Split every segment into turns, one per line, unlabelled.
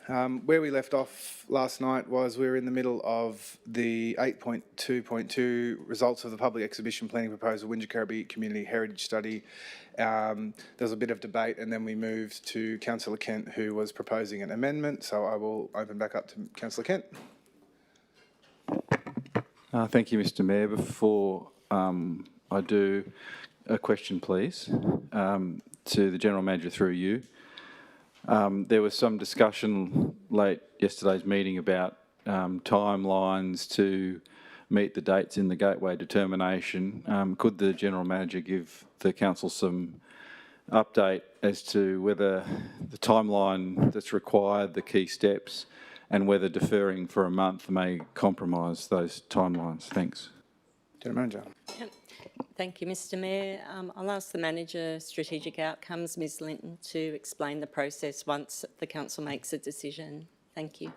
Where we left off last night was we were in the middle of the 8.2.2 results of the public exhibition planning proposal, Wingecarribee Community Heritage Study. There was a bit of debate and then we moved to Councillor Kent, who was proposing an amendment. So I will open back up to Councillor Kent.
Thank you, Mr Mayor. Before I do, a question please to the General Manager through you. There was some discussion late yesterday's meeting about timelines to meet the dates in the gateway determination. Could the General Manager give the Council some update as to whether the timeline that's required, the key steps, and whether deferring for a month may compromise those timelines? Thanks.
General Manager.
Thank you, Mr Mayor. I'll ask the Manager, Strategic Outcomes, Ms Linton, to explain the process once the Council makes a decision. Thank you.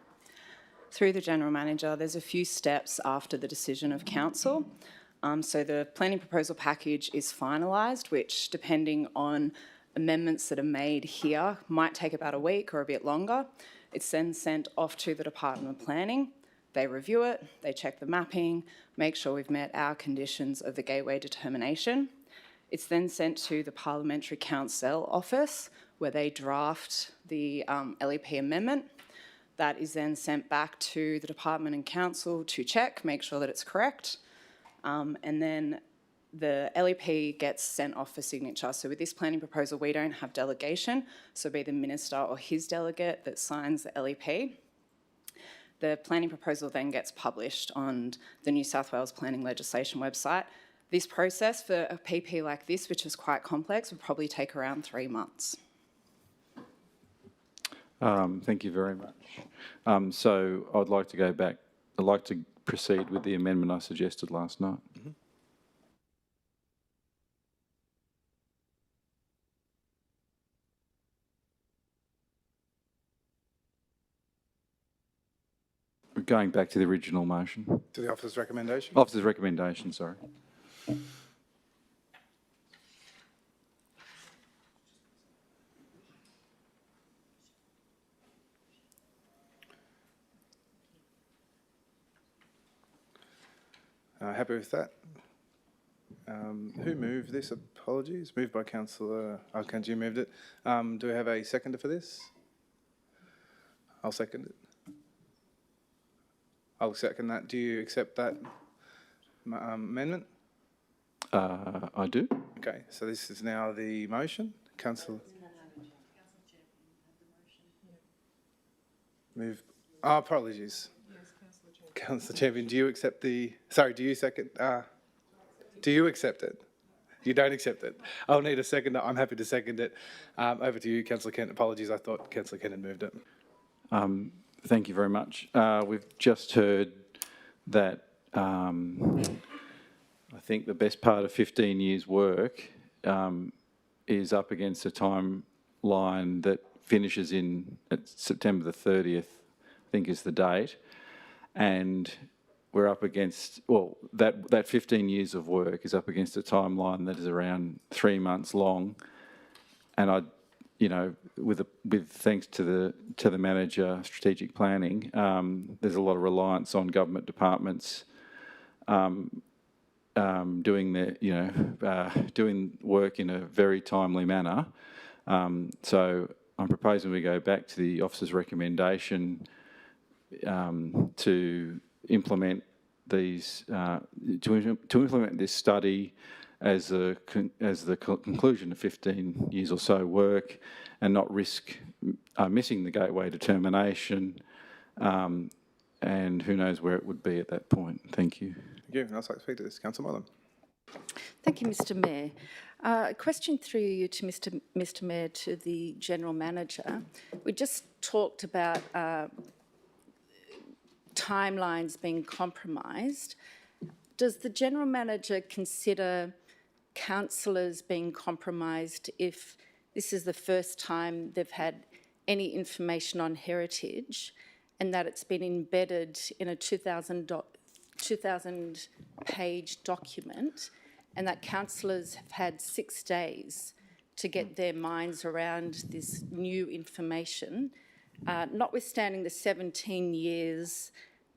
Through the General Manager, there's a few steps after the decision of Council. So the planning proposal package is finalised, which, depending on amendments that are made here, might take about a week or a bit longer. It's then sent off to the Department of Planning. They review it, they check the mapping, make sure we've met our conditions of the gateway determination. It's then sent to the Parliamentary Council office where they draft the LEP amendment. That is then sent back to the Department and Council to check, make sure that it's correct. And then the LEP gets sent off for signature. So with this planning proposal, we don't have delegation. So it'll be the Minister or his delegate that signs the LEP. The planning proposal then gets published on the New South Wales Planning Legislation website. This process for a PP like this, which is quite complex, would probably take around 3 months.
Thank you very much. So I'd like to go back. I'd like to proceed with the amendment I suggested last night.
Mm-hmm.
We're going back to the original motion.
To the officer's recommendation?
Officer's recommendation, sorry.
Happy with that? Who moved this? Apologies. Moved by Councillor Arcangeli. You moved it. Do we have a seconder for this? I'll second it. I'll second that. Do you accept that amendment?
I do.
Okay, so this is now the motion. Councillor. Move. Oh, apologies. Councillor Champion, do you accept the... Sorry, do you second... do you accept it? You don't accept it. I'll need a seconder. I'm happy to second it. Over to you, Councillor Kent. Apologies, I thought Councillor Kent had moved it.
Thank you very much. We've just heard that I think the best part of 15 years' work is up against a timeline that finishes at September the 30th, I think is the date. And we're up against, well, that 15 years of work is up against a timeline that is around 3 months long. And with thanks to the Manager, Strategic Planning, there's a lot of reliance on government departments doing work in a very timely manner. So I'm proposing we go back to the officer's recommendation to implement these to implement this study as the conclusion of 15 years or so work, and not risk missing the gateway determination, and who knows where it would be at that point. Thank you.
Thank you. And I'd like to speak to this. Councillor Moylan.
Thank you, Mr Mayor. A question through you to Mr Mayor, to the General Manager. We just talked about timelines being compromised. Does the General Manager consider councillors being compromised if this is the first time they've had any information on heritage, and that it's been embedded in a 2,000 page document, and that councillors have had 6 days to get their minds around this new information? notwithstanding the 17 years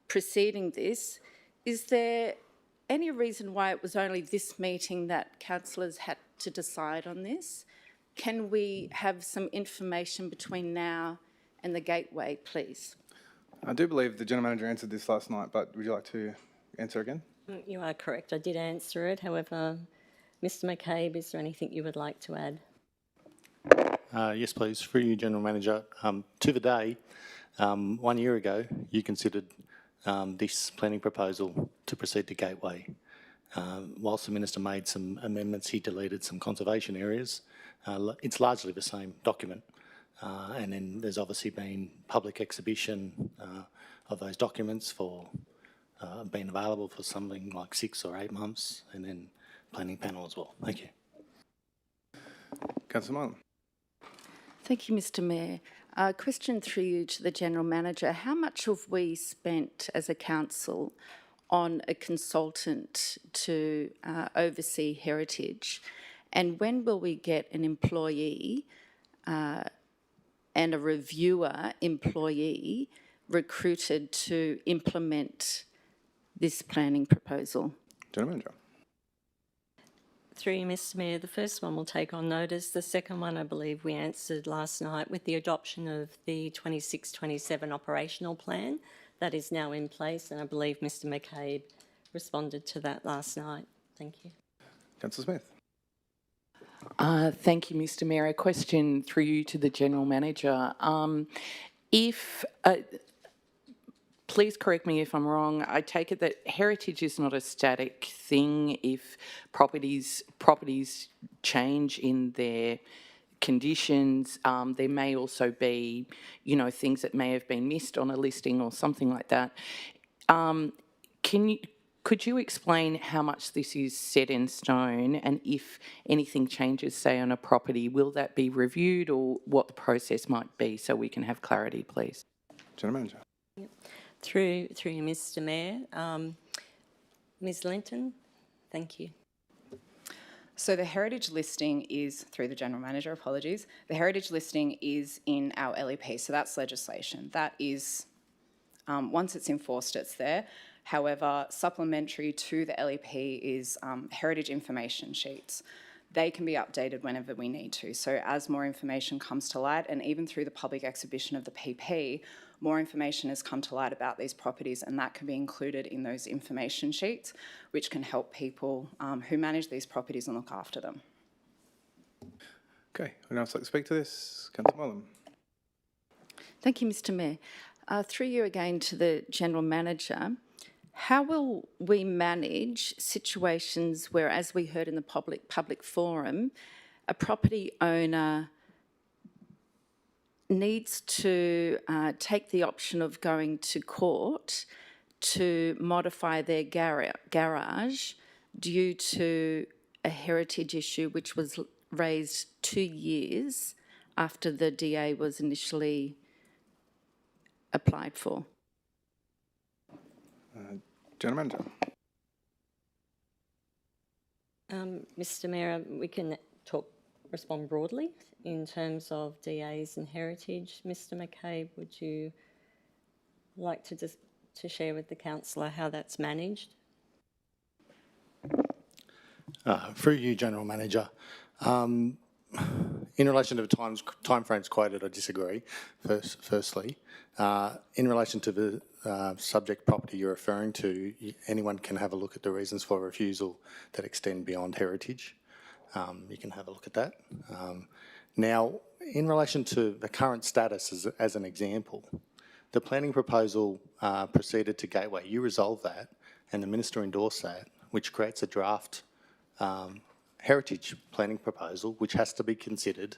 preceding this, is there any reason why it was only this meeting that councillors had to decide on this? Can we have some information between now and the gateway, please?
I do believe the General Manager answered this last night, but would you like to answer again?
You are correct. I did answer it. However, Mr. McCabe, is there anything you would like to add?
Yes, please. Through you, General Manager. To the day, 1 year ago, you considered this planning proposal to proceed to Gateway. Whilst the Minister made some amendments, he deleted some conservation areas. It's largely the same document. And then there's obviously been public exhibition of those documents for being available for something like 6 or 8 months, and then planning panel as well. Thank you.
Councillor Moylan.
Thank you, Mr. Mayor. Question through you to the General Manager. How much have we spent as a council on a consultant to oversee heritage? And when will we get an employee and a reviewer employee recruited to implement this planning proposal?
General Manager.
Through you, Mr. Mayor, the first one will take on notice. The second one, I believe we answered last night with the adoption of the 26-27 operational plan. That is now in place, and I believe Mr. McCabe responded to that last night. Thank you.
Councillor Smith.
Thank you, Mr. Mayor. A question through you to the General Manager. Please correct me if I'm wrong. I take it that heritage is not a static thing. If properties change in their conditions, there may also be, things that may have been missed on a listing or something like that. Could you explain how much this is set in stone, and if anything changes, say, on a property, will that be reviewed, or what the process might be, so we can have clarity, please?
General Manager.
Yep. Through you, Mr. Mayor. Ms. Linton, thank you.
So the heritage listing is, through the General Manager, apologies, the heritage listing is in our LEP, so that's legislation. That is, once it's enforced, it's there. However, supplementary to the LEP is heritage information sheets. They can be updated whenever we need to. So as more information comes to light, and even through the public exhibition of the PP, more information has come to light about these properties, and that can be included in those information sheets, which can help people who manage these properties and look after them.
Okay, would anyone else like to speak to this? Councillor Moylan.
Thank you, Mr. Mayor. Through you again to the General Manager. How will we manage situations where, as we heard in the public forum, a property owner needs to take the option of going to court to modify their garage due to a heritage issue which was raised 2 years after the DA was initially applied for?
General Manager.
Mr. Mayor, we can respond broadly in terms of DAs and heritage. Mr. McCabe, would you like to share with the councillor how that's managed?
Through you, General Manager. In relation to the timeframes quoted, I disagree, firstly. In relation to the subject property you're referring to, anyone can have a look at the reasons for refusal that extend beyond heritage. You can have a look at that. Now, in relation to the current status as an example, the planning proposal proceeded to Gateway. You resolved that, and the Minister endorsed that, which creates a draft heritage planning proposal which has to be considered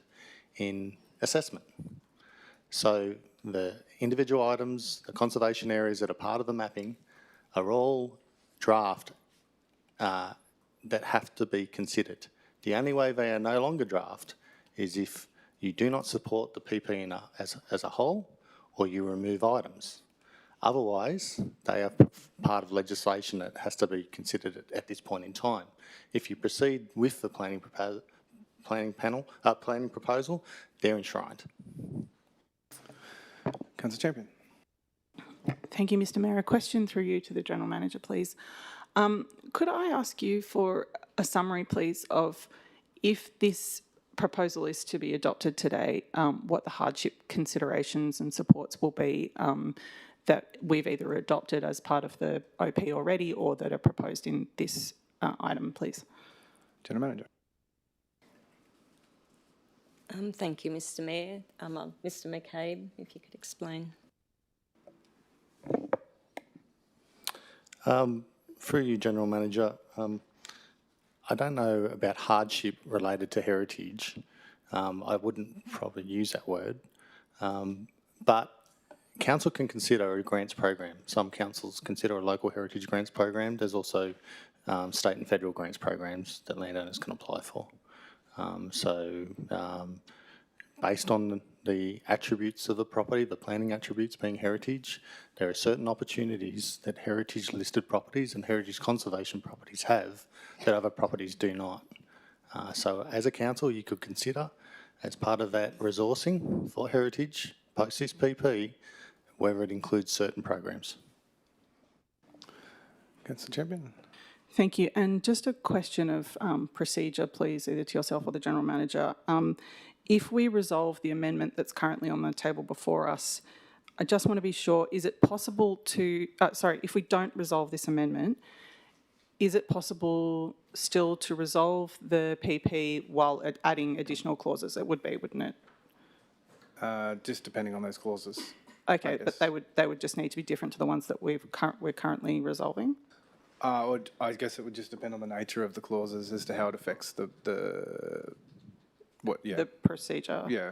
in assessment. So the individual items, the conservation areas that are part of the mapping are all draft that have to be considered. The only way they are no longer draft is if you do not support the PP as a whole, or you remove items. Otherwise, they are part of legislation that has to be considered at this point in time. If you proceed with the planning proposal, they're enshrined.
Councillor Champion.
Thank you, Mr Mayor. A question through you to the General Manager, please. Could I ask you for a summary, please, of if this proposal is to be adopted today, what the hardship considerations and supports will be that we've either adopted as part of the OP already or that are proposed in this item, please?
General Manager.
Thank you, Mr Mayor. Mr McCabe, if you could explain.
Through you, General Manager, I don't know about hardship related to heritage. I wouldn't probably use that word. But council can consider a grants program. Some councils consider a local heritage grants program. There's also state and federal grants programs that landowners can apply for. Based on the attributes of the property, the planning attributes being heritage, there are certain opportunities that heritage listed properties and heritage conservation properties have that other properties do not. So as a council, you could consider, as part of that resourcing for heritage, post this PP, whether it includes certain programs.
Councillor Champion.
Thank you. And just a question of procedure, please, either to yourself or the General Manager. If we resolve the amendment that's currently on the table before us, I just want to be sure, is it possible to, if we don't resolve this amendment, is it possible still to resolve the PP while adding additional clauses? It would be, wouldn't it?
Just depending on those clauses.
Okay, but they would just need to be different to the ones that we're currently resolving?
I guess it would just depend on the nature of the clauses as to how it affects the
procedure.
Yeah.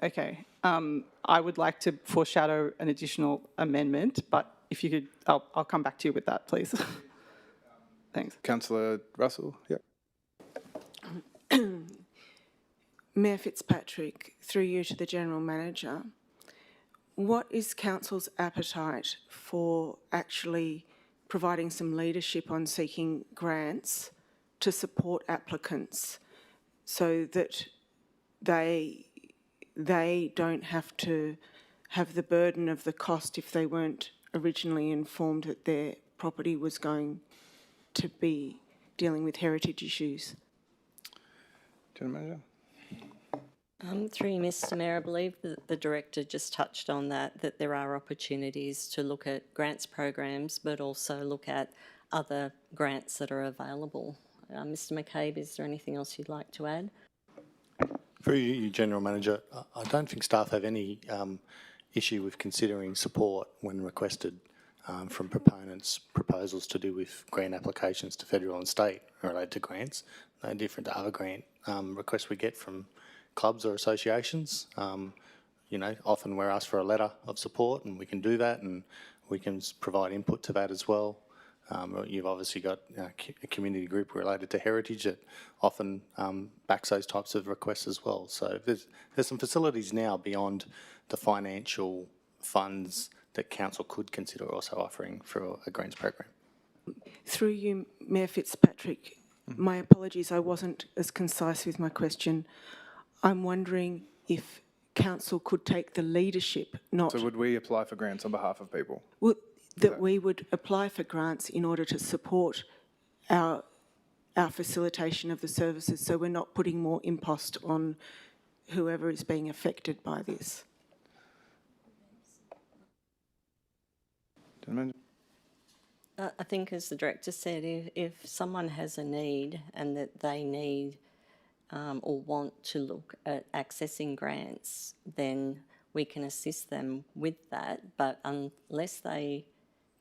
Okay. I would like to foreshadow an additional amendment, but if you could, I'll come back to you with that, please. Thanks.
Councillor Russell. Yeah.
Mayor Fitzpatrick, through you to the General Manager, what is Council's appetite for actually providing some leadership on seeking grants to support applicants so that they don't have to have the burden of the cost if they weren't originally informed that their property was going to be dealing with heritage issues?
General Manager.
Through you, Mr Mayor, I believe that the Director just touched on that there are opportunities to look at grants programs, but also look at other grants that are available. Mr McCabe, is there anything else you'd like to add?
For you, General Manager, I don't think staff have any issue with considering support when requested from proponents, proposals to do with grant applications to federal and state related to grants, no different to other grant requests we get from clubs or associations. You know, often we're asked for a letter of support and we can do that and we can provide input to that as well. You've obviously got a community group related to heritage that often backs those types of requests as well. So there's some facilities now beyond the financial funds that council could consider also offering for a grants program.
Through you, Mayor Fitzpatrick, my apologies, I wasn't as concise with my question. I'm wondering if council could take the leadership, not...
So would we apply for grants on behalf of people?
Well, that we would apply for grants in order to support our facilitation of the services, so we're not putting more impost on whoever is being affected by this.
I think, as the Director said, if someone has a need and that they need or want to look at accessing grants, then we can assist them with that. But unless they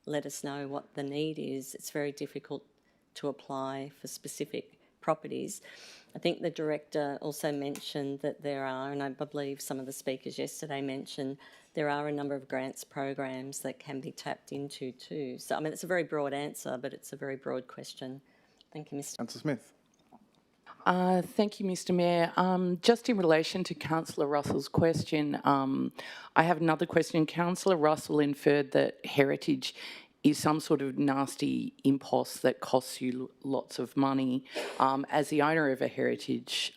let us know what the need is, it's very difficult to apply for specific properties. I think the Director also mentioned that there are, and I believe some of the speakers yesterday mentioned, there are a number of grants programs that can be tapped into too. So, I mean, it's a very broad answer, but it's a very broad question. Thank you, Mr.
Councillor Smith.
Thank you, Mr Mayor. Just in relation to Councillor Russell's question, I have another question. Councillor Russell inferred that heritage is some sort of nasty impost that costs you lots of money. As the owner of a heritage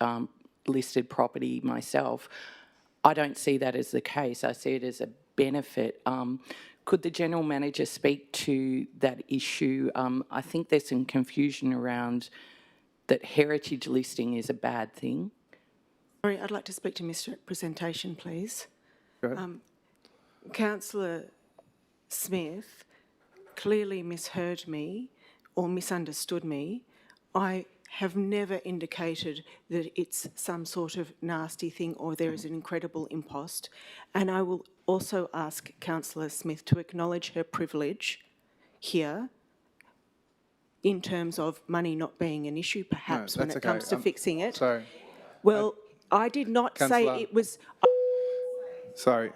listed property myself, I don't see that as the case. I see it as a benefit. Could the General Manager speak to that issue? I think there's some confusion around that heritage listing is a bad thing.
Sorry, I'd like to speak to misrepresentation, please.
Go ahead.
Councillor Smith clearly misheard me or misunderstood me. I have never indicated that it's some sort of nasty thing or there is an incredible impost. And I will also ask Councillor Smith to acknowledge her privilege here in terms of money not being an issue, perhaps, when
that's
it
okay.
comes to fixing it.
Sorry.
Well, I did not say
Councillor.
it was...
Sorry.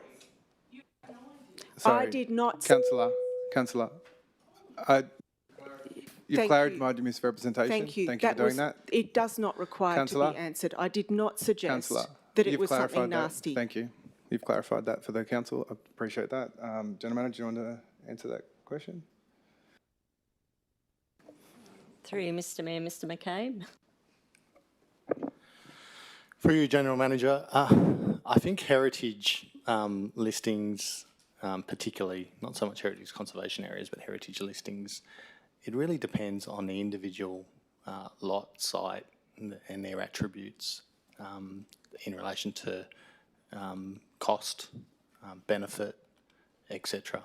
I did not say...
Councillor. You've
Thank
clarified
you.
your misrepresentation.
Thank you.
Thank you for doing that.
It does not require
Councillor?
to be answered. I did not suggest
Councillor,
that it
you've
was something
clarified that.
nasty.
Thank you. You've clarified that for the council. I appreciate that. General Manager, do you want to answer that question?
Through you, Mr Mayor, Mr McCabe.
For you, General Manager, I think heritage listings, particularly, not so much heritage conservation areas, but heritage listings, it really depends on the individual lot, site, and their attributes in relation to cost, benefit, etc.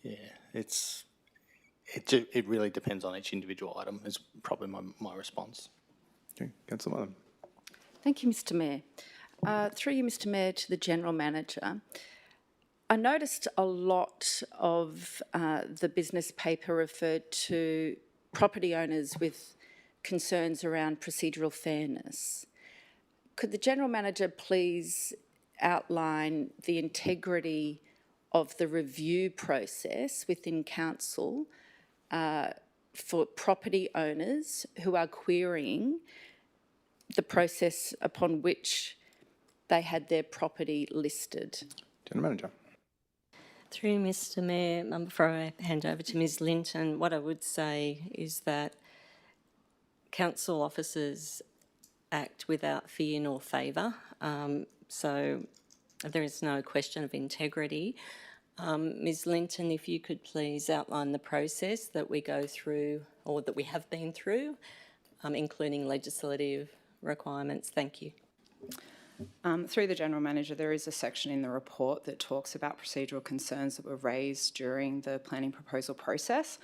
Yeah, it really depends on each individual item is probably my response.
Okay, Councillor Mullin.
Thank you, Mr Mayor. Through you, Mr Mayor, to the General Manager. I noticed a lot of the business paper referred to property owners with concerns around procedural fairness. Could the General Manager please outline the integrity of the review process within Council for property owners who are querying the process upon which they had their property listed?
General Manager.
Through Mr Mayor, before I hand over to Ms Linton, what I would say is that council officers act without fear nor favour, so there is no question of integrity. Ms Linton, if you could please outline the process that we go through or that we have been through, including legislative requirements. Thank you.
Through the General Manager, there is a section in the report that talks about procedural concerns that were raised during the planning proposal process.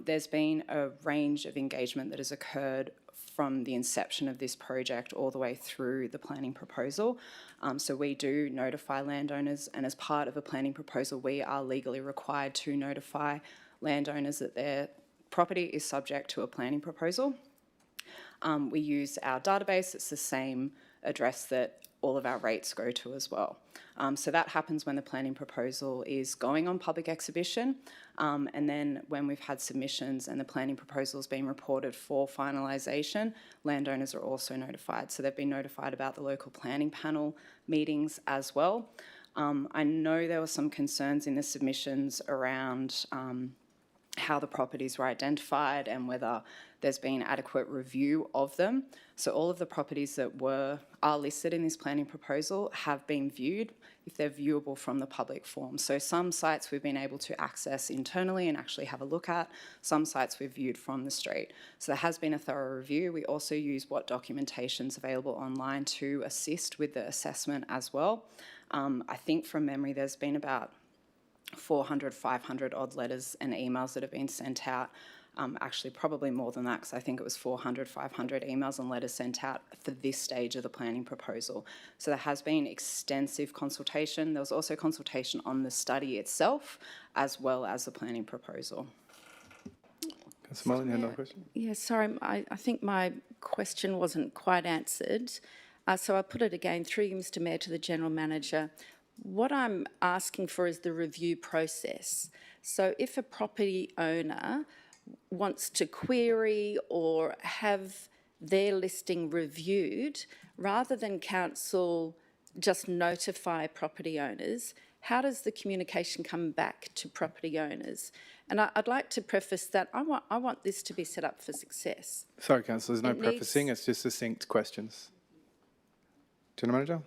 There's been a range of engagement that has occurred from the inception of this project all the way through the planning proposal. So we do notify landowners, and as part of a planning proposal, we are legally required to notify landowners that their property is subject to a planning proposal. We use our database. It's the same address that all of our rates go to as well. So that happens when the planning proposal is going on public exhibition, and then when we've had submissions and the planning proposal has been reported for finalisation, landowners are also notified. So they've been notified about the local planning panel meetings as well. I know there were some concerns in the submissions around how the properties were identified and whether there's been adequate review of them. So all of the properties that are listed in this planning proposal have been viewed if they're viewable from the public form. So some sites we've been able to access internally and actually have a look at. Some sites we've viewed from the street. So there has been a thorough review. We also use what documentation's available online to assist with the assessment as well. I think from memory there's been about 400, 500 odd letters and emails that have been sent out. Actually, probably more than that, because I think it was 400, 500 emails and letters sent out for this stage of the planning proposal. So there has been extensive consultation. There was also consultation on the study itself, as well as the planning proposal.
Councillor Mullin, you had another question?
Yeah, sorry, I think my question wasn't quite answered. So I'll put it again through you, Mr Mayor, to the General Manager. What I'm asking for is the review process. So if a property owner wants to query or have their listing reviewed, rather than council just notify property owners, how does the communication come back to property owners? And I'd like to preface that I want this to be set up for success.
Sorry, Councillor, there's no prefacing, it's just succinct questions. General Manager?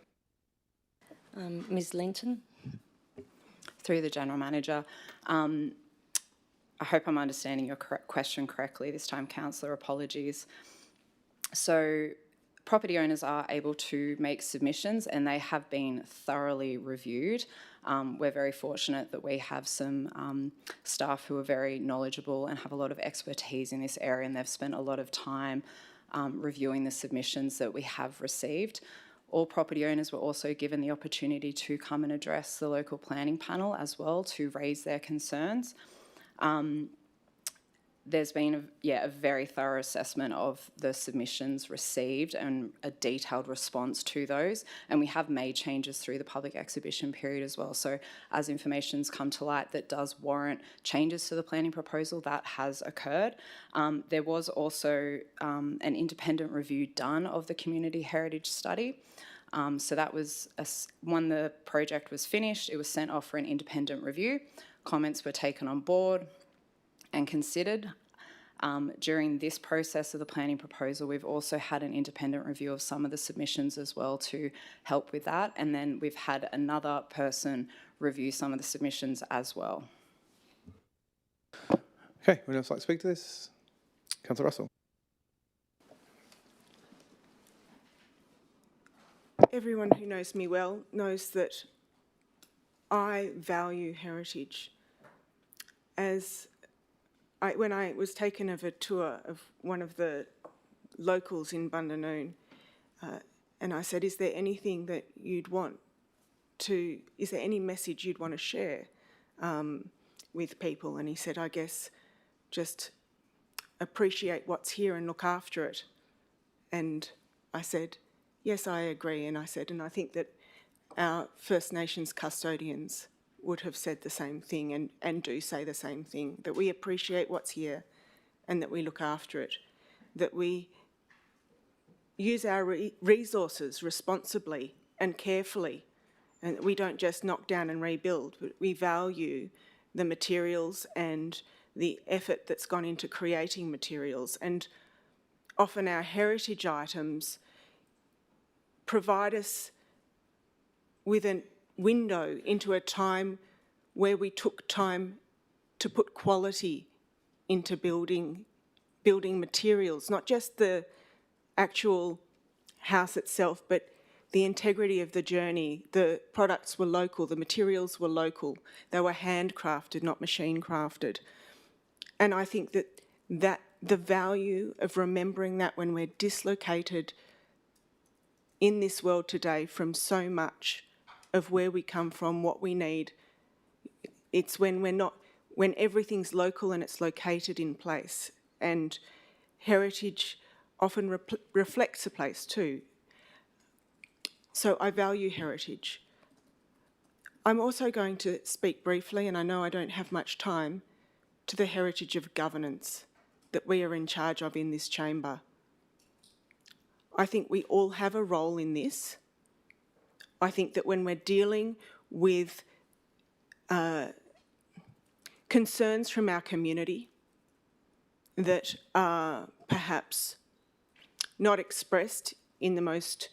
Ms Linton?
Through the General Manager, I hope I'm understanding your question correctly this time, Councillor. Apologies. So property owners are able to make submissions and they have been thoroughly reviewed. We're very fortunate that we have some staff who are very knowledgeable and have a lot of expertise in this area, and they've spent a lot of time reviewing the submissions that we have received. All property owners were also given the opportunity to come and address the local planning panel as well to raise their concerns. There's been a very thorough assessment of the submissions received and a detailed response to those, and we have made changes through the public exhibition period as well. So as information's come to light that does warrant changes to the planning proposal, that has occurred. There was also an independent review done of the community heritage study. So that was, when the project was finished, it was sent off for an independent review. Comments were taken on board and considered. During this process of the planning proposal, we've also had an independent review of some of the submissions as well to help with that. And then we've had another person review some of the submissions as well.
Okay, would else like to speak to this? Councillor Russell.
Everyone who knows me well knows that I value heritage. When I was taken of a tour of one of the locals in Bundanoon, and I said, is there anything that you'd want to, is there any message you'd want to share with people? And he said, I guess just appreciate what's here and look after it. And I said, yes, I agree. And I said, and I think that our First Nations custodians would have said the same thing and do say the same thing, that we appreciate what's here and that we look after it, that we use our resources responsibly and carefully, and we don't just knock down and rebuild, but we value the materials and the effort that's gone into creating materials. And often our heritage items provide us with a window into a time where we took time to put quality into building materials, not just the actual house itself, but the integrity of the journey. The products were local, the materials were local, they were handcrafted, not machine crafted. And I think that the value of remembering that when we're dislocated in this world today from so much of where we come from, what we need, it's when everything's local and it's located in place. And heritage often reflects a place too. So I value heritage. I'm also going to speak briefly, and I know I don't have much time, to the heritage of governance that we are in charge of in this chamber. I think we all have a role in this. I think that when we're dealing with concerns from our community that are perhaps not expressed in the most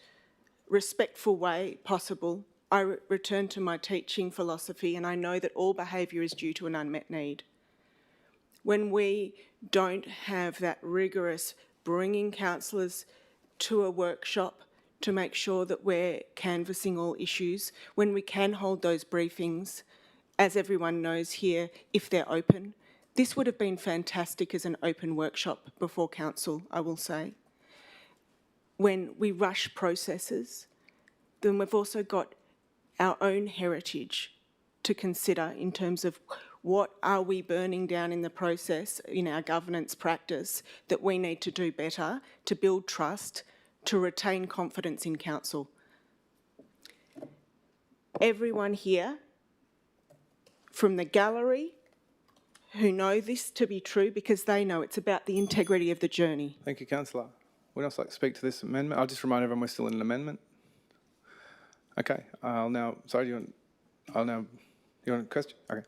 respectful way possible, I return to my teaching philosophy, and I know that all behaviour is due to an unmet need. When we don't have that rigorous bringing councillors to a workshop to make sure that we're canvassing all issues, when we can hold those briefings, as everyone knows here, if they're open. This would have been fantastic as an open workshop before council, I will say. When we rush processes, then we've also got our own heritage to consider in terms of what are we burning down in the process, in our governance practice, that we need to do better to build trust, to retain confidence in council. Everyone here, from the gallery, who know this to be true because they know it's about the integrity of the journey.
Thank you, Councillor. Would else like to speak to this amendment? I'll just remind everyone we're still in an amendment. Okay, I'll now, sorry, you want a question? Okay.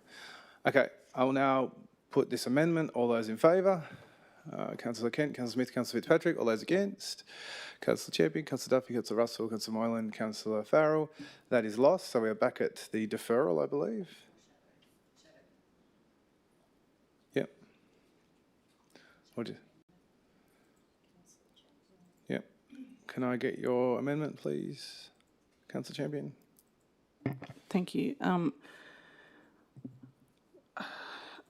Okay, I will now put this amendment. All those in favour? Councillor Kent, Councillor Smith, Councillor Fitzpatrick. All those against? Councillor Champion, Councillor Duffy, Councillor Russell, Councillor Moylan, Councillor Farrell. That is lost, so we are back at the deferral, I believe. Yep. Yep. Can I get your amendment, please, Councillor Champion?
Thank you.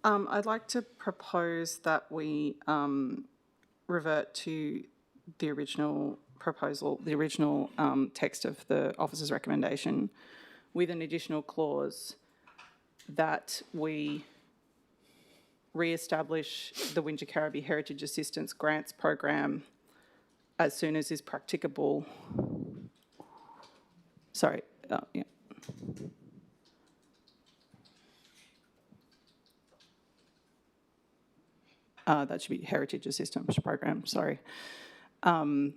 I'd like to propose that we revert to the original proposal, the original text of the officer's recommendation, with an additional clause that we re-establish the Wingecarribee Heritage Assistance Grants Program as soon as is practicable. Sorry, yeah. That should be Heritage Assistance Program, sorry. And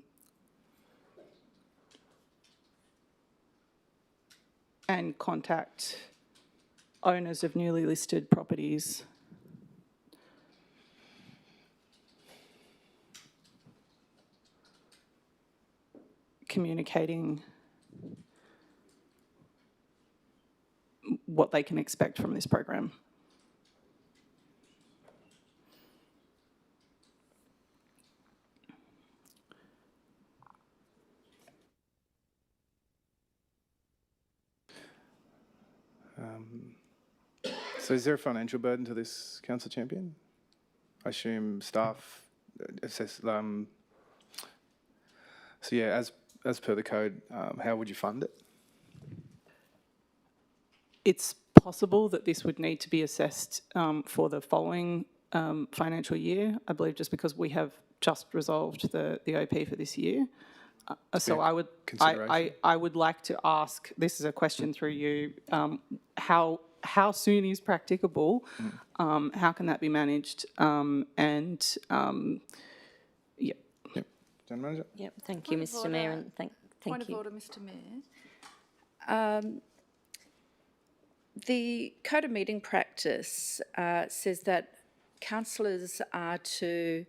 contact owners of newly listed properties communicating what they can expect from this program.
So is there a financial burden to this, Councillor Champion? I assume staff assess. So yeah, as per the code, how would you fund it?
It's possible that this would need to be assessed for the following financial year, I believe, just because we have just resolved the OP for this year. So I would like to ask, this is a question through you, how soon is practicable? How can that be managed? Yeah.
Yep. General Manager?
Yep, thank you, Mr Mayor, and thank
Point of
you.
order, Mr Mayor. The Code of Meeting Practice says that councillors are to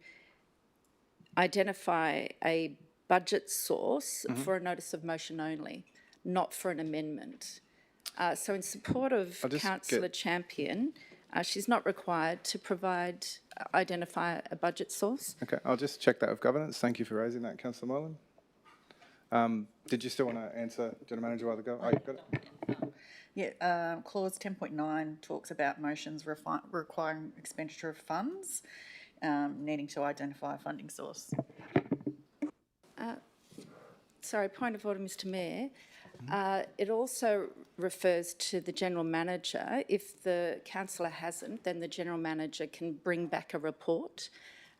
identify a budget source for a notice of motion only, not for an amendment. So in support of Councillor Champion, she's not required to identify a budget source.
Okay, I'll just check that with governance. Thank you for raising that, Councillor Moylan. Did you still want to answer, General Manager, while ago? Oh, you've got it.
Yeah, clause 10.9 talks about motions requiring expenditure of funds, needing to identify a funding source.
Sorry, point of order, Mr Mayor. It also refers to the General Manager. If the councillor hasn't, then the General Manager can bring back a report.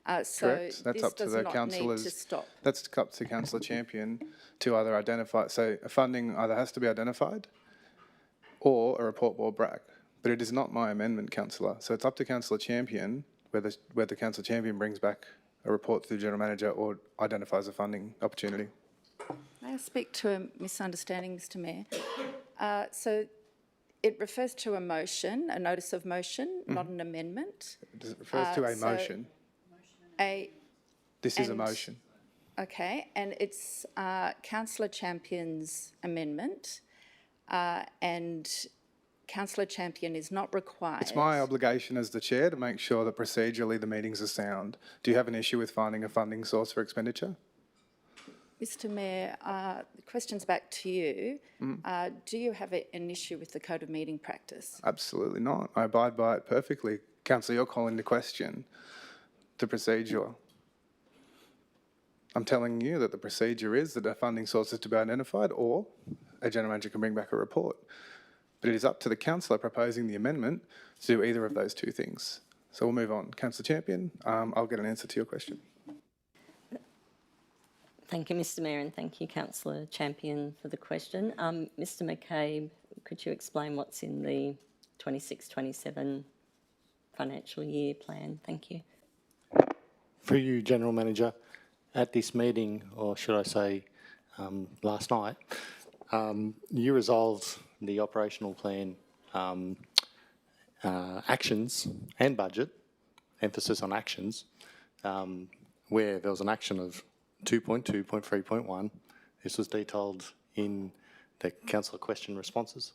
Correct. That's up to the councillors. That's up to Councillor Champion to either identify. So funding either has to be identified or a report will back. But it is not my amendment, councillor. So it's up to Councillor Champion whether Councillor Champion brings back a report to the General Manager or identifies a funding opportunity.
May I speak to a misunderstanding, Mr Mayor? So it refers to a motion, a notice of motion, not an amendment.
It refers to a motion. This is a motion.
Okay, and it's Councillor Champion's amendment, and Councillor Champion is not required.
It's my obligation as the chair to make sure that procedurally the meetings are sound. Do you have an issue with finding a funding source for expenditure?
Mr Mayor, the question's back to you. Do you have an issue with the Code of Meeting Practice?
Absolutely not. I abide by it perfectly. Councillor, you're calling into question the procedure. I'm telling you that the procedure is that a funding source is to be identified or a General Manager can bring back a report. But it is up to the councillor proposing the amendment to do either of those two things. So we'll move on. Councillor Champion, I'll get an answer to your question.
Thank you, Mr Mayor, and thank you, Councillor Champion, for the question. Mr McCabe, could you explain what's in the 26-27 financial year plan? Thank you.
Through you, General Manager, at this meeting, or should I say last night, you resolved the operational plan actions and budget, emphasis on actions, where there was an action of 2.2.3.1. This was detailed in the councillor question responses,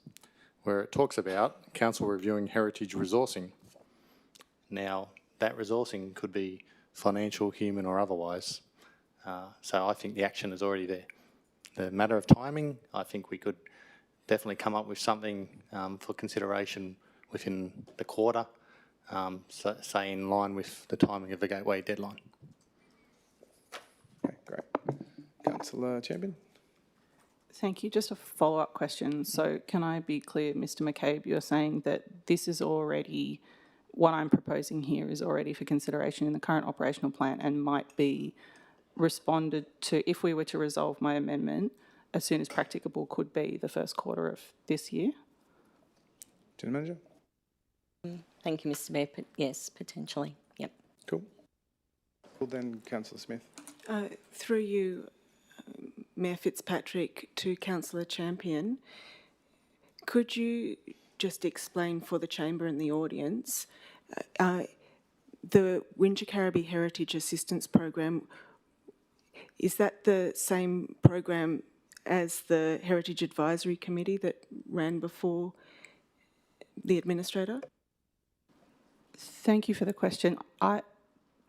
where it talks about council reviewing heritage resourcing. Now, that resourcing could be financial, human or otherwise. So I think the action is already there. The matter of timing, I think we could definitely come up with something for consideration within the quarter, so, say in line with the timing of the Gateway deadline.
Okay, great. Councillor Champion.
Thank you. Just a follow-up question. So can I be clear, Mr McCabe, you're saying that this is already, what I'm proposing here is already for consideration in the current operational plan and might be responded to, if we were to resolve my amendment, as soon as practicable could be the first quarter of this year?
General Manager.
Thank you, Mr Mayor. Yes, potentially. Yep.
Cool. Well then, Councillor Smith.
Through you, Mayor Fitzpatrick, to Councillor Champion, could you just explain for the chamber and the audience, the Wingecarribee Heritage Assistance Program, is that the same program as the Heritage Advisory Committee that ran before the Administrator?
Thank you for the question. I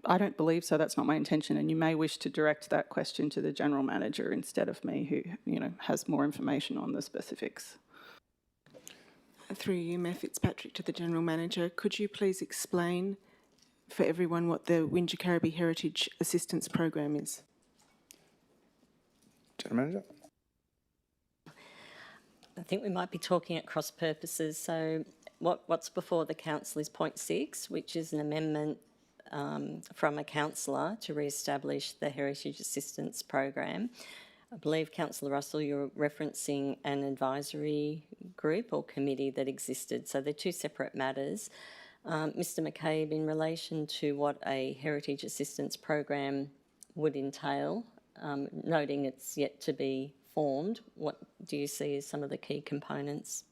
don't believe so. That's not my intention, and you may wish to direct that question to the General Manager instead of me, who has more information on the specifics.
Through you, Mayor Fitzpatrick, to the General Manager, could you please explain for everyone what the Wingecarribee Heritage Assistance Program is?
General Manager.
I think we might be talking at cross purposes. So what's before the council is point 6, which is an amendment from a councillor to re-establish the Heritage Assistance Program. I believe, Councillor Russell, you're referencing an advisory group or committee that existed. So they're two separate matters. Mr McCabe, in relation to what a Heritage Assistance Program would entail, noting it's yet to be formed, what do you see as some of the key components?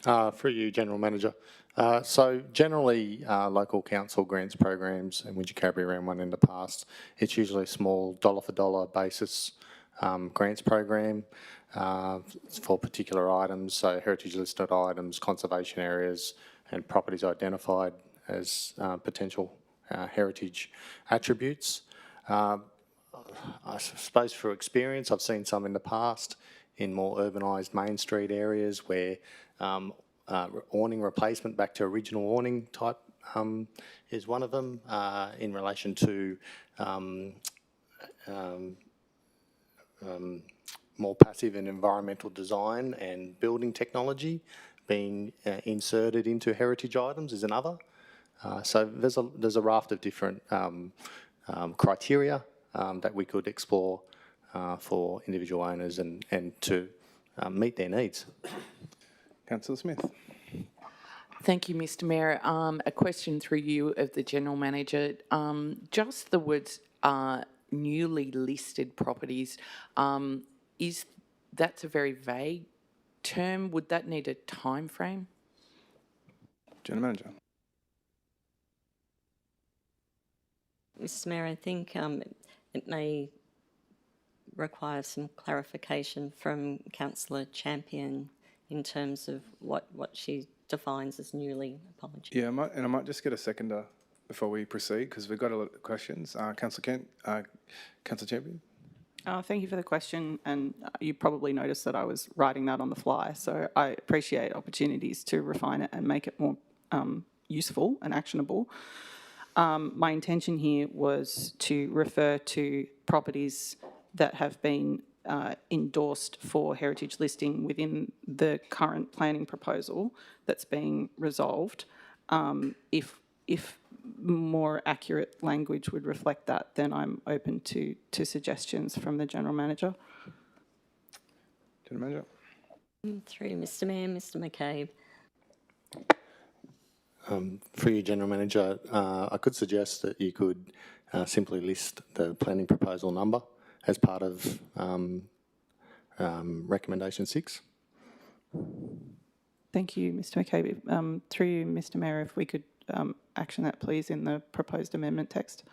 Through you, General Manager. So generally, local council grants programs, and Wingecarribee ran one in the past, it's usually a small dollar-for-dollar basis grants program for particular items, so heritage listed items, conservation areas and properties identified as potential heritage attributes. I suppose through experience, I've seen some in the past in more urbanised Main Street areas where awning replacement back to original awning type is one of them, in relation to more passive and environmental design and building technology being inserted into heritage items is another. So there's a raft of different criteria that we could explore for individual owners and to meet their needs.
Councillor Smith.
Thank you, Mr Mayor. A question through you of the General Manager. Just the words newly listed properties, that's a very vague term. Would that need a time frame?
General Manager.
Mr Mayor, I think it may require some clarification from Councillor Champion in terms of what she defines as newly. Apologies.
Yeah, I might just get a seconder before we proceed because we've got a lot of questions. Councillor Champion.
Thank you for the question, and you probably noticed that I was writing that on the fly, so I appreciate opportunities to refine it and make it more useful and actionable. My intention here was to refer to properties that have been endorsed for heritage listing within the current planning proposal that's being resolved. If more accurate language would reflect that, then I'm open to suggestions from the General Manager.
General Manager.
Through Mr Mayor, Mr McCabe.
For you, General Manager, I could suggest that you could simply list the planning proposal number as part of recommendation 6.
Thank you, Mr McCabe. Through you, Mr Mayor, if we could action that, please, in the proposed amendment text.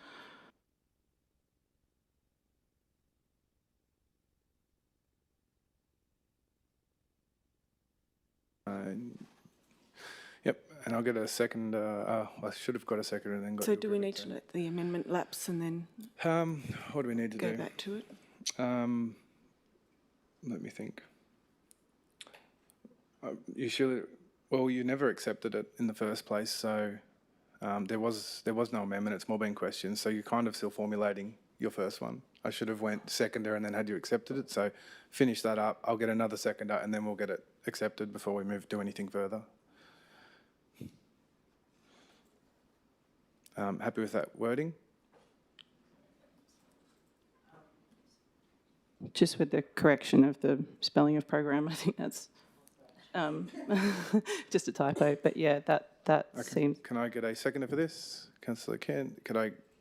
Yep, and I'll get a second. I should have got a second and then got.
So
your
do we
approval,
need to let the amendment lapse and then
What do we need to
go
do?
back to it?
Let me think. You should. Well, you never accepted it in the first place, so there was no amendment. It's more being questioned. So you're kind of still formulating your first one. I should have went seconder and then had you accepted it. So finish that up. I'll get another seconder and then we'll get it accepted before we do anything further. Happy with that wording?
Just with the correction of the spelling of program, I think that's just a typo. But yeah, that seems.
Can I get a seconder for this? Councillor Ken,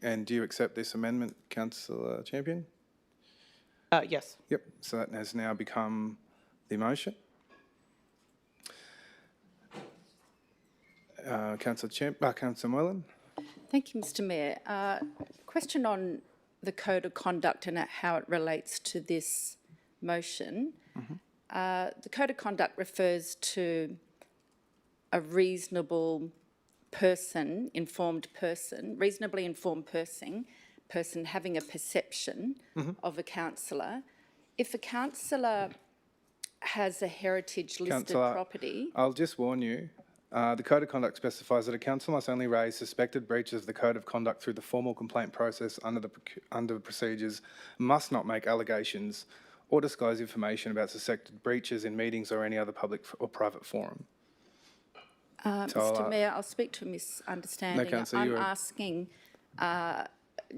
and do you accept this amendment, Councillor Champion?
Yes.
Yep, so that has now become the motion. Councillor Moylan?
Thank you, Mr Mayor. Question on the code of conduct and how it relates to this motion. The code of conduct refers to a reasonably informed person having a perception of a councillor. If a councillor has a heritage listed
Councillor,
property,
I'll just warn you, the Code of Conduct specifies that a council must only raise suspected breaches of the Code of Conduct through the formal complaint process under the procedures, must not make allegations or disclose information about suspected breaches in meetings or any other public or private forum.
Mr Mayor, I'll speak to a misunderstanding.
No, Councillor,
I'm asking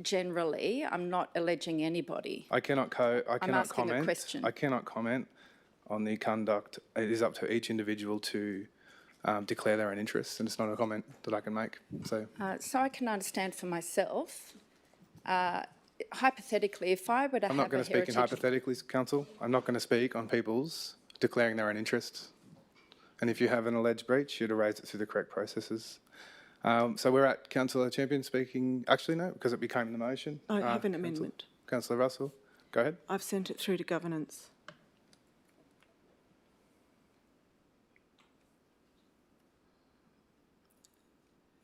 generally, I'm not alleging anybody.
I cannot
asking a
comment.
question.
I cannot comment on the conduct. It is up to each individual to declare their own interests, and it's not a comment that I can make. So
I can understand for myself, hypothetically, if I were to
I'm
have
not going
a
to speak in
heritage...
hypotheticals, Council. I'm not going to speak on people's declaring their own interests. And if you have an alleged breach, you'd have raised it through the correct processes. So we're at Councillor Champion speaking. Actually, no, because it became the motion.
I have an amendment.
Councillor Russell, go ahead.
I've sent it through to governance.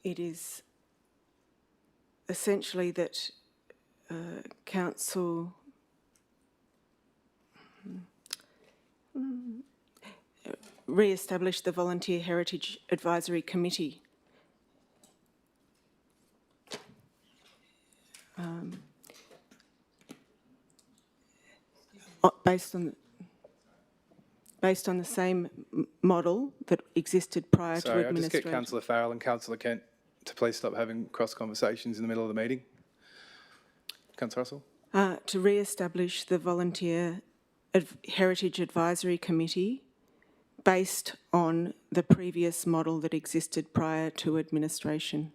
It is essentially that council re-establish the Volunteer Heritage Advisory Committee. Based on the same model that existed prior
Sorry,
to
I'll just get
administration.
Councillor Farrell and Councillor Kent to please stop having cross conversations in the middle of the meeting. Councillor Russell.
To re-establish the Volunteer Heritage Advisory Committee based on the previous model that existed prior to administration.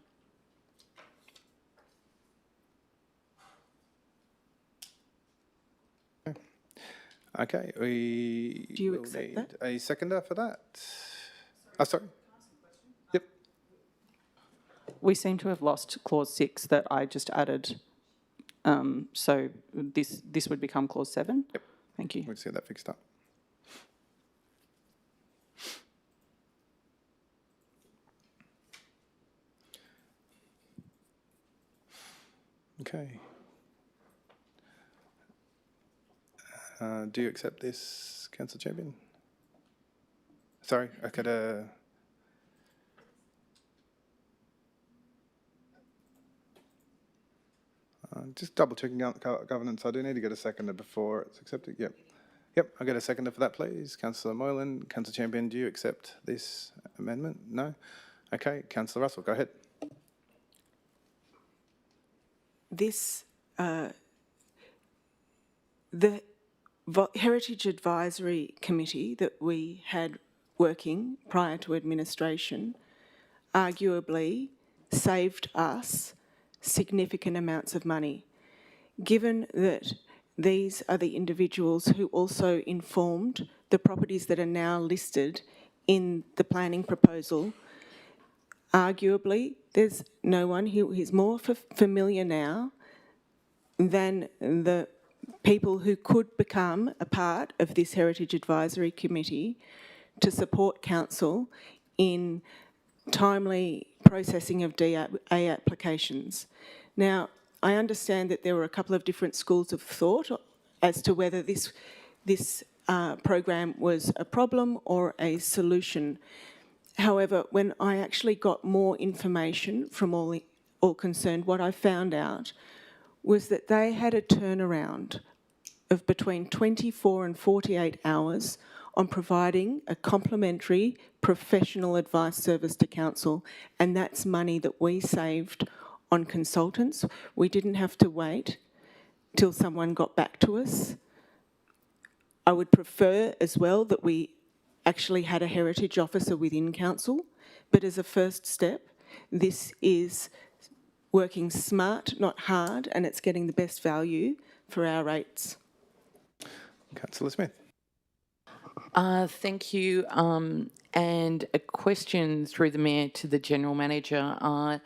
Okay, we
Do you
will
accept
need
that?
a seconder for that. Oh, sorry. Yep.
We seem to have lost clause 6 that I just added. So this would become clause 7?
Yep.
Thank you.
We'll just get that fixed up. Okay. Do you accept this, Councillor Champion? Sorry, I could... just double checking governance. I do need to get a seconder before it's accepted. Yep. Yep, I'll get a seconder for that, please. Councillor Moylan, Councillor Champion, do you accept this amendment? No? Okay, Councillor Russell, go ahead.
This, the Heritage Advisory Committee that we had working prior to administration arguably saved us significant amounts of money. Given that these are the individuals who also informed the properties that are now listed in the planning proposal, arguably, there's no one who is more familiar now than the people who could become a part of this Heritage Advisory Committee to support council in timely processing of DA applications. Now, I understand that there were a couple of different schools of thought as to whether this program was a problem or a solution. However, when I actually got more information from all concerned, what I found out was that they had a turnaround of between 24 and 48 hours on providing a complimentary professional advice service to council, and that's money that we saved on consultants. We didn't have to wait till someone got back to us. I would prefer as well that we actually had a heritage officer within council, but as a first step, this is working smart, not hard, and it's getting the best value for our rates.
Councillor Smith.
Thank you. And a question through the Mayor to the General Manager.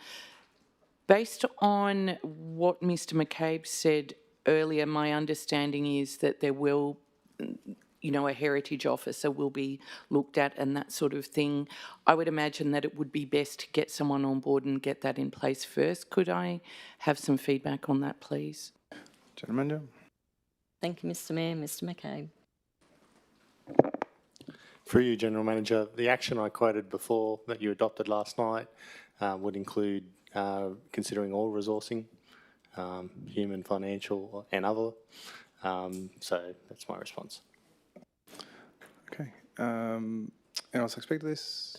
Based on what Mr McCabe said earlier, my understanding is that there will, a heritage officer will be looked at and that sort of thing. I would imagine that it would be best to get someone on board and get that in place first. Could I have some feedback on that, please?
General Manager.
Thank you, Mr Mayor. Mr McCabe.
Through you, General Manager, the action I quoted before that you adopted last night would include considering all resourcing, human, financial and other. So that's my response.
Okay. Anyone else expect this?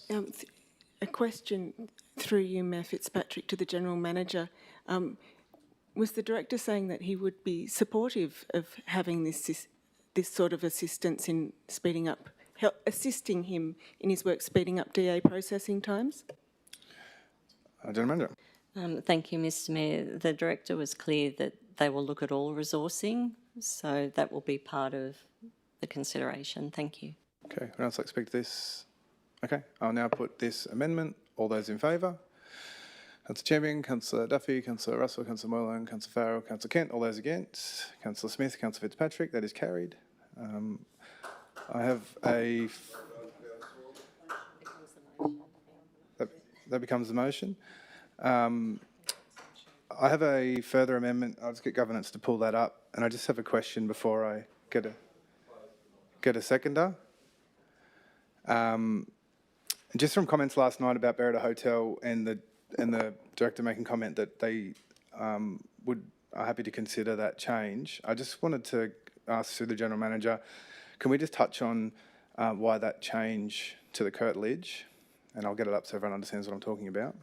A question through you, Mayor Fitzpatrick, to the General Manager. Was the Director saying that he would be supportive of having this sort of assistance in speeding up, assisting him in his work speeding up DA processing times?
General Manager.
Thank you, Mr Mayor. The Director was clear that they will look at all resourcing, so that will be part of the consideration. Thank you.
Okay. Anyone else expect this? Okay. I'll now put this amendment. All those in favour? Councillor Champion, Councillor Duffy, Councillor Russell, Councillor Moylan, Councillor Farrell, Councillor Kent. All those against? Councillor Smith, Councillor Fitzpatrick. That is carried. I have a... That becomes the motion. I have a further amendment. I'll just get governance to pull that up, and I just have a question before I get a seconder. Just from comments last night about Berrida Hotel and the Director making comment that they are happy to consider that change, I just wanted to ask through the General Manager, can we just touch on why that change to the curtilage? And I'll get it up so everyone understands what I'm talking about.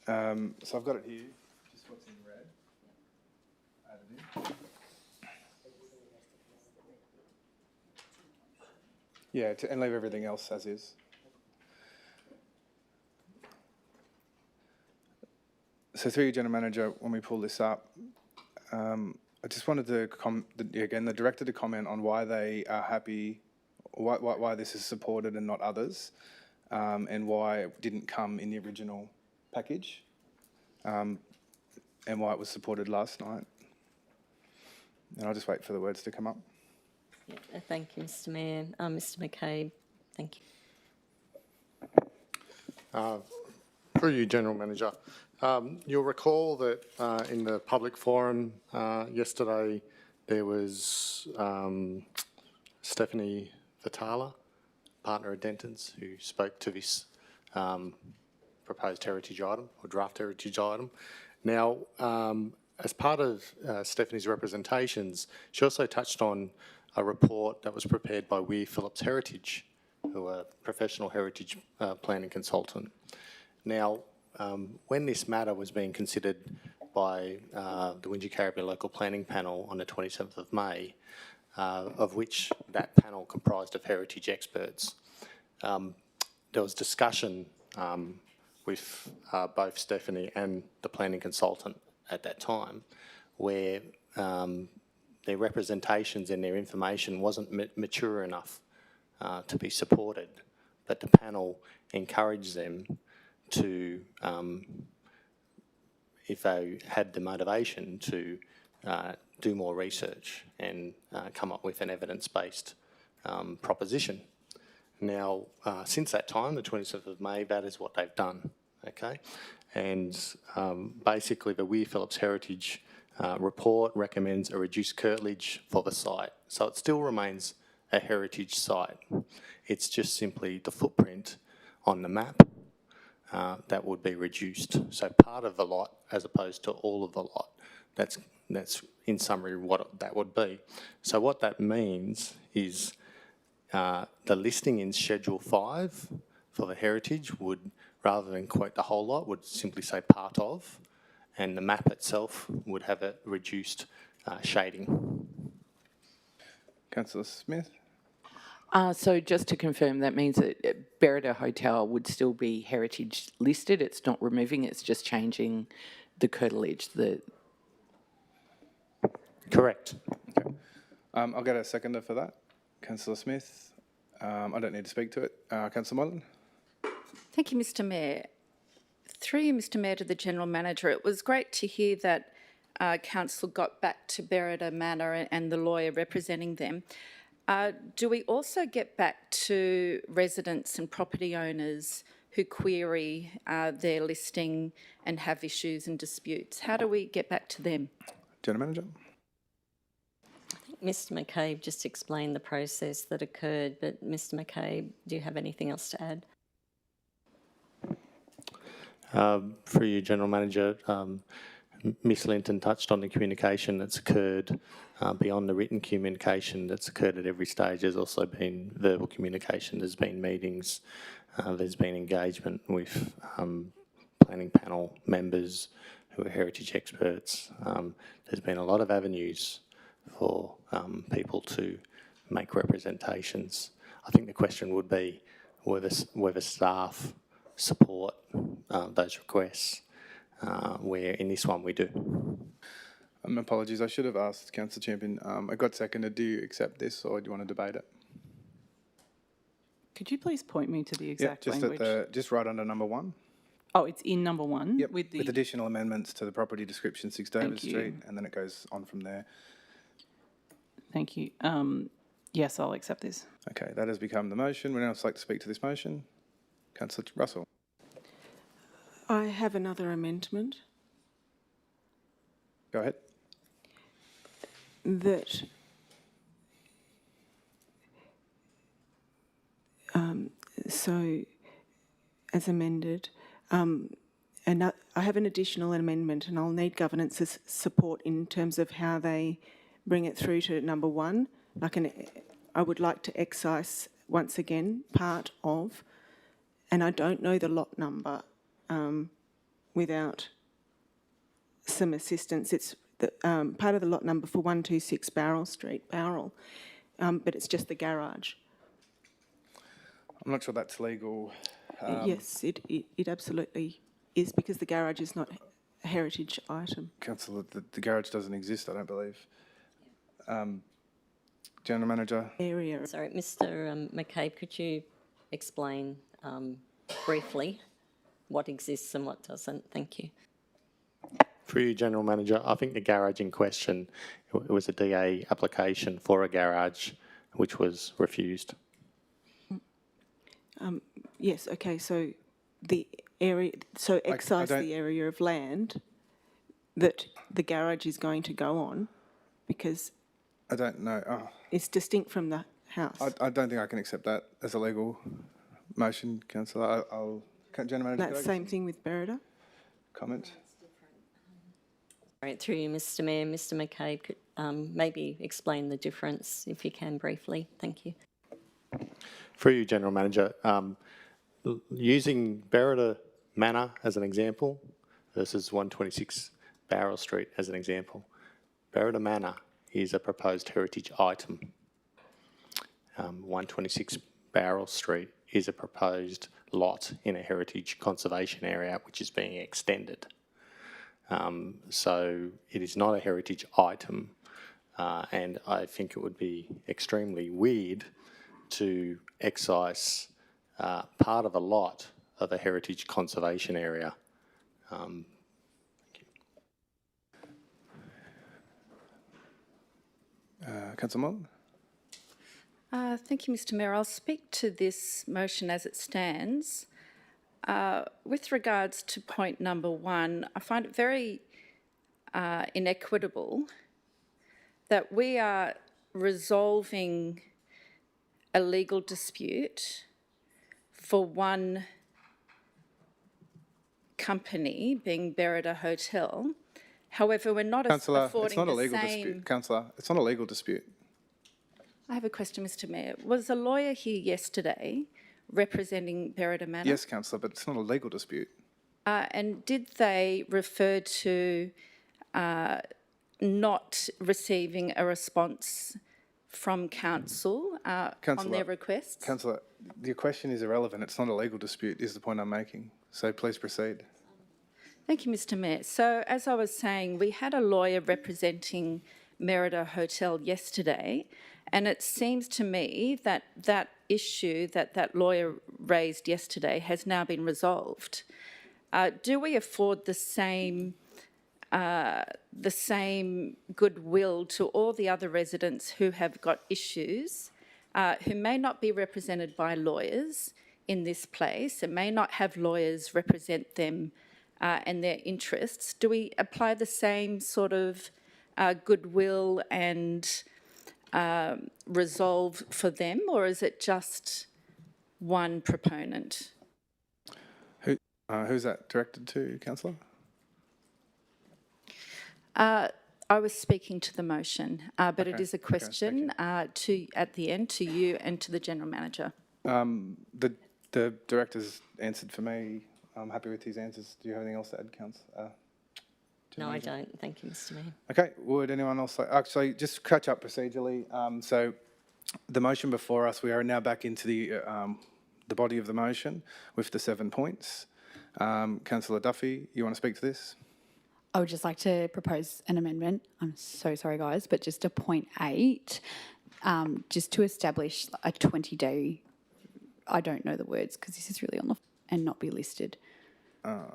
So I've got it here, just what's in red. Added in. Yeah, and leave everything else as is. So through you, General Manager, when we pull this up, I just wanted to, again, the Director to comment on why they are happy, why this is supported and not others, and why it didn't come in the original package, and why it was supported last night. And I'll just wait for the words to come up.
Yeah, thank you, Mr Mayor. Mr McCabe, thank you.
Through you, General Manager. You'll recall that in the public forum yesterday, there was Stephanie Vitala, partner at Denton's, who spoke to this proposed heritage item or draft heritage item. Now, as part of Stephanie's representations, she also touched on a report that was prepared by Weir Phillips Heritage, who are a professional heritage planning consultant. Now, when this matter was being considered by the Wingecarribee Local Planning Panel on the 27th of May, of which that panel comprised of heritage experts, there was discussion with both Stephanie and the planning consultant at that time, where their representations and their information wasn't mature enough to be supported, but the panel encouraged them to, if they had the motivation, to do more research and come up with an evidence-based proposition. Now, since that time, the 27th of May, that is what they've done, okay? And basically the Weir Phillips Heritage report recommends a reduced curtilage for the site. So it still remains a heritage site. It's just simply the footprint on the map that would be reduced. So part of the lot as opposed to all of the lot. That's in summary what that would be. So what that means is the listing in Schedule 5 for the heritage would, rather than quote the whole lot, would simply say part of, and the map itself would have a reduced shading.
Councillor Smith?
So just to confirm, that means that Berrida Hotel would still be heritage listed. It's not removing, it's just changing the curtilage.
Correct.
Okay. I'll get a seconder for that. Councillor Smith. I don't need to speak to it. Councillor Moylan?
Thank you, Mr Mayor. Through you, Mr Mayor, to the General Manager, it was great to hear that Council got back to Berrida Manor and the lawyer representing them. Do we also get back to residents and property owners who query their listing and have issues and disputes? How do we get back to them?
General Manager?
Mr McCabe just explained the process that occurred, but Mr McCabe, do you have anything else to add?
Through you, General Manager, Ms Linton touched on the communication that's occurred beyond the written communication that's occurred at every stage. There's also been verbal communication, there's been meetings, there's been engagement with planning panel members who are heritage experts. There's been a lot of avenues for people to make representations. I think the question would be whether staff support those requests, where in this one we do.
Apologies, I should have asked Councillor Champion. I got seconded. Do you accept this or do you want to debate it?
Could you please point me to the exact language?
Just right under number 1.
Oh, it's in number 1?
Yep, with additional amendments to the property description, 6 David Street, and then it goes on from there.
Thank you. Yes, I'll accept this.
Okay, that has become the motion. Would anyone else like to speak to this motion? Councillor Russell.
I have another amendment
Go ahead.
that so as amended, and I have an additional amendment and I'll need governance's support in terms of how they bring it through to number 1. I would like to excise once again part of, and I don't know the lot number without some assistance. It's the, part of the lot number for 126 Barrel Street, Bowral, but it's just the garage.
I'm not sure that's legal.
Yes, it absolutely is, because the garage is not a heritage item.
Councillor, the garage doesn't exist, I don't believe. General Manager.
Area. Sorry, Mr McCabe, could you explain briefly what exists and what doesn't? Thank you.
Through you, General Manager, I think the garage in question, it was a DA application for a garage which was refused.
Yes, okay, so the area, so excise the area of land that the garage is going to go on, because
I don't know. Oh.
It's distinct from the house.
I don't think I can accept that as a legal motion, Councillor. General Manager.
That same thing with Berrida?
Comment?
Right, through you, Mr Mayor. Mr McCabe, could maybe explain the difference, if you can, briefly. Thank you.
Through you, General Manager, using Berrida Manor as an example versus 126 Barrel Street as an example, Berrida Manor is a proposed heritage item. 126 Barrel Street is a proposed lot in a heritage conservation area which is being extended. So it is not a heritage item. and I think it would be extremely weird to excise part of a lot of a heritage conservation area.
Councillor Moore?
Thank you, Mr Mayor. I'll speak to this motion as it stands. With regards to point number 1, I find it very inequitable that we are resolving a legal dispute for one company, being Berida Hotel. However, we're not
Councillor,
affording
it's not a
the
legal
same...
dispute. Councillor, it's not a legal dispute.
I have a question, Mr Mayor. Was a lawyer here yesterday representing Berida Manor?
Yes, Councillor, but it's not a legal dispute.
And did they refer to not receiving a response from council on their requests?
Councillor, your question is irrelevant. It's not a legal dispute, is the point I'm making. So please proceed.
Thank you, Mr Mayor. So as I was saying, we had a lawyer representing Merida Hotel yesterday, and it seems to me that that issue that lawyer raised yesterday has now been resolved. Do we afford the same goodwill to all the other residents who have got issues, who may not be represented by lawyers in this place and may not have lawyers represent them and their interests? Do we apply the same sort of goodwill and resolve for them, or is it just one proponent?
Who's that directed to, Councillor?
I was speaking to the motion, but it
Okay,
is a
okay,
question at the end to you and to the General Manager.
The director's answered for me. I'm happy with his answers. Do you have anything else to add, Councillor?
No, I don't. Thank you, Mr Mayor.
Okay, would anyone else like, actually, just catch up procedurally. So the motion before us, we are now back into the body of the motion with the 7 points. Councillor Duffy, you want to speak to this?
I would just like to propose an amendment. I'm so sorry, guys, but just to point 8, just to establish a 20-day, I don't know the words because this is really on the, and not be listed. And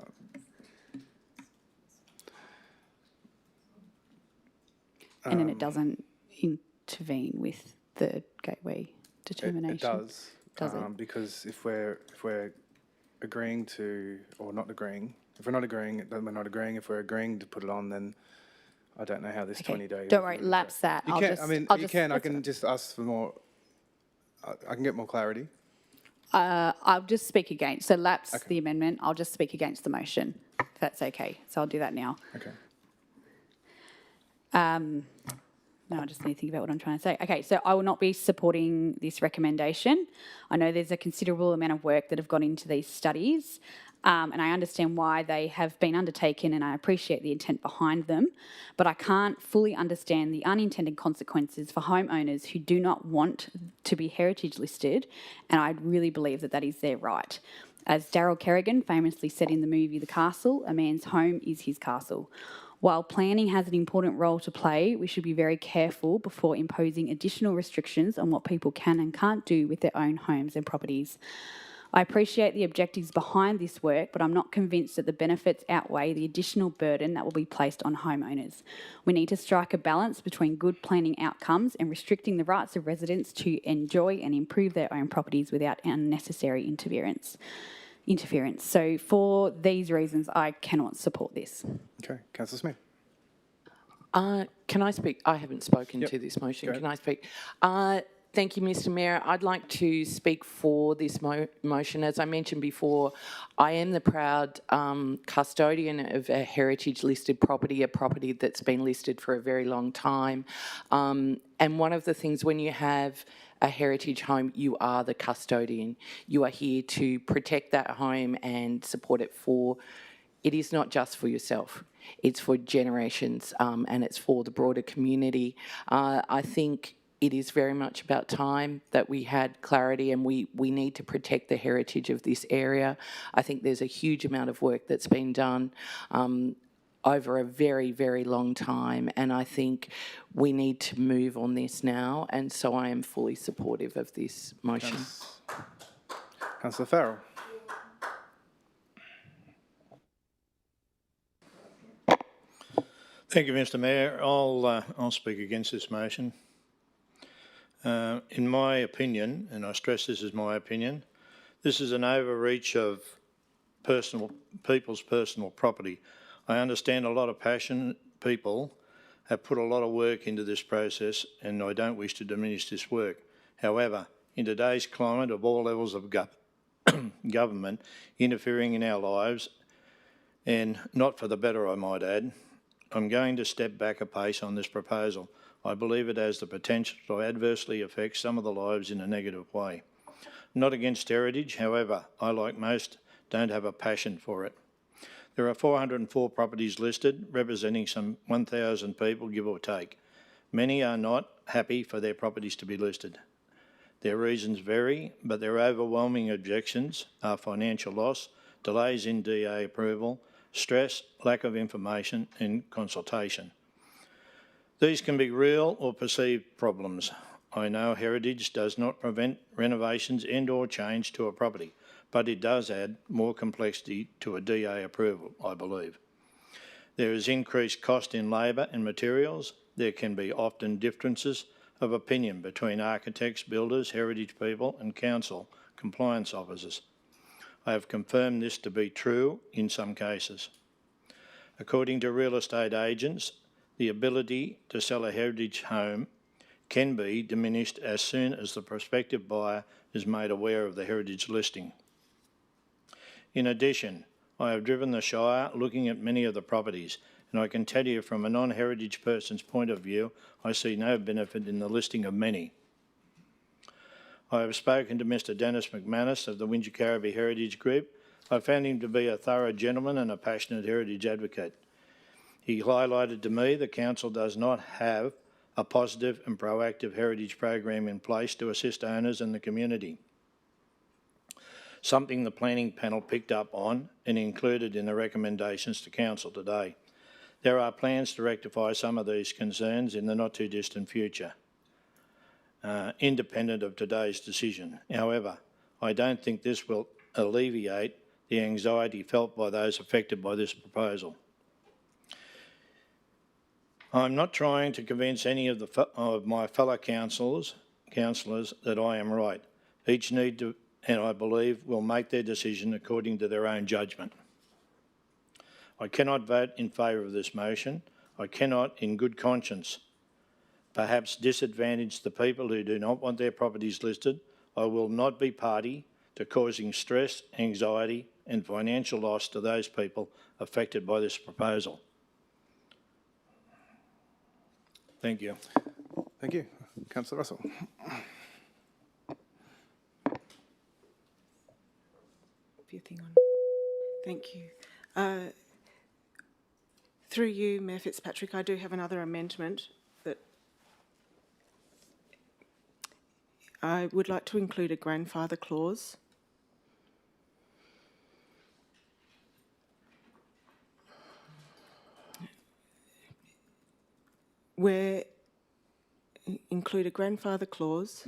then it doesn't intervene with the gateway determination.
It does.
Does it?
Because if we're agreeing to, or not agreeing, if we're not agreeing, then we're not agreeing. If we're agreeing to put it on, then I don't know how this 20 days.
Don't worry, lapse that.
You can. I mean, you can. I can just ask for more. I can get more clarity.
I'll just speak against. So lapse the amendment. I'll just speak against the motion, if that's okay. So I'll do that now.
Okay.
No, I just need to think about what I'm trying to say. Okay, so I will not be supporting this recommendation. I know there's a considerable amount of work that have gone into these studies, and I understand why they have been undertaken, and I appreciate the intent behind them, but I can't fully understand the unintended consequences for homeowners who do not want to be heritage listed, and I really believe that that is their right. As Daryl Kerrigan famously said in the movie The Castle, a man's home is his castle. While planning has an important role to play, we should be very careful before imposing additional restrictions on what people can and can't do with their own homes and properties. I appreciate the objectives behind this work, but I'm not convinced that the benefits outweigh the additional burden that will be placed on homeowners. We need to strike a balance between good planning outcomes and restricting the rights of residents to enjoy and improve their own properties without unnecessary interference. So for these reasons, I cannot support this.
Okay, Councillor Smith.
Can I speak? I haven't spoken to this motion. Can I speak? Thank you, Mr Mayor. I'd like to speak for this motion. As I mentioned before, I am the proud custodian of a heritage listed property, a property that's been listed for a very long time. And one of the things when you have a heritage home, you are the custodian. You are here to protect that home and support it for, it is not just for yourself, it's for generations and it's for the broader community. I think it is very much about time that we had clarity, and we need to protect the heritage of this area. I think there's a huge amount of work that's been done. over a very, very long time, and I think we need to move on this now, and so I am fully supportive of this motion.
Councillor Farrell.
Thank you, Mr Mayor. I'll speak against this motion. In my opinion, and I stress this is my opinion, this is an overreach of people's personal property. I understand a lot of passionate people have put a lot of work into this process, and I don't wish to diminish this work. However, in today's climate of all levels of government interfering in our lives, and not for the better, I might add, I'm going to step back a pace on this proposal. I believe it has the potential to adversely affect some of the lives in a negative way. Not against heritage, however, I, like most, don't have a passion for it. There are 404 properties listed, representing some 1,000 people, give or take. Many are not happy for their properties to be listed. Their reasons vary, but their overwhelming objections are financial loss, delays in DA approval, stress, lack of information and consultation. These can be real or perceived problems. I know heritage does not prevent renovations and/or change to a property, but it does add more complexity to a DA approval, I believe. There is increased cost in labour and materials. There can be often differences of opinion between architects, builders, heritage people and council compliance officers. I have confirmed this to be true in some cases. According to real estate agents, the ability to sell a heritage home can be diminished as soon as the prospective buyer is made aware of the heritage listing. In addition, I have driven the Shire looking at many of the properties, and I can tell you from a non-heritage person's point of view, I see no benefit in the listing of many. I have spoken to Mr Dennis McManus of the Wingecarribee Heritage Group. I found him to be a thorough gentleman and a passionate heritage advocate. He highlighted to me the council does not have a positive and proactive heritage program in place to assist owners and the community, something the planning panel picked up on and included in the recommendations to council today. There are plans to rectify some of these concerns in the not too distant future, independent of today's decision. However, I don't think this will alleviate the anxiety felt by those affected by this proposal. I'm not trying to convince any of my fellow councillors that I am right. Each need to, and I believe, will make their decision according to their own judgment. I cannot vote in favour of this motion. I cannot, in good conscience, perhaps disadvantage the people who do not want their properties listed. I will not be party to causing stress, anxiety and financial loss to those people affected by this proposal. Thank you.
Thank you. Councillor Russell.
Thank you. Through you, Mayor Fitzpatrick, I do have another amendment that I would like to include a grandfather clause. Where include a grandfather clause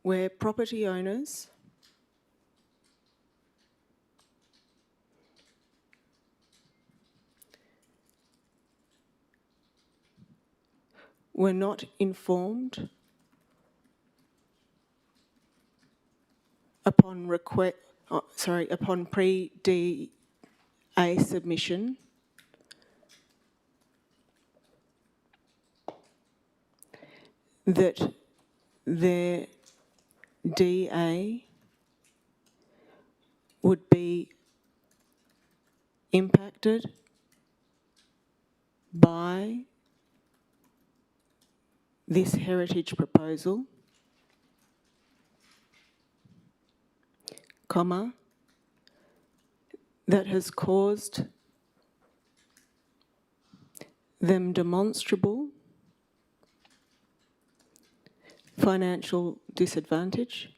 where property owners were not informed upon upon pre-DA submission that their DA would be impacted by this heritage proposal, comma, that has caused them demonstrable financial disadvantage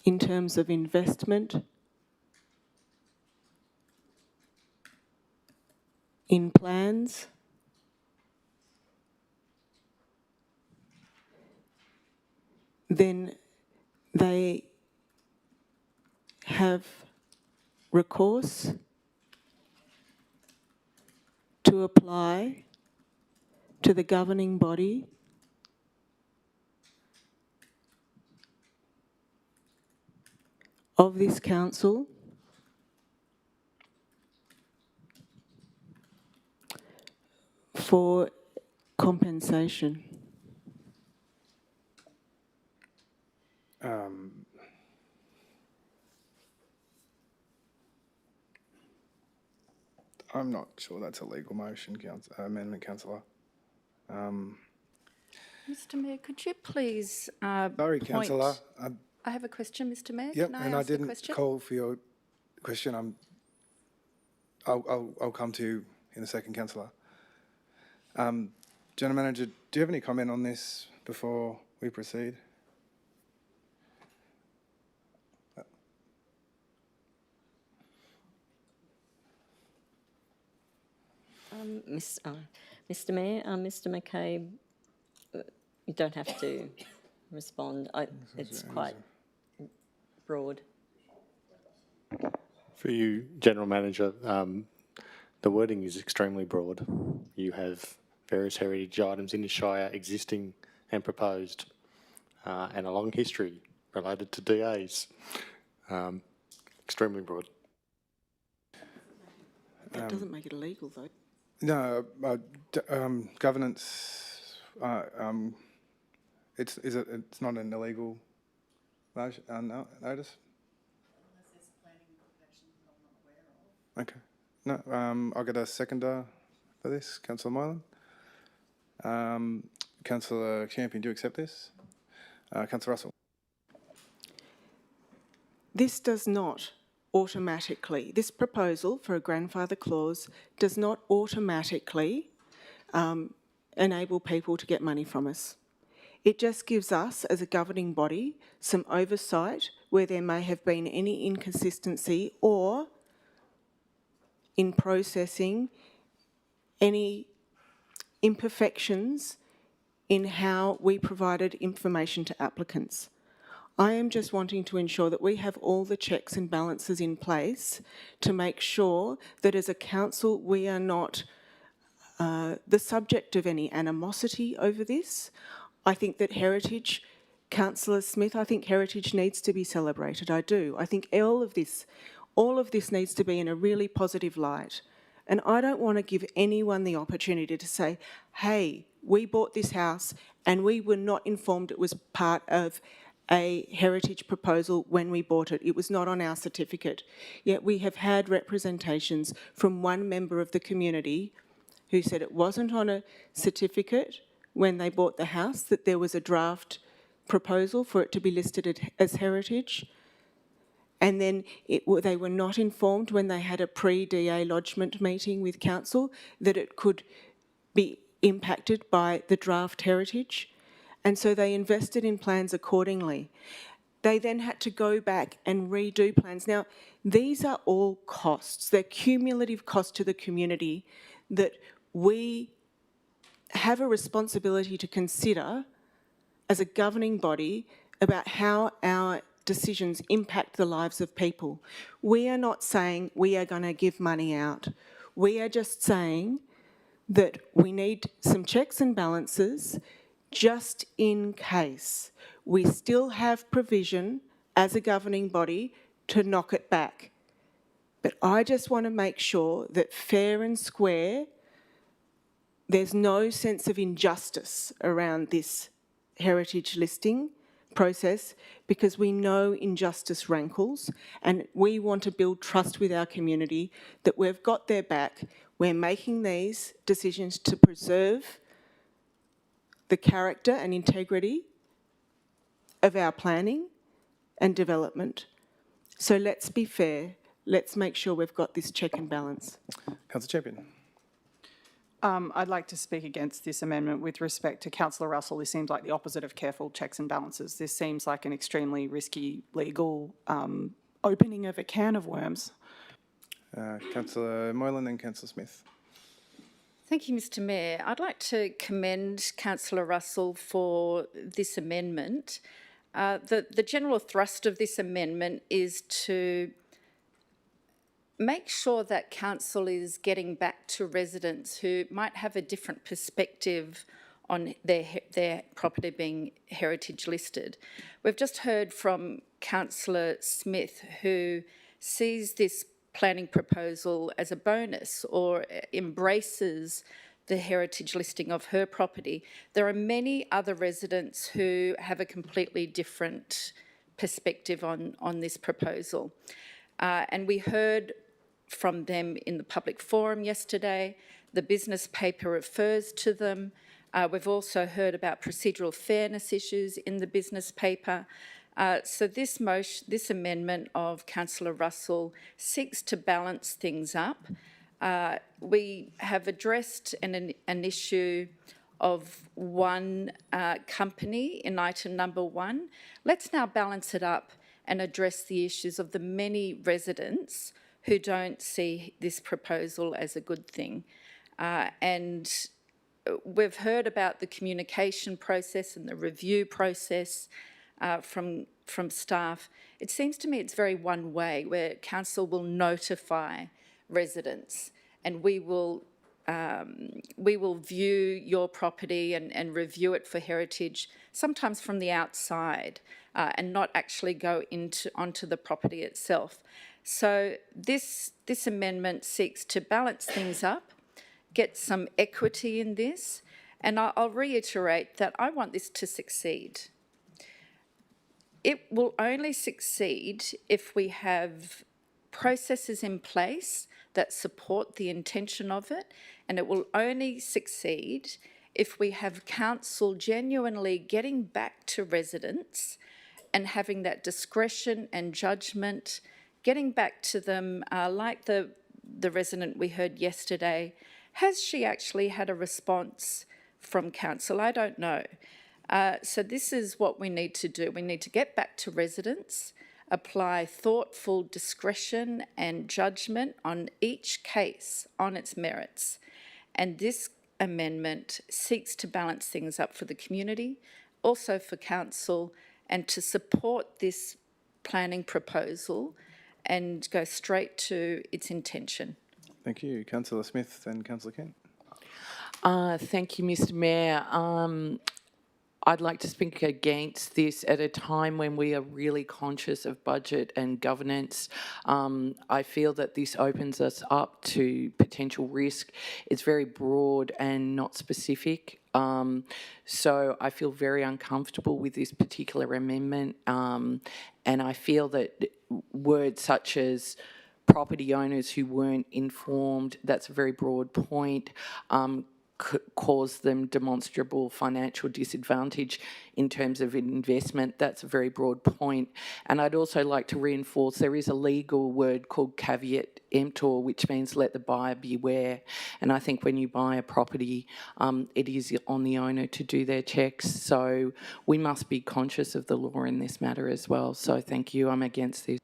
in terms of investment in plans, then they have recourse to apply to the governing body of this council for compensation.
I'm not sure that's a legal motion, amendment, councillor.
Mr Mayor, could you please
Sorry, councillor.
I have a question, Mr Mayor.
Yep,
Can I
and I
ask a
didn't
question?
call for your question. I'll come to you in a second, councillor. General Manager, do you have any comment on this before we proceed?
Mr Mayor, Mr McCabe, you don't have to respond. It's quite broad.
For you, General Manager, the wording is extremely broad. You have various heritage items in the Shire existing and proposed, and a long history related to DAs. Extremely broad.
That doesn't make it illegal, though.
No, governance. It's not an illegal motion, notice. Okay. No, I'll get a seconder for this. Councillor Moylan. Councillor Champion, do you accept this? Councillor Russell.
This does not automatically, this proposal for a grandfather clause does not automatically enable people to get money from us. It just gives us, as a governing body, some oversight where there may have been any inconsistency or in processing any imperfections in how we provided information to applicants. I am just wanting to ensure that we have all the checks and balances in place to make sure that as a council we are not the subject of any animosity over this. I think that heritage, Councillor Smith, I think heritage needs to be celebrated. I do. I think all of this needs to be in a really positive light. And I don't want to give anyone the opportunity to say, hey, we bought this house and we were not informed it was part of a heritage proposal when we bought it. It was not on our certificate. Yet we have had representations from one member of the community who said it wasn't on a certificate when they bought the house, that there was a draft proposal for it to be listed as heritage. And then they were not informed when they had a pre-DA lodgement meeting with council that it could be impacted by the draft heritage. And so they invested in plans accordingly. They then had to go back and redo plans. Now, these are all costs. They're cumulative costs to the community that we have a responsibility to consider as a governing body about how our decisions impact the lives of people. We are not saying we are going to give money out. We are just saying that we need some checks and balances just in case. We still have provision as a governing body to knock it back. But I just want to make sure that fair and square, there's no sense of injustice around this heritage listing process, because we know injustice rankles and we want to build trust with our community that we've got their back. We're making these decisions to preserve the character and integrity of our planning and development. So let's be fair. Let's make sure we've got this check and balance.
Councillor Champion.
I'd like to speak against this amendment with respect to Councillor Russell. This seems like the opposite of careful checks and balances. This seems like an extremely risky legal opening of a can of worms.
Councillor Moylan and Councillor Smith.
Thank you, Mr Mayor. I'd like to commend Councillor Russell for this amendment. The general thrust of this amendment is to make sure that council is getting back to residents who might have a different perspective on their property being heritage listed. We've just heard from Councillor Smith, who sees this planning proposal as a bonus or embraces the heritage listing of her property. There are many other residents who have a completely different perspective on this proposal. And we heard from them in the public forum yesterday. The business paper refers to them. We've also heard about procedural fairness issues in the business paper. So this amendment of Councillor Russell seeks to balance things up. We have addressed an issue of one company in item number 1. Let's now balance it up and address the issues of the many residents who don't see this proposal as a good thing. And we've heard about the communication process and the review process from staff. It seems to me it's very one way, where council will notify residents and we will view your property and review it for heritage, sometimes from the outside, and not actually go onto the property itself. So this amendment seeks to balance things up, get some equity in this, and I'll reiterate that I want this to succeed. It will only succeed if we have processes in place that support the intention of it, and it will only succeed if we have council genuinely getting back to residents and having that discretion and judgment, getting back to them, like the resident we heard yesterday. Has she actually had a response from council? I don't know. So this is what we need to do. We need to get back to residents, apply thoughtful discretion and judgment on each case on its merits. And this amendment seeks to balance things up for the community, also for council, and to support this planning proposal and go straight to its intention.
Thank you. Councillor Smith and Councillor Kent.
Thank you, Mr Mayor. I'd like to speak against this at a time when we are really conscious of budget and governance. I feel that this opens us up to potential risk. It's very broad and not specific. So I feel very uncomfortable with this particular amendment. And I feel that words such as property owners who weren't informed, that's a very broad point, cause them demonstrable financial disadvantage in terms of investment. That's a very broad point. And I'd also like to reinforce there is a legal word called caveat emptor, which means let the buyer beware. And I think when you buy a property, it is on the owner to do their checks. So we must be conscious of the law in this matter as well. So thank you. I'm against this.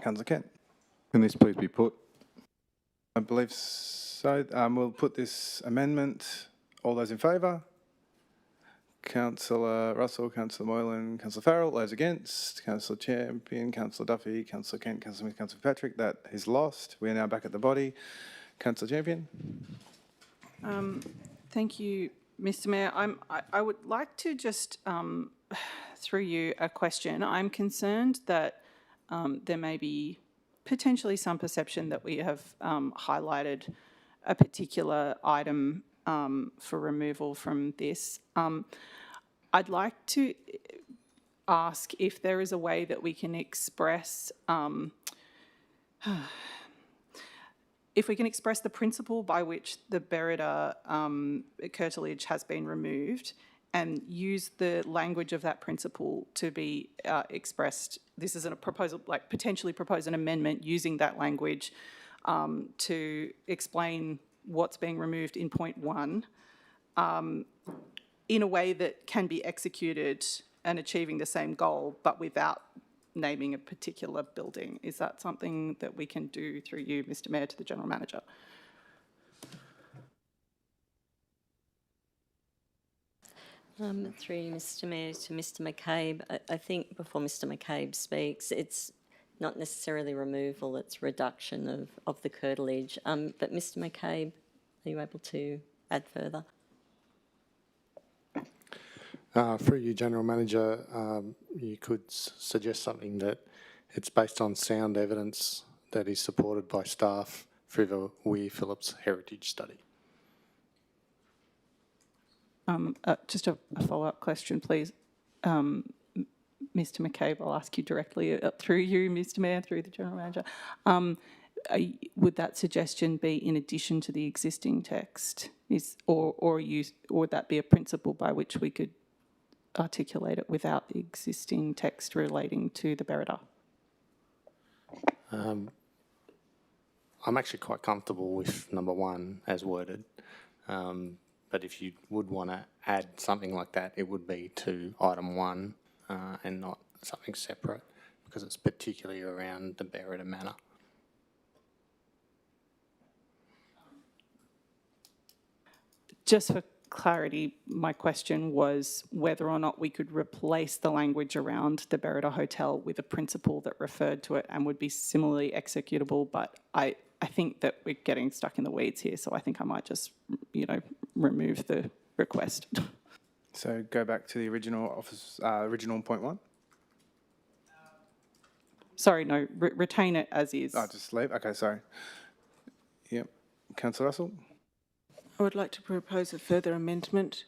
Councillor Kent.
Can this please be put?
I believe so. We'll put this amendment. All those in favour? Councillor Russell, Councillor Moylan, Councillor Farrell. Those against? Councillor Champion, Councillor Duffy, Councillor Kent, Councillor Smith, Councillor Patrick. That is lost. We are now back at the body. Councillor Champion.
Thank you, Mr Mayor. I would like to just, through you, a question. I'm concerned that there may be potentially some perception that we have highlighted a particular item for removal from this. I'd like to ask if there is a way that we can express the principle by which the Berida curtilage has been removed and use the language of that principle to be expressed. This is a proposal, potentially propose an amendment using that language to explain what's being removed in point 1 in a way that can be executed and achieving the same goal, but without naming a particular building. Is that something that we can do through you, Mr Mayor, to the General Manager?
Through you, Mr Mayor, to Mr McCabe. I think before Mr McCabe speaks, it's not necessarily removal, it's reduction of the curtilage. But Mr McCabe, are you able to add further?
Through you, General Manager, you could suggest something that it's based on sound evidence that is supported by staff through the Weir-Phillips heritage study.
Just a follow-up question, please. Mr McCabe, I'll ask you directly through you, Mr Mayor, through the General Manager. Would that suggestion be in addition to the existing text? Or would that be a principle by which we could articulate it without the existing text relating to the Berida?
I'm actually quite comfortable with number 1 as worded, but if you would want to add something like that, it would be to item 1 and not something separate, because it's particularly around the Berida Manor.
Just for clarity, my question was whether or not we could replace the language around the Berida Hotel with a principle that referred to it and would be similarly executable, but I think that we're getting stuck in the weeds here, so I think I might just, remove the request.
So go back to the original point 1?
Sorry, no, retain it as is.
Oh, just leave? Okay, sorry. Yep. Councillor Russell?
I would like to propose a further amendment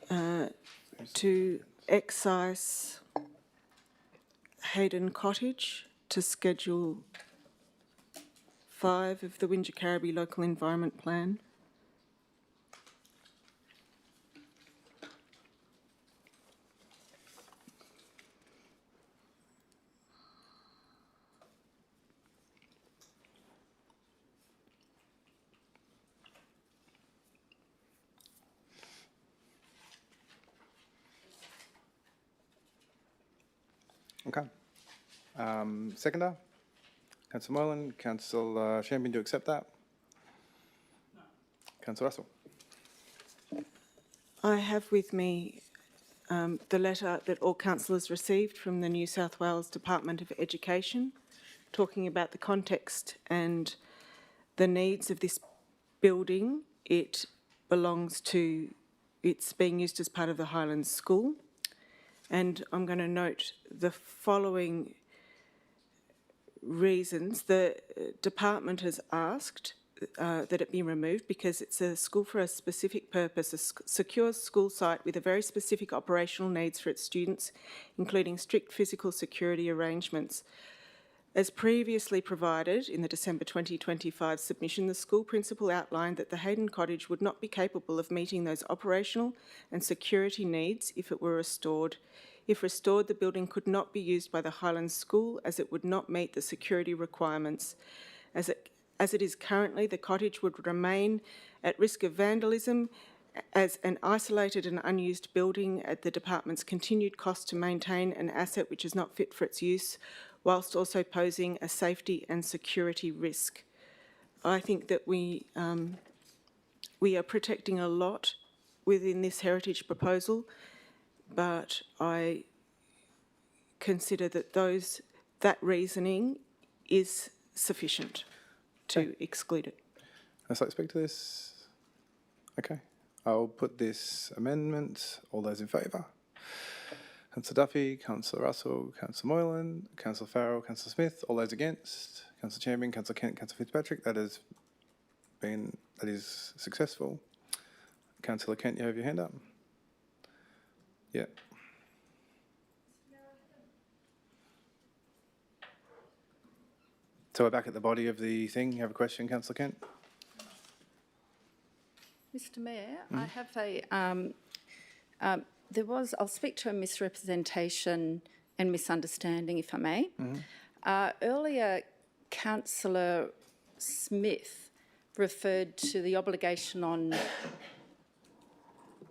to excise Hayden Cottage to Schedule 5 of the Wingecarribee Local Environment Plan.
Okay. Seconder? Councillor Moylan, Councillor Champion to accept that? No. Councillor Russell?
I have with me the letter that all councillors received from the New South Wales Department of Education, talking about the context and the needs of this building. It's being used as part of the Highlands School. And I'm going to note the following reasons. The department has asked that it be removed because it's a school for a specific purpose, a secure school site with a very specific operational needs for its students, including strict physical security arrangements. As previously provided in the December 2025 submission, the school principal outlined that the Hayden Cottage would not be capable of meeting those operational and security needs if it were restored. If restored, the building could not be used by the Highlands School as it would not meet the security requirements. As it is currently, the cottage would remain at risk of vandalism as an isolated and unused building at the department's continued cost to maintain an asset which is not fit for its use, whilst also posing a safety and security risk. I think that we are protecting a lot within this heritage proposal, but I consider that that reasoning is sufficient to exclude it.
I'd like to speak to this. Okay. I'll put this amendment. All those in favour? Councillor Duffy, Councillor Russell, Councillor Moylan, Councillor Farrell, Councillor Smith. All those against? Councillor Champion, Councillor Kent, Councillor Fitzpatrick. That is successful. Councillor Kent, you have your hand up. Yeah. So we're back at the body of the thing. You have a question, Councillor Kent?
Mr Mayor, I have I'll speak to a misrepresentation and misunderstanding, if I may. Earlier, Councillor Smith referred to the obligation on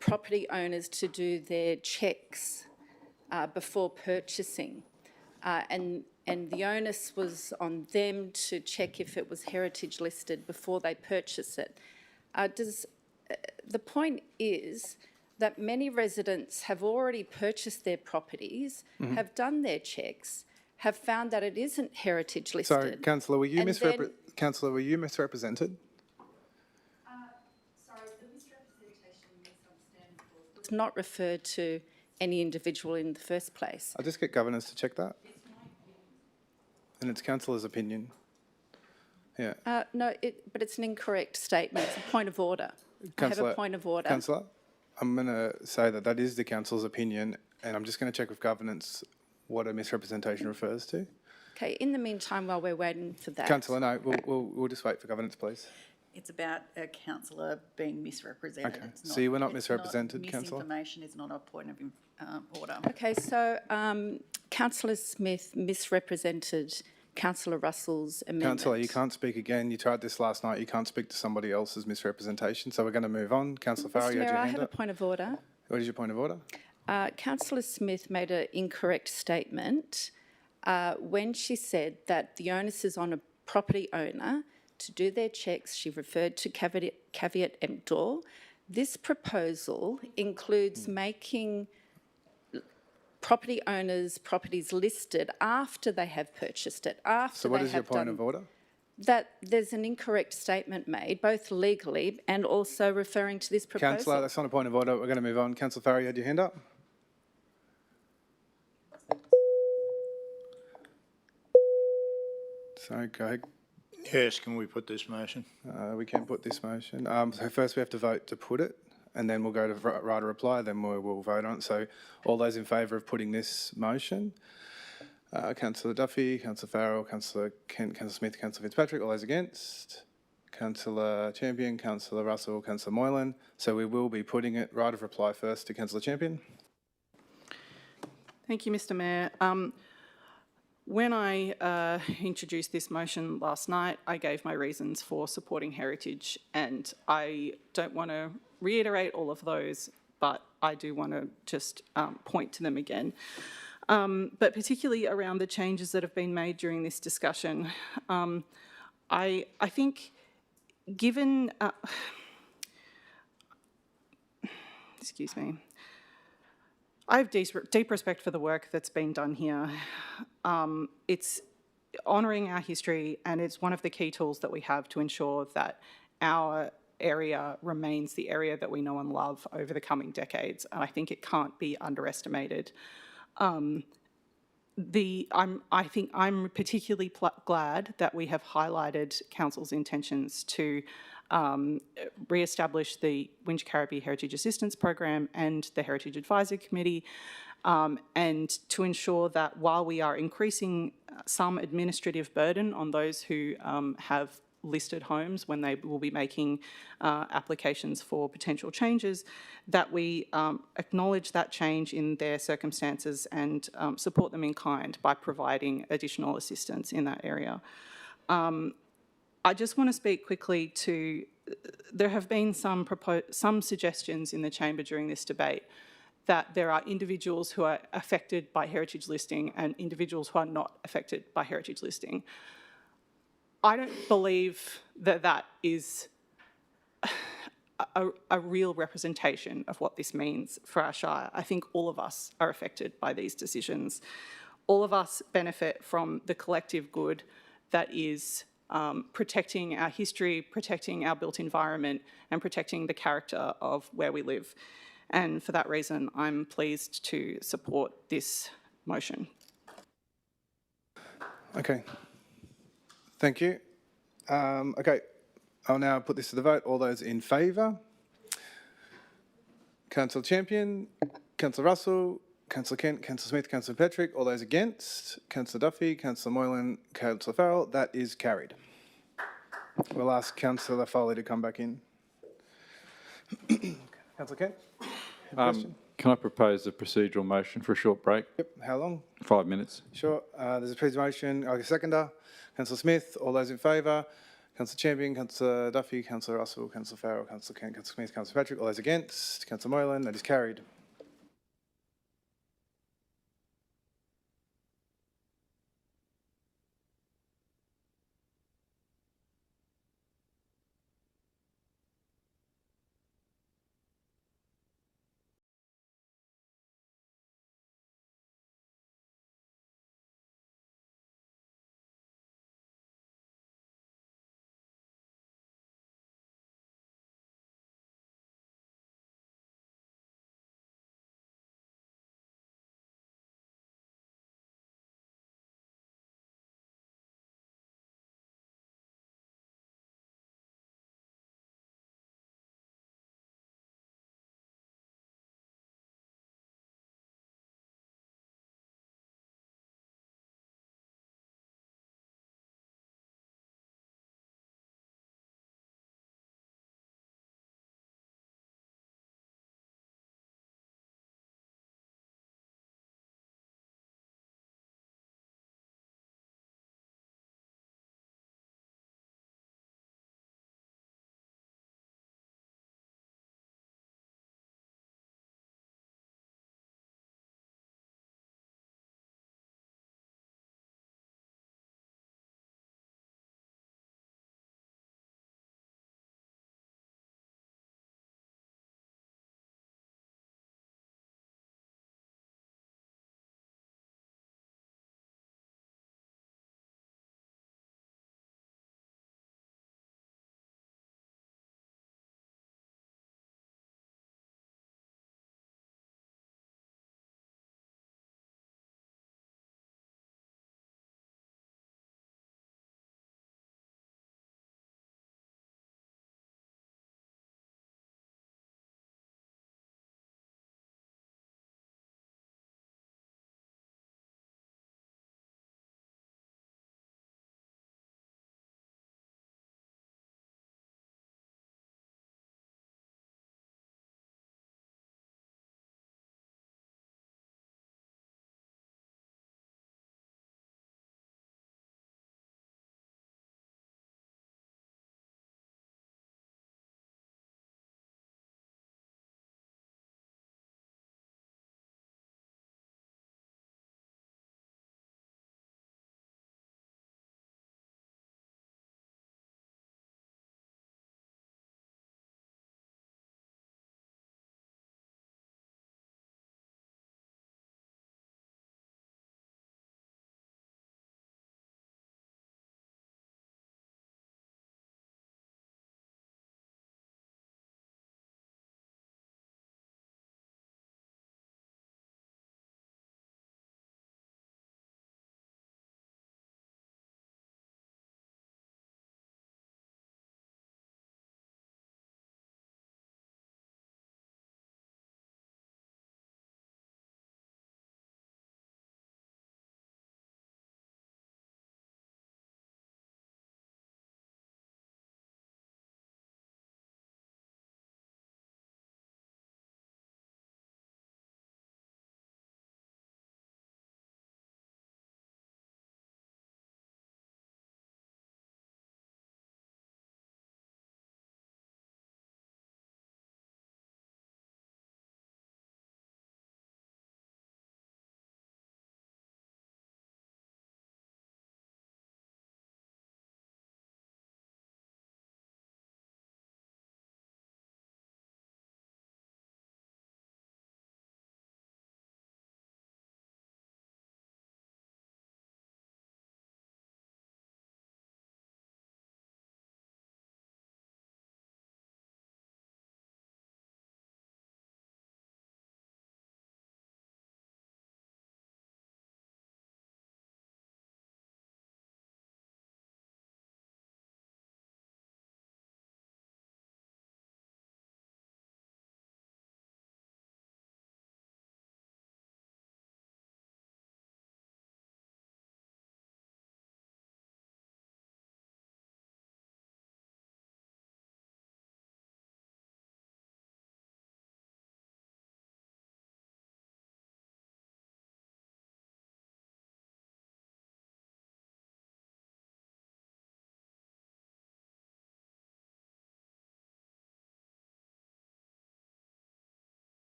property owners to do their checks before purchasing. And the onus was on them to check if it was heritage listed before they purchase it. The point is that many residents have already purchased their properties, have done their checks, have found that it isn't heritage listed.
Sorry, Councillor, were you
and then-
Councillor, were you misrepresented?
Sorry, the misrepresentation was not referred to any individual in the first place.
I'll just get governors to check that. And it's councillor's opinion. Yeah.
No, but it's an incorrect statement. It's a point of order. I have a point of order.
Councillor, I'm going to say that is the council's opinion, and I'm just going to check with governance what a misrepresentation refers to.
Okay, in the meantime, while we're waiting for that.
Councillor, no, we'll just wait for governance, please.
It's about a councillor being misrepresented.
Okay,
It's
so you were not
it's
misrepresented, councillor?
Misinformation is not a point of order.
Okay, so Councillor Smith misrepresented Councillor Russell's amendment.
Councillor, you can't speak again. You tried this last night. You can't speak to somebody else's misrepresentation. So we're going to move on. Councillor Farrell,
Mr.
you had
Mayor,
your
I
hand
have a
up.
point of order.
What is your point of order?
Councillor Smith made an incorrect statement when she said that the onus is on a property owner to do their checks. She referred to caveat emptor. This proposal includes making property owners' properties listed after they have purchased it, after
So what
they
is your
have
point
done
of order?
that there's an incorrect statement made, both legally and also referring to this proposal.
Councillor, that's not a point of order. We're going to move on. Councillor Farrell, you had your hand up. So go ahead.
Yes, can we put this motion?
We can put this motion. So first we have to vote to put it, and then we'll go to right or reply, then we'll vote on it. So all those in favour of putting this motion? Councillor Duffy, Councillor Farrell, Councillor Kent, Councillor Smith, Councillor Fitzpatrick. All those against? Councillor Champion, Councillor Russell, Councillor Moylan. So we will be putting it right of reply first to Councillor Champion.
Thank you, Mr. Mayor. When I introduced this motion last night, I gave my reasons for supporting heritage, and I don't want to reiterate all of those, but I do want to just point to them again. But particularly around the changes that have been made during this discussion, I think given, excuse me, I have deep respect for the work that's been done here. It's honouring our history, and it's one of the key tools that we have to ensure that our area remains the area that we know and love over the coming decades, and I think it can't be underestimated. I think I'm particularly glad that we have highlighted Council's intentions to re-establish the Wingecarribee Heritage Assistance Program and the Heritage Advisory Committee, and to ensure that while we are increasing some administrative burden on those who have listed homes when they will be making applications for potential changes, that we acknowledge that change in their circumstances and support them in kind by providing additional assistance in that area. I just want to speak quickly to, there have been some suggestions in the chamber during this debate that there are individuals who are affected by heritage listing and individuals who are not affected by heritage listing. I don't believe that that is a real representation of what this means for our shire. I think all of us are affected by these decisions. All of us benefit from the collective good that is protecting our history, protecting our built environment, and protecting the character of where we live. And for that reason, I'm pleased to support this motion.
Okay. Thank you. Okay, I'll now put this to the vote. All those in favour? Councillor Champion, Councillor Russell, Councillor Kent, Councillor Smith, Councillor Patrick. All those against? Councillor Duffy, Councillor Moylan, Councillor Farrell. That is carried. We'll ask Councillor Foley to come back in. Councillor Kent, question?
Can I propose a procedural motion for a short break?
Yep, how long?
5 minutes.
Sure. There's a procedural motion. I'll get a seconder. Councillor Smith, all those in favour? Councillor Champion, Councillor Duffy, Councillor Russell, Councillor Farrell, Councillor Kent, Councillor Smith, Councillor Patrick, all those against? Councillor Moylan, that is carried.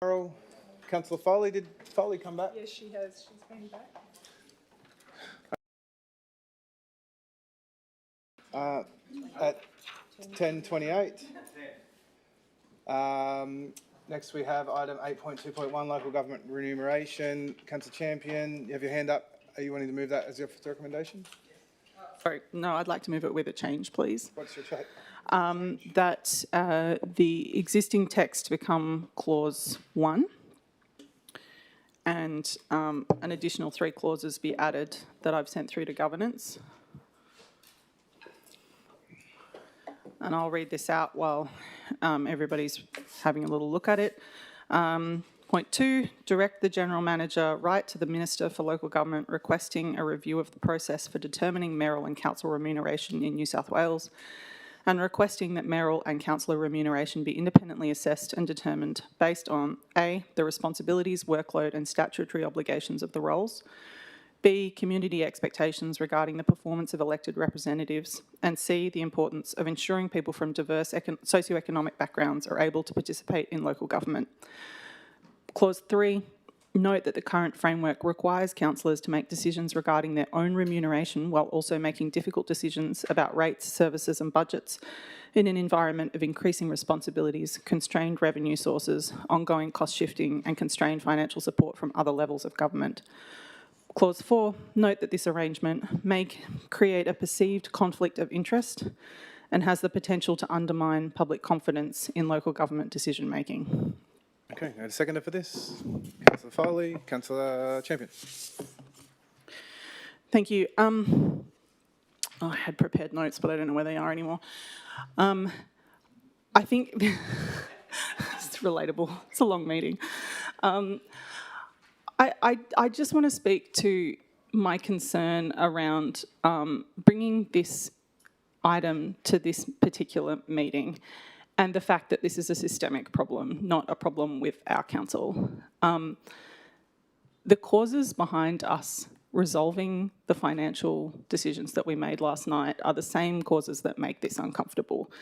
Carol. Councillor Foley, did Foley come back?
Yes, she has. She's been back.
At 10:28. Next we have item 8.2.1, local government remuneration. Councillor Champion, you have your hand up. Are you wanting to move that as your first recommendation?
Sorry, no, I'd like to move it with a change, please.
What's your change?
That the existing text become clause 1 and an additional 3 clauses be added that I've sent through to governance. And I'll read this out while everybody's having a little look at it. Point 2, direct the General Manager write to the Minister for Local Government requesting a review of the process for determining mayoral and council remuneration in New South Wales and requesting that mayoral and councillor remuneration be independently assessed and determined based on A, the responsibilities, workload and statutory obligations of the roles, B, community expectations regarding the performance of elected representatives, and C, the importance of ensuring people from diverse socioeconomic backgrounds are able to participate in local government. Clause 3, note that the current framework requires councillors to make decisions regarding their own remuneration while also making difficult decisions about rates, services and budgets in an environment of increasing responsibilities, constrained revenue sources, ongoing cost shifting and constrained financial support from other levels of government. Clause 4, note that this arrangement may create a perceived conflict of interest and has the potential to undermine public confidence in local government decision making.
Okay, and a seconder for this. Councillor Foley, Councillor Champion.
Thank you. I had prepared notes, but I don't know where they are anymore. I think it's relatable. It's a long meeting. I just want to speak to my concern around bringing this item to this particular meeting and the fact that this is a systemic problem, not a problem with our council. The causes behind us resolving the financial decisions that we made last night are the same causes that make this uncomfortable.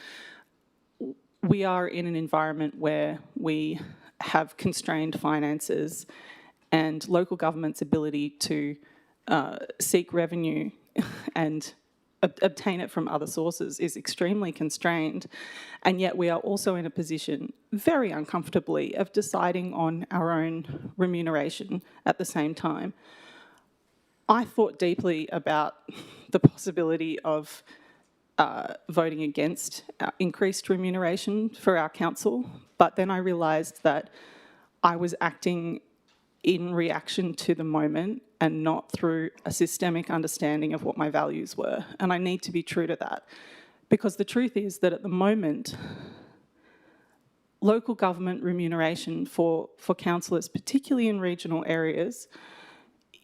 We are in an environment where we have constrained finances and local government's ability to seek revenue and obtain it from other sources is extremely constrained, and yet we are also in a position, very uncomfortably, of deciding on our own remuneration at the same time. I thought deeply about the possibility of voting against increased remuneration for our council, but then I realised that I was acting in reaction to the moment and not through a systemic understanding of what my values were. And I need to be true to that. Because the truth is that at the moment, local government remuneration for councillors, particularly in regional areas,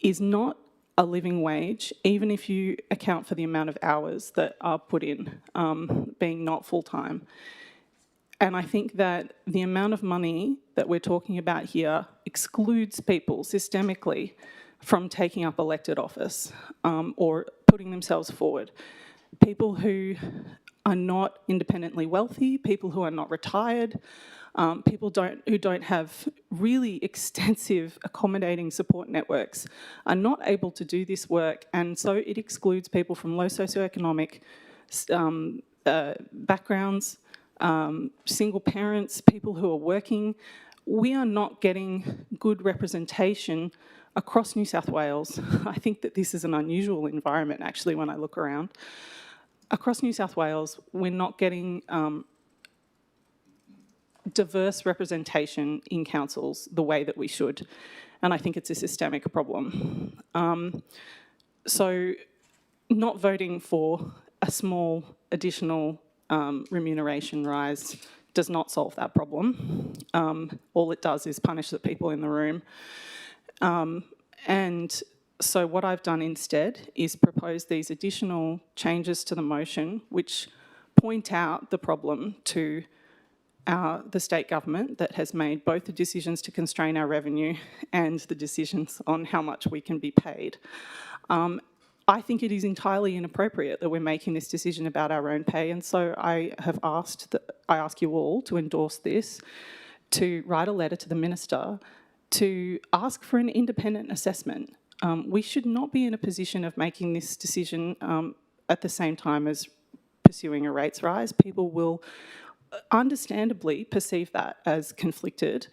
is not a living wage, even if you account for the amount of hours that are put in, being not full-time. And I think that the amount of money that we're talking about here excludes people systemically from taking up elected office or putting themselves forward. People who are not independently wealthy, people who are not retired, people who don't have really extensive accommodating support networks are not able to do this work, and so it excludes people from low socioeconomic backgrounds, single parents, people who are working. We are not getting good representation across New South Wales. I think that this is an unusual environment, actually, when I look around. Across New South Wales, we're not getting diverse representation in councils the way that we should, and I think it's a systemic problem. So not voting for a small additional remuneration rise does not solve that problem. All it does is punish the people in the room. And so what I've done instead is propose these additional changes to the motion which point out the problem to the state government that has made both the decisions to constrain our revenue and the decisions on how much we can be paid. I think it is entirely inappropriate that we're making this decision about our own pay, and so I ask you all to endorse this to write a letter to the minister to ask for an independent assessment. We should not be in a position of making this decision at the same time as pursuing a rates rise. People will understandably perceive that as conflicted,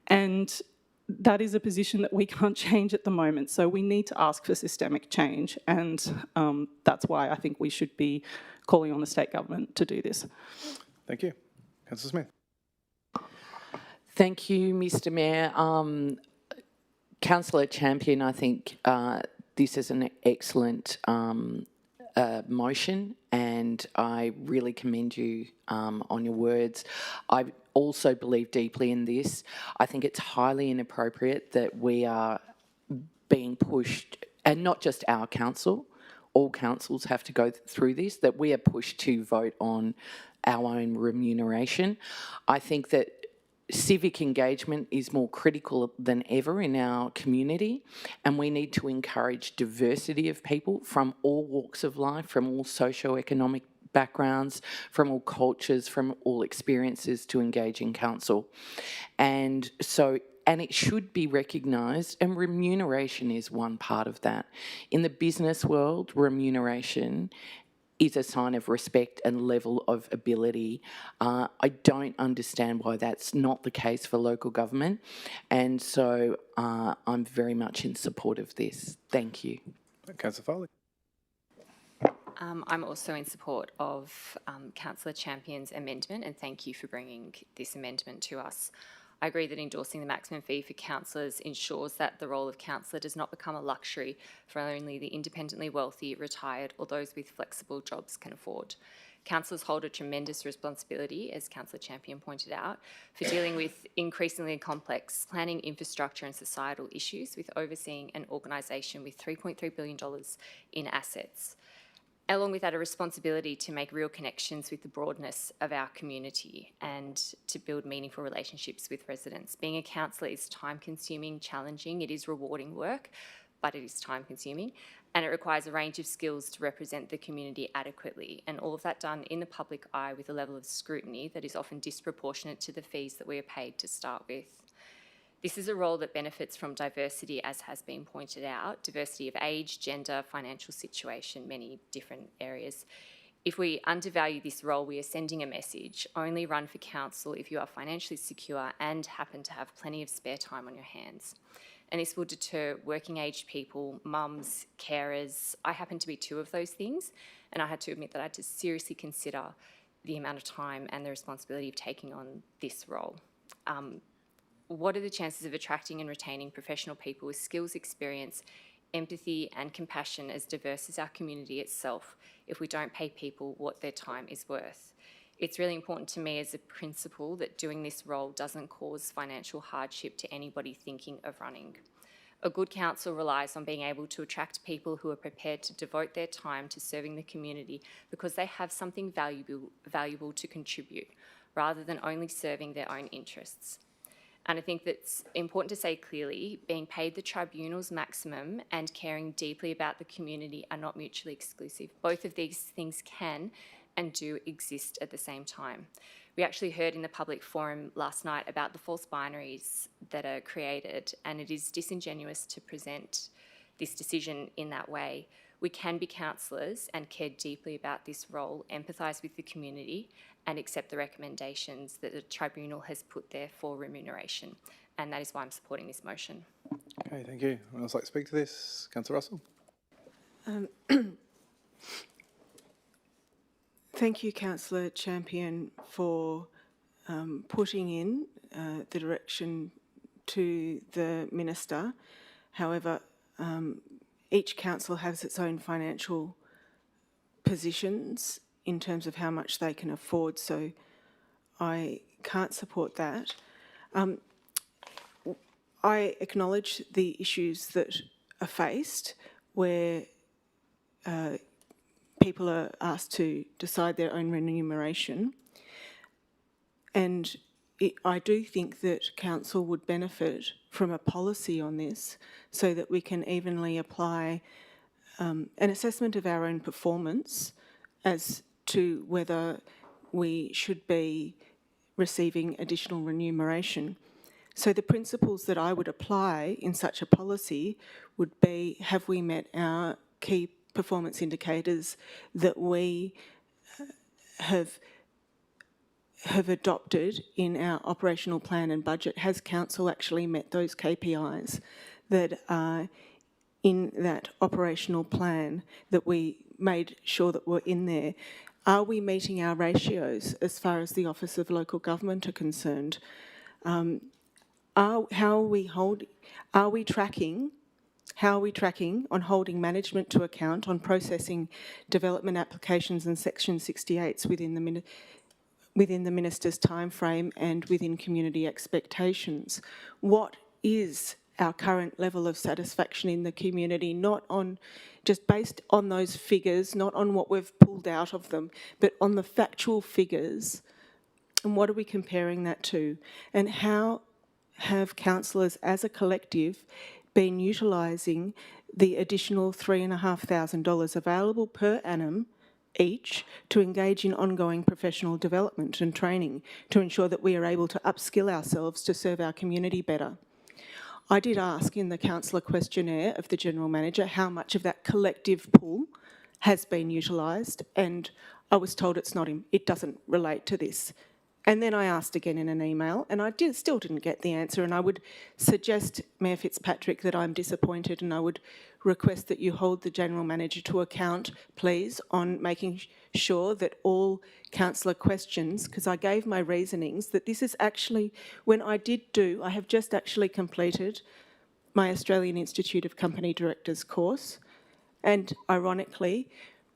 and that is a position that we can't change at the moment. So we need to ask for systemic change, and that's why I think we should be calling on the state government to do this.
Thank you. Councillor Smith.
Thank you, Mr Mayor. Councillor Champion, I think this is an excellent motion, and I really commend you on your words. I also believe deeply in this. I think it's highly inappropriate that we are being pushed, and not just our council, all councils have to go through this, that we are pushed to vote on our own remuneration. I think that civic engagement is more critical than ever in our community, and we need to encourage diversity of people from all walks of life, from all socio-economic backgrounds, from all cultures, from all experiences to engage in council. And it should be recognised, and remuneration is one part of that. In the business world, remuneration is a sign of respect and level of ability. I don't understand why that's not the case for local government, and so I'm very much in support of this. Thank you.
Councillor Foley.
I'm also in support of Councillor Champion's amendment, and thank you for bringing this amendment to us. I agree that endorsing the maximum fee for councillors ensures that the role of councillor does not become a luxury for only the independently wealthy, retired, or those with flexible jobs can afford. Councillors hold a tremendous responsibility, as Councillor Champion pointed out, for dealing with increasingly complex planning, infrastructure and societal issues, with overseeing an organisation with $3.3 billion in assets. Along with that, a responsibility to make real connections with the broadness of our community and to build meaningful relationships with residents. Being a councillor is time-consuming, challenging. It is rewarding work, but it is time-consuming, and it requires a range of skills to represent the community adequately, and all of that done in the public eye with a level of scrutiny that is often disproportionate to the fees that we are paid to start with. This is a role that benefits from diversity, as has been pointed out, diversity of age, gender, financial situation, many different areas. If we undervalue this role, we are sending a message: only run for council if you are financially secure and happen to have plenty of spare time on your hands. And this will deter working-age people, mums, carers. I happen to be two of those things, and I had to admit that I had to seriously consider the amount of time and the responsibility of taking on this role. What are the chances of attracting and retaining professional people with skills, experience, empathy and compassion as diverse as our community itself if we don't pay people what their time is worth? It's really important to me as a principle that doing this role doesn't cause financial hardship to anybody thinking of running. A good council relies on being able to attract people who are prepared to devote their time to serving the community because they have something valuable to contribute, rather than only serving their own interests. And I think that's important to say clearly: being paid the tribunal's maximum and caring deeply about the community are not mutually exclusive. Both of these things can and do exist at the same time. We actually heard in the public forum last night about the false binaries that are created, and it is disingenuous to present this decision in that way. We can be councillors and care deeply about this role, empathise with the community and accept the recommendations that the tribunal has put there for remuneration. And that is why I'm supporting this motion.
Okay, thank you. Anyone else like to speak to this? Councillor Russell.
Thank you, Councillor Champion, for putting in the direction to the Minister. However, each council has its own financial positions in terms of how much they can afford, so I can't support that. I acknowledge the issues that are faced where people are asked to decide their own remuneration, and I do think that council would benefit from a policy on this so that we can evenly apply an assessment of our own performance as to whether we should be receiving additional remuneration. So the principles that I would apply in such a policy would be, have we met our key performance indicators that we have adopted in our operational plan and budget? Has council actually met those KPIs that are in that operational plan that we made sure that were in there? Are we meeting our ratios as far as the Office of Local Government are concerned? How are we tracking on holding management to account on processing development applications and Section 68s within the Minister's timeframe and within community expectations? What is our current level of satisfaction in the community, not on just based on those figures, not on what we've pulled out of them, but on the factual figures, and what are we comparing that to? And how have councillors as a collective been utilising the additional $3,500 available per annum each to engage in ongoing professional development and training to ensure that we are able to upskill ourselves to serve our community better? I did ask in the councillor questionnaire of the General Manager how much of that collective pool has been utilised, and I was told it doesn't relate to this. And then I asked again in an email, and I still didn't get the answer, and I would suggest, Mayor Fitzpatrick, that I'm disappointed, and I would request that you hold the General Manager to account, please, on making sure that all councillor questions, because I gave my reasonings, that this is actually, I have just actually completed my Australian Institute of Company Directors course, and ironically,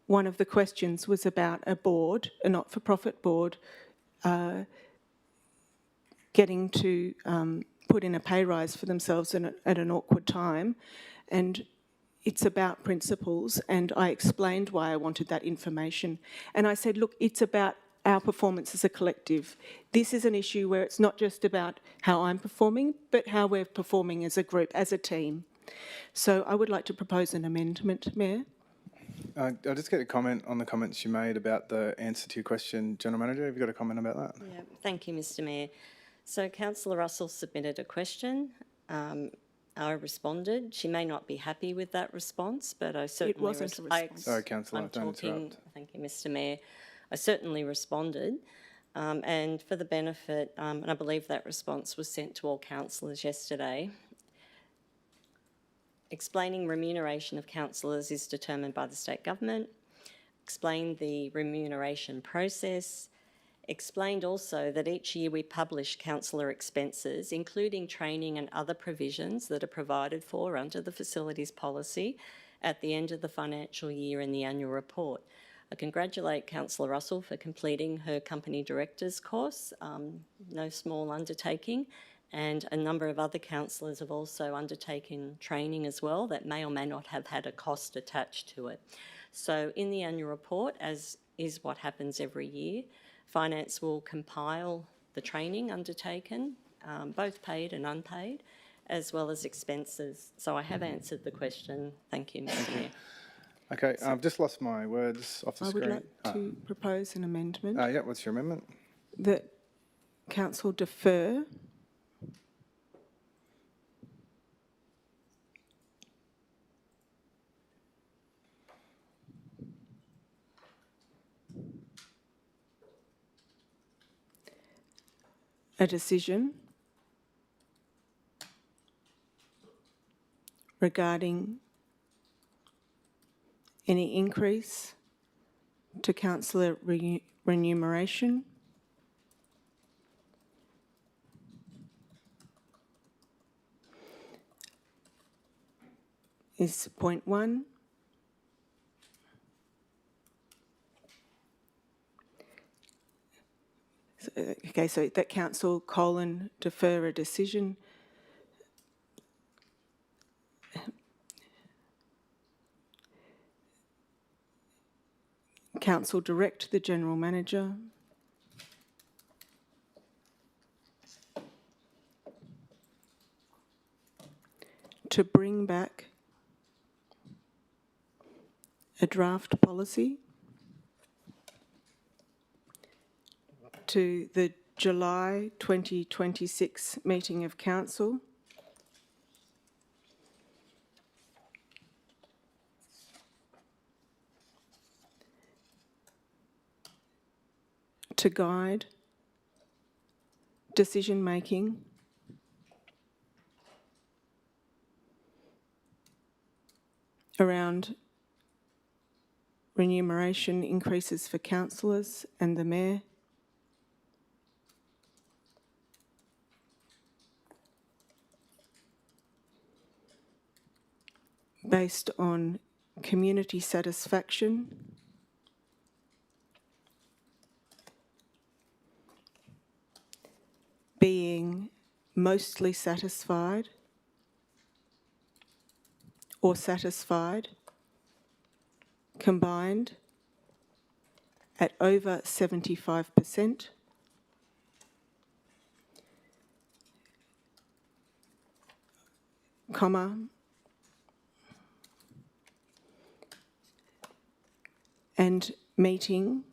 one of the questions was about a board, a not-for-profit board, getting to put in a pay rise for themselves at an awkward time, and it's about principles, and I explained why I wanted that information. And I said, look, it's about our performance as a collective. This is an issue where it's not just about how I'm performing, but how we're performing as a group, as a team. So I would like to propose an amendment, Mayor.
I'll just get a comment on the comments you made about the answer to your question. General Manager, have you got a comment about that?
Yeah, thank you, Mr Mayor. So Councillor Russell submitted a question. I responded. She may not be happy with that response, but I certainly...
It wasn't a response.
Sorry, Councillor, don't interrupt.
Thank you, Mr Mayor. I certainly responded. And for the benefit, and I believe that response was sent to all councillors yesterday, explaining remuneration of councillors is determined by the state government, explained the remuneration process, explained also that each year we publish councillor expenses, including training and other provisions that are provided for under the facilities policy at the end of the financial year in the annual report. I congratulate Councillor Russell for completing her company director's course, no small undertaking, and a number of other councillors have also undertaken training as well that may or may not have had a cost attached to it. So in the annual report, as is what happens every year, Finance will compile the training undertaken, both paid and unpaid, as well as expenses. So I have answered the question. Thank you, Mr Mayor.
Okay, I've just lost my words off the screen.
I would like to propose an amendment.
Yeah, what's your amendment?
That council defer a decision regarding any increase to councillor remuneration is point 1. Okay, so that council defer a decision council direct the General Manager to bring back a draft policy to the July 2026 meeting of council to guide decision-making around remuneration increases for councillors and the mayor, based on community satisfaction, being mostly satisfied or satisfied, combined at over 75%, comma, and meeting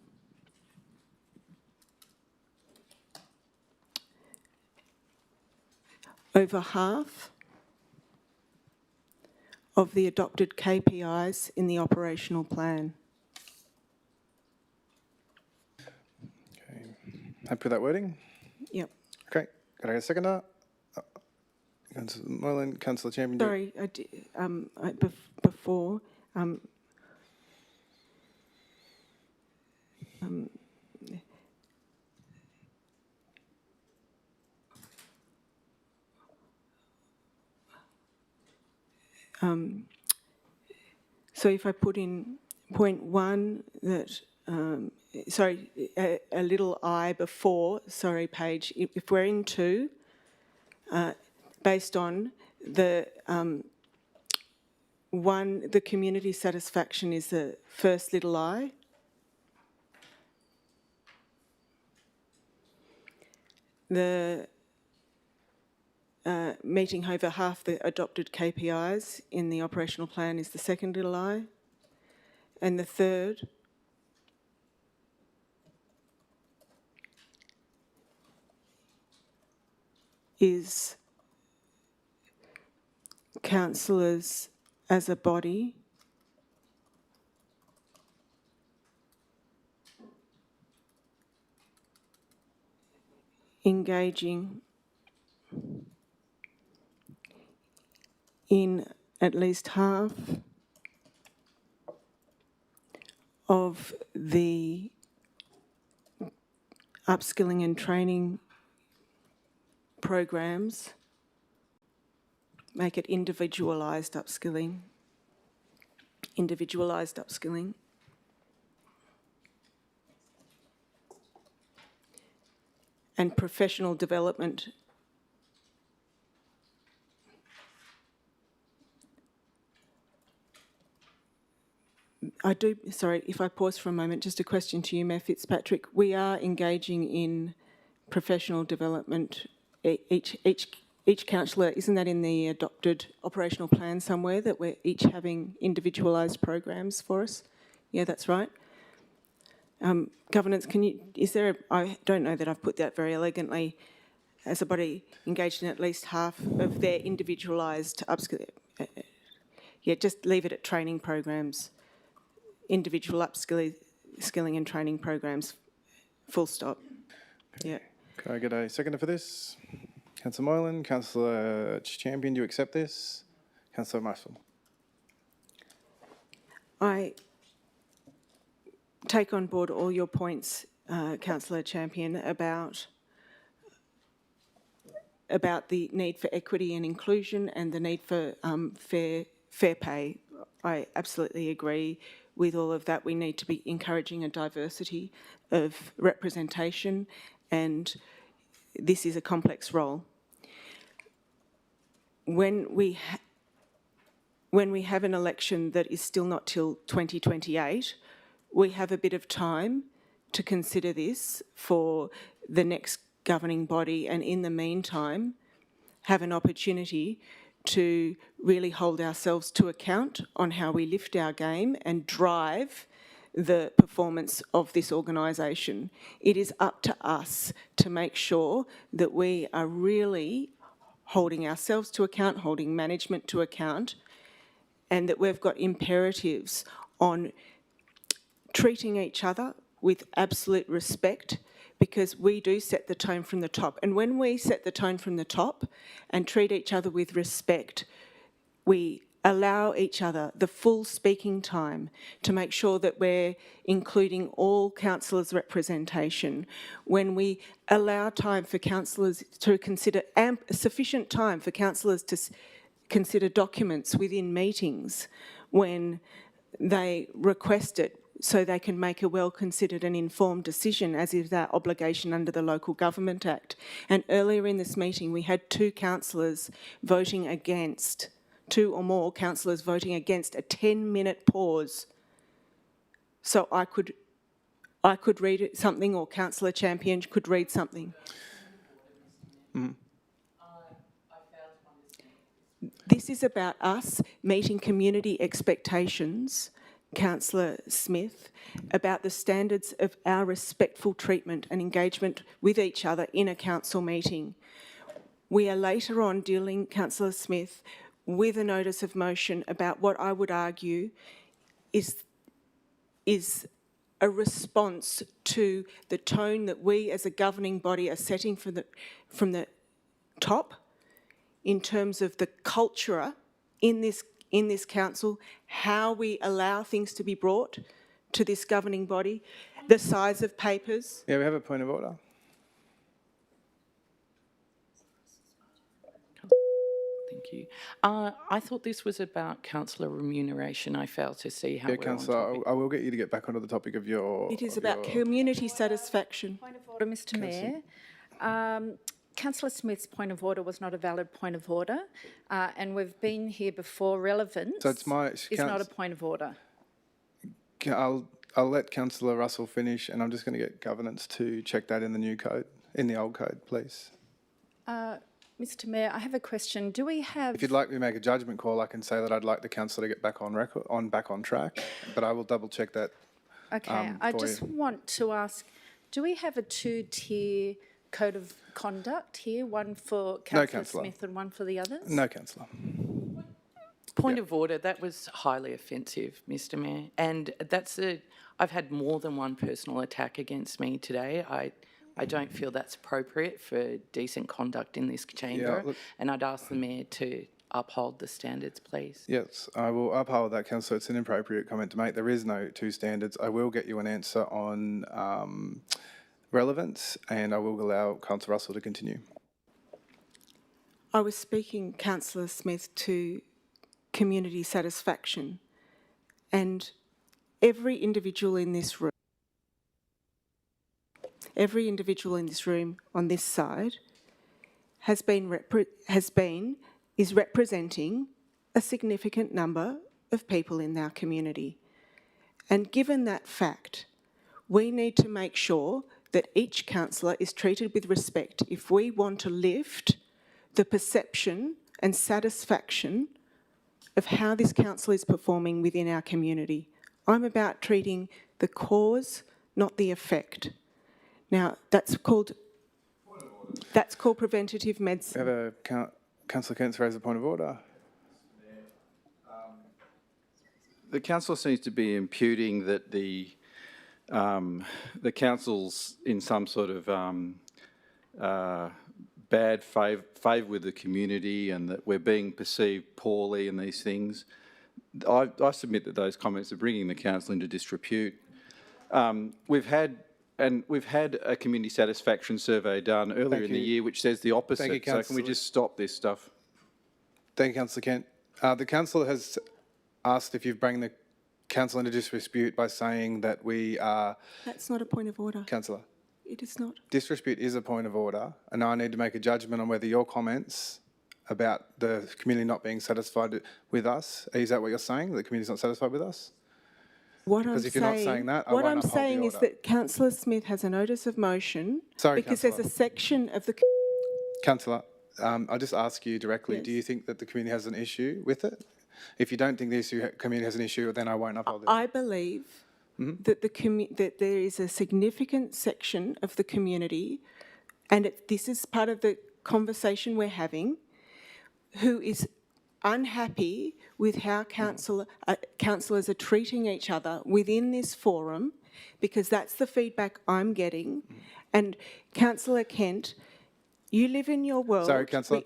over half of the adopted KPIs in the operational plan.
Okay. Happy with that wording?
Yep.
Okay. Can I get a seconder? Councillor Moylan, Councillor Champion.
Sorry, before, so if I put in point 1 that, sorry, a little I before, sorry, Paige, if we're in 2, based on the the community satisfaction is the first little I. The meeting over half the adopted KPIs in the operational plan is the second little I. And the third is councillors as a body engaging in at least half of the upskilling and training programs, make it individualised upskilling, and professional development. Sorry, if I pause for a moment, just a question to you, Mayor Fitzpatrick. We are engaging in professional development. Each councillor, isn't that in the adopted operational plan somewhere, that we're each having individualised programs for us? Yeah, that's right. Governance, I don't know that I've put that very elegantly, as a body engaged in at least half of their individualised upskilling. Yeah, just leave it at training programs, individual upskilling and training programs, full stop.
Okay.
Yeah.
Can I get a seconder for this? Councillor Moylan, Councillor Champion, do you accept this? Councillor Marshall.
I take on board all your points, Councillor Champion, about the need for equity and inclusion and the need for fair pay. I absolutely agree with all of that. We need to be encouraging a diversity of representation, and this is a complex role. When we have an election that is still not till 2028, we have a bit of time to consider this for the next governing body, and in the meantime, have an opportunity to really hold ourselves to account on how we lift our game and drive the performance of this organisation. It is up to us to make sure that we are really holding ourselves to account, holding management to account, and that we've got imperatives on treating each other with absolute respect, because we do set the tone from the top. And when we set the tone from the top and treat each other with respect, we allow each other the full speaking time to make sure that we're including all councillors' representation. When we allow time for councillors to consider, sufficient time for councillors to consider documents within meetings when they request it, so they can make a well-considered and informed decision, as is our obligation under the Local Government Act. And earlier in this meeting, we had two councillors voting against, two or more councillors voting against a 10-minute pause. So I could read something, or Councillor Champion could read something. This is about us meeting community expectations, Councillor Smith, about the standards of our respectful treatment and engagement with each other in a council meeting. We are later on dealing, Councillor Smith, with a notice of motion about what I would argue is a response to the tone that we as a governing body are setting from the top in terms of the culture in this council, how we allow things to be brought to this governing body, the size of papers.
Yeah, we have a point of order.
Thank you. I thought this was about councillor remuneration. I failed to see how
Yeah,
we're on
Councillor,
topic.
I will get you to get back onto the topic of your...
It is about community satisfaction.
Point of order, Mr Mayor. Councillor Smith's point of order was not a valid point of order, and we've been here before. Relevance
So it's my...
is not a point of order.
I'll let Councillor Russell finish, and I'm just going to get governance to check that in the new code, in the old code, please.
Mr Mayor, I have a question. Do we have...
If you'd like me to make a judgment call, I can say that I'd like the councillor to get back on record, back on track, but I will double check that.
Okay, I just want to ask, do we have a two-tier code of conduct here, one for Councillor Smith and one for the others?
No, Councillor.
Point of order, that was highly offensive, Mr Mayor. And I've had more than one personal attack against me today. I don't feel that's appropriate for decent conduct in this chamber.
Yeah, look,
and I'd ask the Mayor to uphold the standards, please.
yes, I will uphold that, Councillor. It's an inappropriate comment to make. There is no two standards. I will get you an answer on relevance, and I will allow Councillor Russell to continue.
I was speaking, Councillor Smith, to community satisfaction, and every individual in this room on this side is representing a significant number of people in our community. And given that fact, we need to make sure that each councillor is treated with respect if we want to lift the perception and satisfaction of how this council is performing within our community. I'm about treating the cause, not the effect. Now, that's called preventative medicine.
We have a Councillor Kent's raised a point of order.
The council seems to be imputing that the council's in some sort of bad favour with the community, and that we're being perceived poorly in these things. I submit that those comments are bringing the council into disrepute. We've had a community satisfaction survey done earlier in the year which says the opposite.
Thank you,
so can we just stop this stuff?
Thank you, Councillor Kent. The councillor has asked if you've brought the council into disrepute by saying that we are...
That's not a point of order.
Councillor.
It is not.
Disrepute is a point of order, and I need to make a judgment on whether your comments about the community not being satisfied with us, is that what you're saying, the community's not satisfied with us? Because if you're not saying that, I won't uphold the order.
What I'm saying is that Councillor Smith has a notice of motion.
Sorry,
because there's a section of the...
Councillor, I'll just ask you directly, do you think that the community has an issue with it? If you don't think the community has an issue, then I won't uphold it.
I believe
that that there is a significant section of the community, and this is part of the conversation we're having, who is unhappy with how councillors are treating each other within this forum, because that's the feedback I'm getting. And Councillor Kent, you live in your world.
Sorry, Councillor,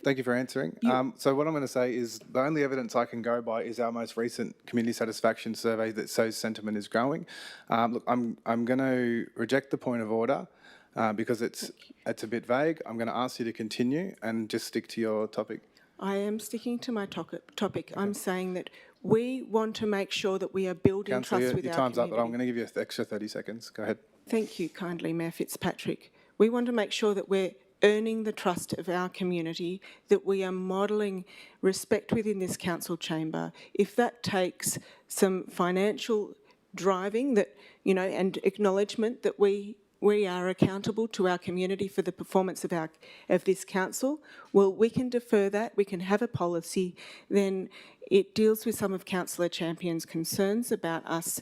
thank you for answering. So what I'm going to say is the only evidence I can go by is our most recent community satisfaction survey that shows sentiment is growing. Look, I'm going to reject the point of order because it's a bit vague. I'm going to ask you to continue and just stick to your topic.
I am sticking to my topic. Okay. I'm saying that we want to make sure that we are building
Councillor,
trust with
your
our
time's up,
community.
but I'm going to give you an extra 30 seconds. Go ahead.
Thank you kindly, Mayor Fitzpatrick. We want to make sure that we're earning the trust of our community, that we are modelling respect within this council chamber. If that takes some financial driving, that, you know, and acknowledgement that we are accountable to our community for the performance of this council, well, we can defer that, we can have a policy, then it deals with some of Councillor Champion's concerns about us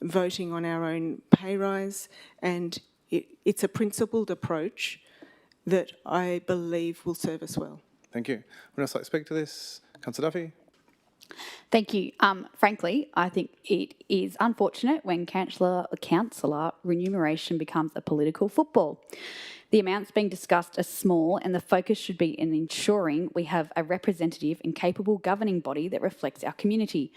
voting on our own pay rise, and it's a principled approach that I believe will serve us well.
Thank you. Would else like to speak to this? Councillor Duffy?
Thank you. Frankly, I think it is unfortunate when councillor remuneration becomes a political football. The amounts being discussed are small, and the focus should be in ensuring we have a representative and capable governing body that reflects our community.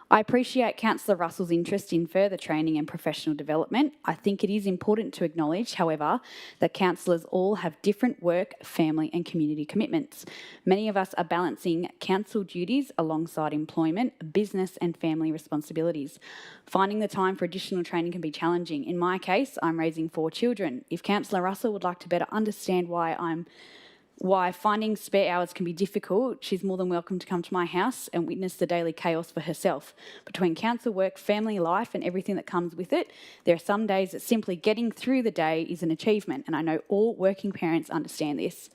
I appreciate Councillor Russell's interest in further training and professional development. I think it is important to acknowledge, however, that councillors all have different work, family and community commitments. Many of us are balancing council duties alongside employment, business and family responsibilities. Finding the time for additional training can be challenging. In my case, I'm raising 4 children. If Councillor Russell would like to better understand why finding spare hours can be difficult, she's more than welcome to come to my house and witness the daily chaos for herself. Between council work, family life and everything that comes with it, there are some days that simply getting through the day is an achievement, and I know all working parents understand this.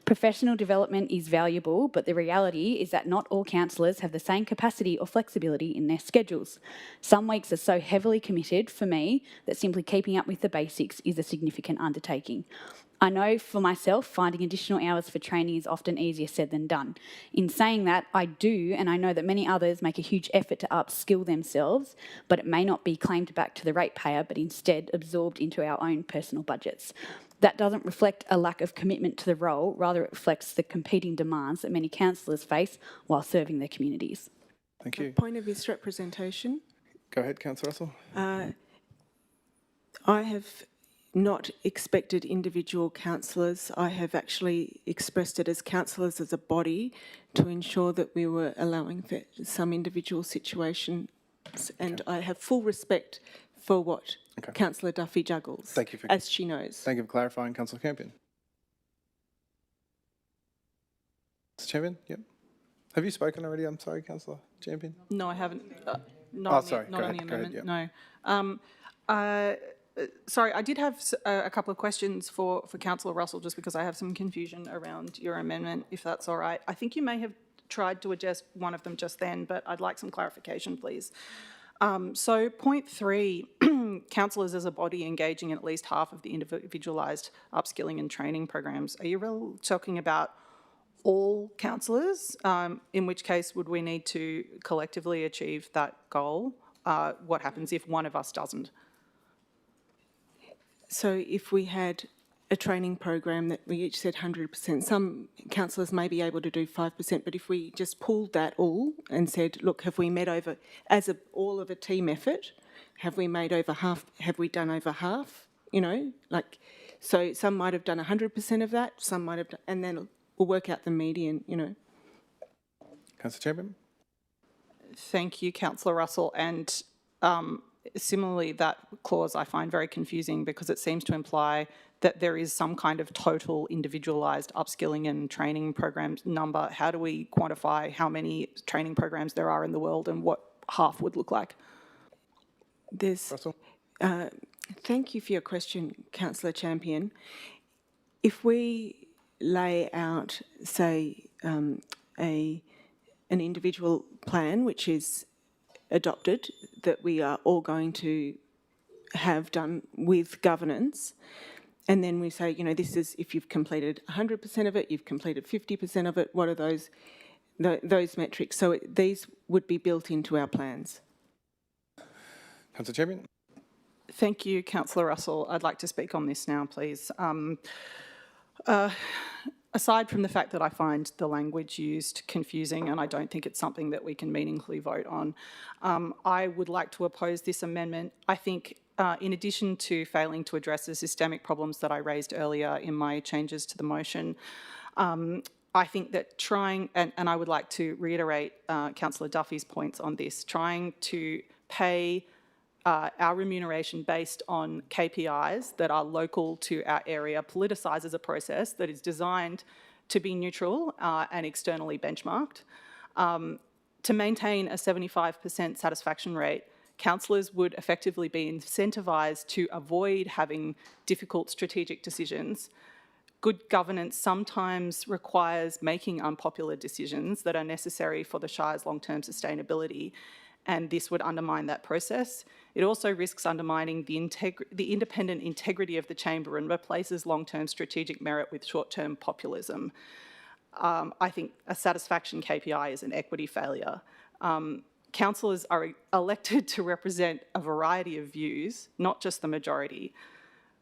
Professional development is valuable, but the reality is that not all councillors have the same capacity or flexibility in their schedules. Some weeks are so heavily committed for me that simply keeping up with the basics is a significant undertaking. I know for myself, finding additional hours for training is often easier said than done. In saying that, I do, and I know that many others make a huge effort to upskill themselves, but it may not be claimed back to the ratepayer, but instead absorbed into our own personal budgets. That doesn't reflect a lack of commitment to the role, rather it reflects the competing demands that many councillors face while serving their communities.
Thank you.
A point of misrepresentation.
Go ahead, Councillor Russell.
I have not expected individual councillors. I have actually expressed it as councillors as a body to ensure that we were allowing for some individual situations, and I have full respect for what Councillor Duffy juggles,
Thank you
as she knows.
Thank you for clarifying, Councillor Campion. Mr. Champion, yep. Have you spoken already? I'm sorry, Councillor Champion.
No, I haven't.
Not on
the amendment,
yep.
no. Sorry, I did have a couple of questions for Councillor Russell, just because I have some confusion around your amendment, if that's all right. I think you may have tried to address one of them just then, but I'd like some clarification, please. So point 3, councillors as a body engaging in at least half of the individualised upskilling and training programs. Are you talking about all councillors? In which case would we need to collectively achieve that goal? What happens if one of us doesn't? So if we had a training program that we each said 100%, some councillors may be able to do 5%, but if we just pulled that all and said, look, have we met over, all of a team effort, have we made over half, have we done over half, you know, like, so some might have done 100% of that, some might have done, and then we'll work out the median, you know.
Councillor Champion.
Thank you, Councillor Russell, and similarly, that clause I find very confusing because it seems to imply that there is some kind of total individualised upskilling and training programs number. How do we quantify how many training programs there are in the world and what half would look like?
Russell?
Thank you for your question, Councillor Champion. If we lay out, say, an individual plan, which is
adopted that we are all going to have done with governance. And then we say, you know, this is if you've completed 100% of it, you've completed 50% of it, what are those metrics? So these would be built into our plans.
Councillor Champion.
Thank you, Councillor Russell. I'd like to speak on this now, please. Aside from the fact that I find the language used confusing and I don't think it's something that we can meaningfully vote on, I would like to oppose this amendment. I think in addition to failing to address the systemic problems that I raised earlier in my changes to the motion, I think that trying, and I would like to reiterate Councillor Duffy's points on this, trying to pay our remuneration based on KPIs that are local to our area politicises a process that is designed to be neutral and externally benchmarked. To maintain a 75% satisfaction rate, councillors would effectively be incentivised to avoid having difficult strategic decisions. Good governance sometimes requires making unpopular decisions that are necessary for the Shire's long-term sustainability, and this would undermine that process. It also risks undermining the independent integrity of the chamber and replaces long-term strategic merit with short-term populism. I think a satisfaction KPI is an equity failure. Councillors are elected to represent a variety of views, not just the majority.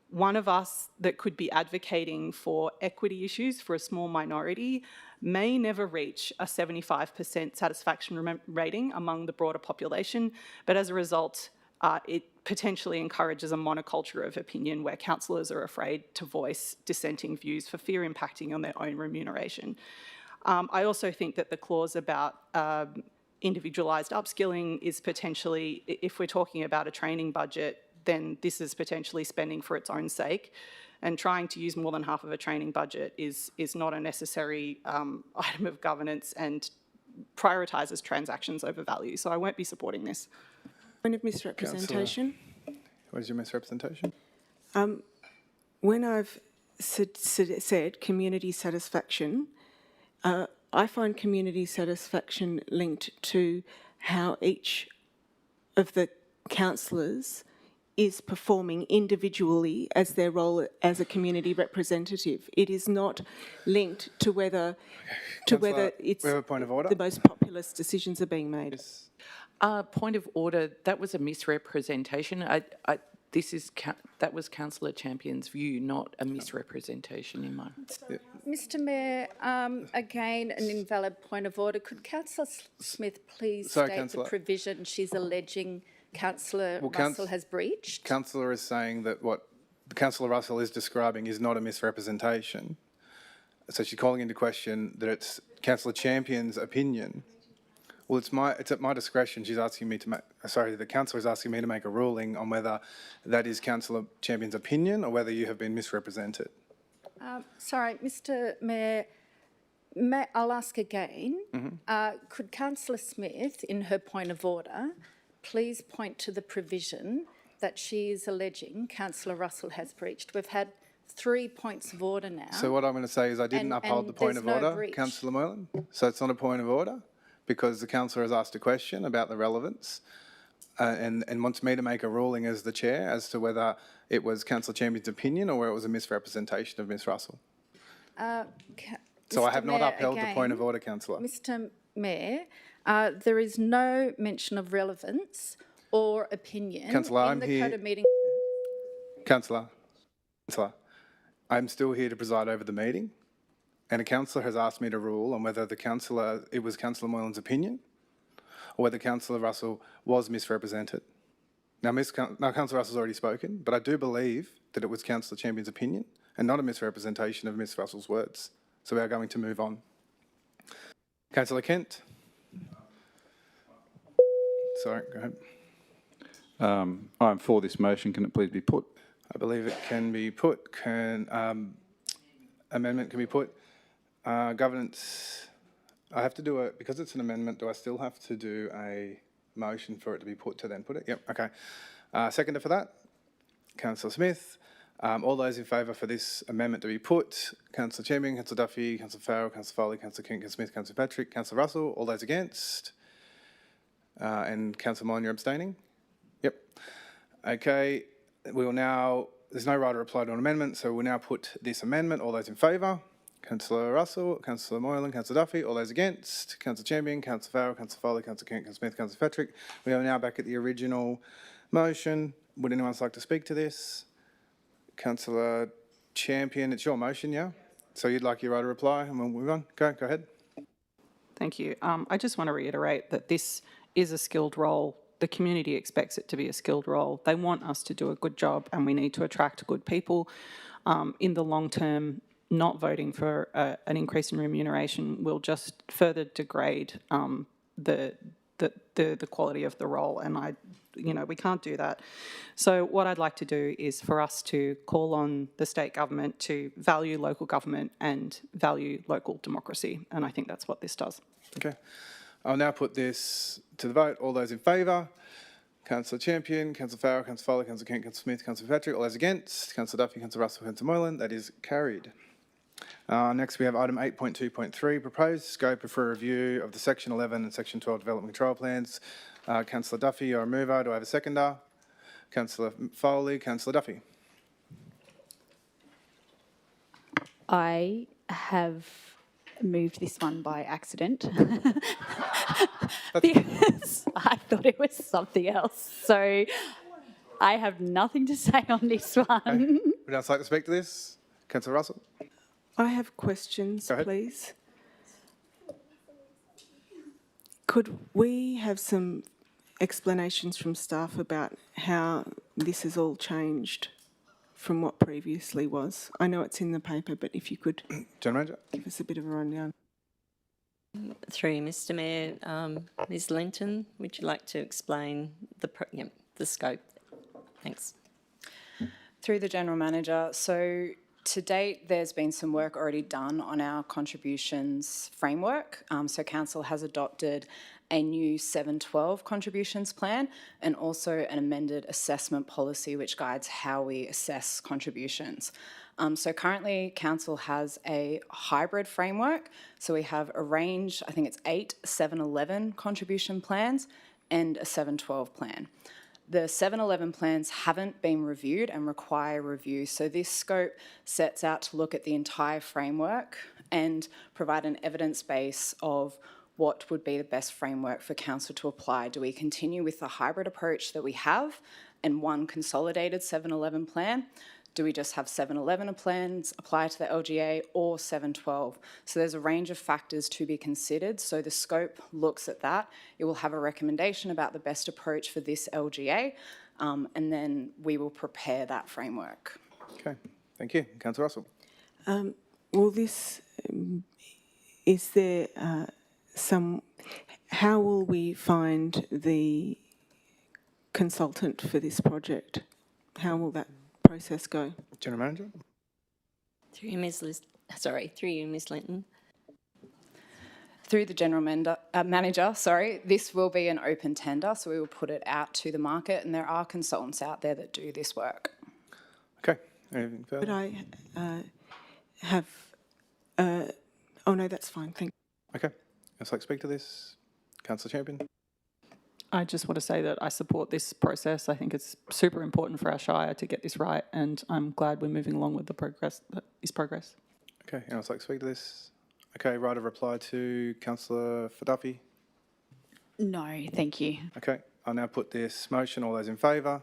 One of us that could be advocating for equity issues for a small minority may never reach a 75% satisfaction rating among the broader population, but as a result, it potentially encourages a monoculture of opinion where councillors are afraid to voice dissenting views for fear impacting on their own remuneration. I also think that the clause about individualised upskilling is potentially, if we're talking about a training budget, then this is potentially spending for its own sake, and trying to use more than half of a training budget is not a necessary item of governance and prioritises transactions over value. So I won't be supporting this.
Point of misrepresentation.
What is your misrepresentation?
When I've said community satisfaction, I find community satisfaction linked to how each of the councillors is performing individually as their role as a community representative. It is not linked to whether it's
we have a point of order.
the most populist decisions are being made.
Point of order, that was a misrepresentation. That was Councillor Champion's view, not a misrepresentation in mine.
Mr Mayor, again, an invalid point of order. Could Councillor Smith please state the provision she's alleging Councillor Russell has breached?
Councillor is saying that what Councillor Russell is describing is not a misrepresentation. So she's calling into question that it's Councillor Champion's opinion. Well, it's at my discretion. She's asking me to make, the councillor is asking me to make a ruling on whether that is Councillor Champion's opinion or whether you have been misrepresented.
Sorry, Mr Mayor, I'll ask again. Could Councillor Smith, in her point of order, please point to the provision that she is alleging Councillor Russell has breached? We've had 3 points of order now.
So what I'm going to say is I didn't uphold the point of order, Councillor Moylan. So it's not a point of order because the councillor has asked a question about the relevance and wants me to make a ruling as the chair as to whether it was Councillor Champion's opinion or whether it was a misrepresentation of Ms Russell. So I have not upheld the point of order, Councillor.
Mr Mayor, there is no mention of relevance or opinion in the Code of Meeting.
Councillor, I'm still here to preside over the meeting, and a councillor has asked me to rule on whether it was Councillor Moylan's opinion or whether Councillor Russell was misrepresented. Now, Councillor Russell's already spoken, but I do believe that it was Councillor Champion's opinion and not a misrepresentation of Ms Russell's words. So we are going to move on. Councillor Kent. Sorry, go ahead.
I'm for this motion. Can it please be put?
I believe it can be put. Amendment can be put. Governance, I have to do it, because it's an amendment, do I still have to do a motion for it to be put to then put it? Yep, okay. Seconder for that, Councillor Smith. All those in favour for this amendment to be put, Councillor Champion, Councillor Duffy, Councillor Farrell, Councillor Foley, Councillor King, Councillor Smith, Councillor Patrick, Councillor Russell. All those against? And Councillor Moylan, you're abstaining? Yep. Okay, we will now, there's no right to reply to an amendment, so we'll now put this amendment. All those in favour? Councillor Russell, Councillor Moylan, Councillor Duffy. All those against? Councillor Champion, Councillor Farrell, Councillor Foley, Councillor Kent, Councillor Smith, Councillor Patrick. We are now back at the original motion. Would anyone like to speak to this? Councillor Champion, it's your motion, yeah? So you'd like your right to reply and we'll move on? Go ahead.
Thank you. I just want to reiterate that this is a skilled role. The community expects it to be a skilled role. They want us to do a good job and we need to attract good people. In the long term, not voting for an increase in remuneration will just further degrade the quality of the role, and we can't do that. So what I'd like to do is for us to call on the state government to value local government and value local democracy, and I think that's what this does.
Okay. I'll now put this to the vote. All those in favour? Councillor Champion, Councillor Farrell, Councillor Foley, Councillor Kent, Councillor Smith, Councillor Patrick. All those against? Councillor Duffy, Councillor Russell, Councillor Moylan. That is carried. Next we have item 8.2.3, proposed scope for review of the Section 11 and Section 12 development control plans. Councillor Duffy, you're a mover. Do I have a seconder? Councillor Foley, Councillor Duffy.
I have moved this one by accident because I thought it was something else. So I have nothing to say on this one.
Okay. Would else like to speak to this? Councillor Russell.
I have questions,
Go ahead.
please. Could we have some explanations from staff about how this has all changed from what previously was? I know it's in the paper, but if you could
General Manager.
give us a bit of a rundown.
Through you, Mr Mayor, Ms Linton, would you like to explain the scope? Thanks.
Through the General Manager, so to date, there's been some work already done on our contributions framework. So Council has adopted a new 712 contributions plan and also an amended assessment policy which guides how we assess contributions. So currently Council has a hybrid framework. So we have a range, I think it's 8 711 contribution plans and a 712 plan. The 711 plans haven't been reviewed and require review. So this scope sets out to look at the entire framework and provide an evidence base of what would be the best framework for Council to apply. Do we continue with the hybrid approach that we have and one consolidated 711 plan? Do we just have 711 plans apply to the LGA or 712? So there's a range of factors to be considered. So the scope looks at that. It will have a recommendation about the best approach for this LGA, and then we will prepare that framework.
Okay, thank you. Councillor Russell.
Will this, is there how will we find the consultant for this project? How will that process go?
General Manager.
Through you, Ms Linton.
Through the General Manager, this will be an open tender, so we will put it out to the market, and there are consultants out there that do this work.
Okay, anything further?
Could I have, oh no, that's fine, thank you.
Okay, I'd like to speak to this. Councillor Champion.
I just want to say that I support this process. I think it's super important for our Shire to get this right, and I'm glad we're moving along with the progress that is progress.
Okay, and I'd like to speak to this. Okay, right of reply to Councillor Duffy.
No, thank you.
Okay, I'll now put this motion. All those in favour?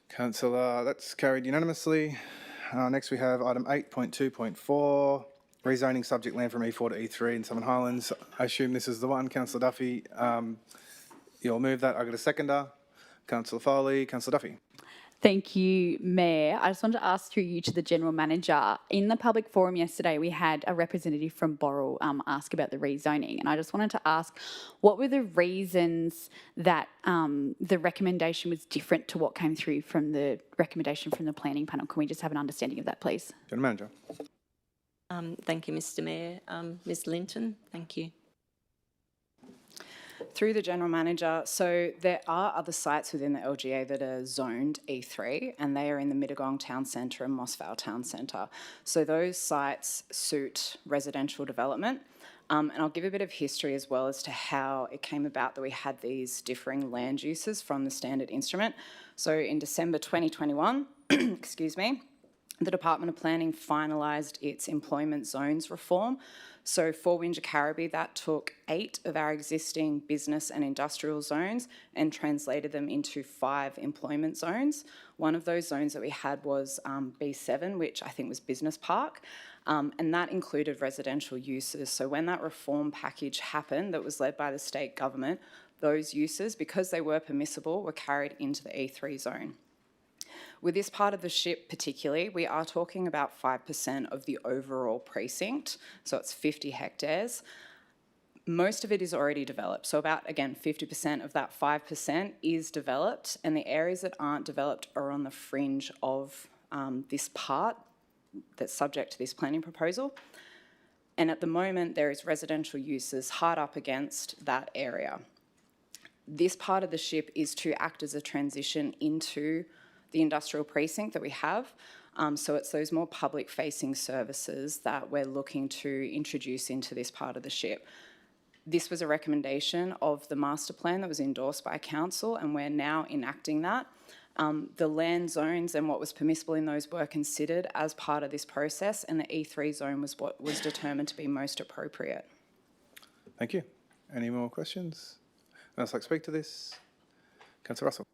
Councillor, that's carried unanimously. Next we have item 8.2.4, rezoning subject land from E4 to E3 in Southern Highlands. I assume this is the one. Councillor Duffy, you'll move that. I've got a seconder. Councillor Foley, Councillor Duffy.
Thank you, Mayor. I just wanted to ask through you to the General Manager. In the public forum yesterday, we had a representative from Boral ask about the rezoning, and I just wanted to ask, what were the reasons that the recommendation was different to what came through from the recommendation from the planning panel? Can we just have an understanding of that, please?
General Manager.
Thank you, Mr Mayor. Ms Linton, thank you.
Through the General Manager, so there are other sites within the LGA that are zoned E3, and they are in the Mittagong Town Centre and Moss Vale Town Centre. So those sites suit residential development. And I'll give a bit of history as well as to how it came about that we had these differing land uses from the standard instrument. So in December 2021, excuse me, the Department of Planning finalised its employment zones reform. So for Wingecarribee, that took 8 of our existing business and industrial zones and translated them into 5 employment zones. One of those zones that we had was B7, which I think was Business Park, and that included residential uses. So when that reform package happened that was led by the state government, those uses, because they were permissible, were carried into the E3 zone. With this part of the SHIP particularly, we are talking about 5% of the overall precinct, so it's 50 hectares. Most of it is already developed, so about, again, 50% of that 5% is developed, and the areas that aren't developed are on the fringe of this part that's subject to this planning proposal. And at the moment, there is residential uses hard up against that area. This part of the SHIP is to act as a transition into the industrial precinct that we have. So it's those more public-facing services that we're looking to introduce into this part of the SHIP. This was a recommendation of the master plan that was endorsed by council, and we're now enacting that. The land zones and what was permissible in those were considered as part of this process, and the E3 zone was what was determined to be most appropriate.
Thank you. Any more questions? Anyone else like to speak to this? Councillor Russell.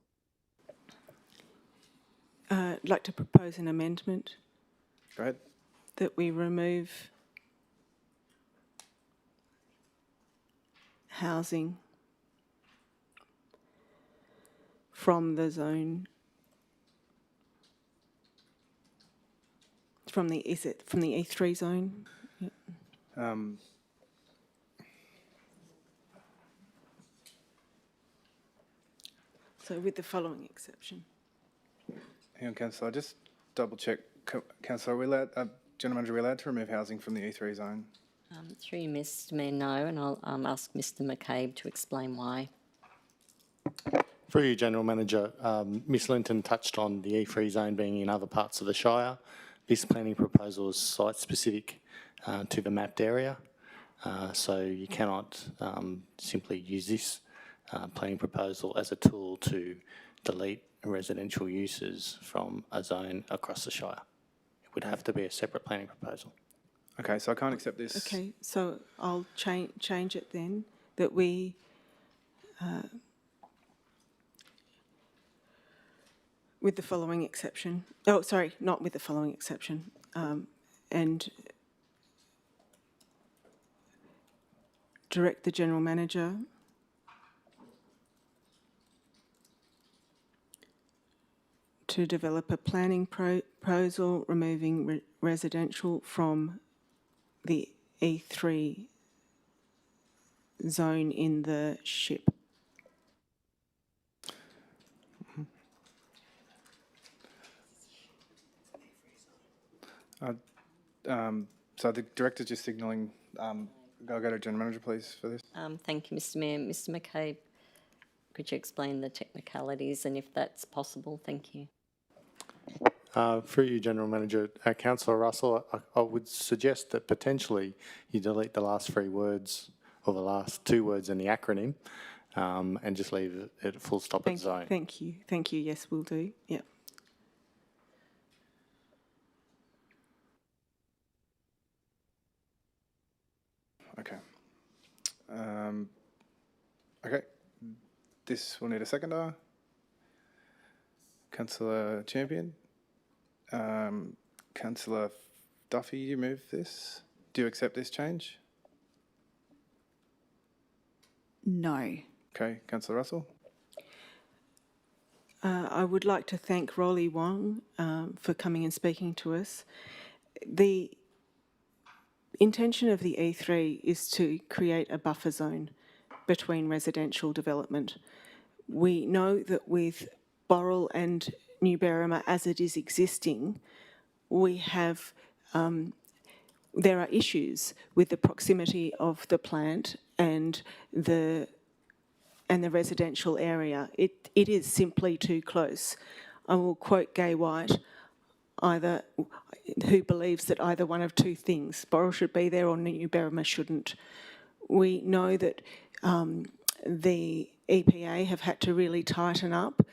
I'd like to propose an amendment
Go ahead.
that we remove housing from the zone, from the E3 zone? Yep. So with the following exception.
Hang on, Councillor, just double check. Councillor, are we allowed, General Manager, are we allowed to remove housing from the E3 zone?
Through you, Mr Mayor, no, and I'll ask Mr McCabe to explain why.
Through you, General Manager, Ms Linton touched on the E3 zone being in other parts of the Shire. This planning proposal is site-specific to the mapped area, so you cannot simply use this planning proposal as a tool to delete residential uses from a zone across the Shire. It would have to be a separate planning proposal.
Okay, so I can't accept this.
Okay, so I'll change it then, that we with the following exception. Oh, sorry, not with the following exception. And direct the General Manager to develop a planning proposal removing residential from the E3 zone in the SHIP.
So the Director's just signalling. I'll go to General Manager, please, for this.
Thank you, Mr Mayor. Mr McCabe, could you explain the technicalities and if that's possible? Thank you.
Through you, General Manager, Councillor Russell, I would suggest that potentially you delete the last 3 words or the last 2 words in the acronym and just leave it at full stop at zone.
Thank you. Thank you. Yes, we'll do. Yep.
Okay. Okay. This will need a seconder. Councillor Champion. Councillor Duffy, you move this. Do you accept this change?
No.
Okay. Councillor Russell.
I would like to thank Rolly Wong for coming and speaking to us. The intention of the E3 is to create a buffer zone between residential development. We know that with Borrell and New Berrima as it is existing, we have there are issues with the proximity of the plant and the and the residential area. It is simply too close. I will quote Gay White, who believes that either one of two things, Boral should be there or New Berrima shouldn't. We know that the EPA have had to really tighten up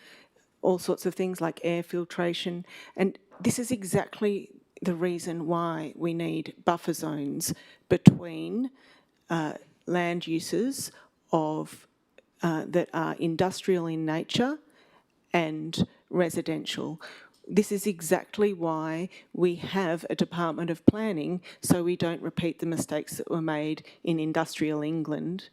all sorts of things like air filtration, and this is exactly the reason why we need buffer zones between land uses that are industrial in nature and residential. This is exactly why we have a Department of Planning, so we don't repeat the mistakes that were made in industrial England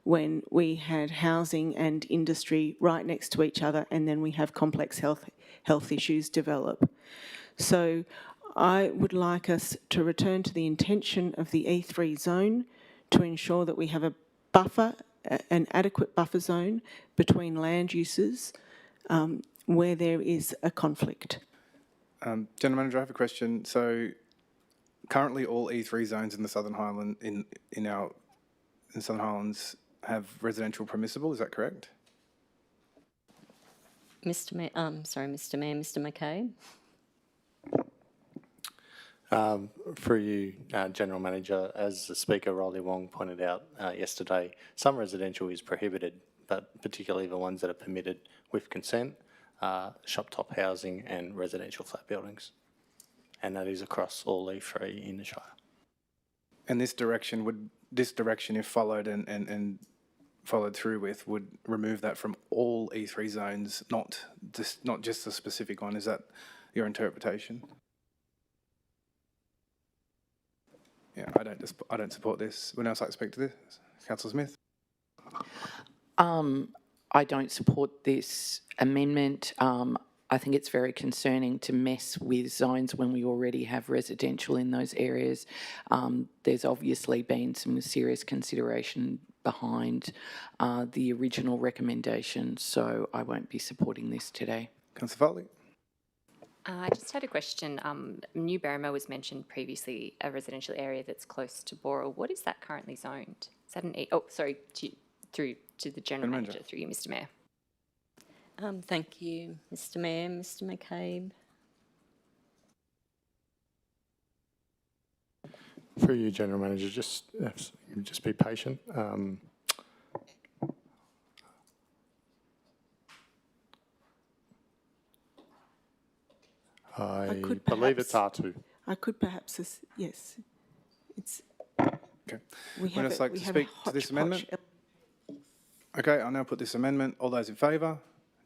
when we had housing and industry right next to each other, and then we have complex health issues develop. So I would like us to return to the intention of the E3 zone to ensure that we have a buffer, an adequate buffer zone between land uses where there is a conflict.
General Manager, I have a question. So currently all E3 zones in the Southern Highland, in Southern Highlands have residential permissible, is that correct?
Mr. Mayor, Mr. McCabe.
Through you, General Manager, as the Speaker, Riley Wong, pointed out yesterday, some residential is prohibited, but particularly the ones that are permitted with consent, shop-top housing and residential flat buildings. And that is across all E3 in the Shire. And
this direction, if followed and followed through with, would remove that from all E3 zones, not just the specific one. Is that your interpretation? Yeah, I don't support this. Would else like to speak to this? Councillor Smith.
I don't support this amendment. I think it's very concerning to mess with zones when we already have residential in those areas. There's obviously been some serious consideration behind the original recommendation, so I won't be supporting this today.
Councillor Foley.
I just had a question. New Berrima was mentioned previously, a residential area that's close to Boral. What is that currently zoned? Is that an through to the General Manager, through you, Mr. Mayor.
Thank you, Mr. Mayor. Mr. McCabe.
Through you, General Manager, just be patient. I believe it's R2.
I could perhaps, yes. It's.
Okay. Would I like to speak to this amendment? Okay, I'll now put this amendment. All those in favour?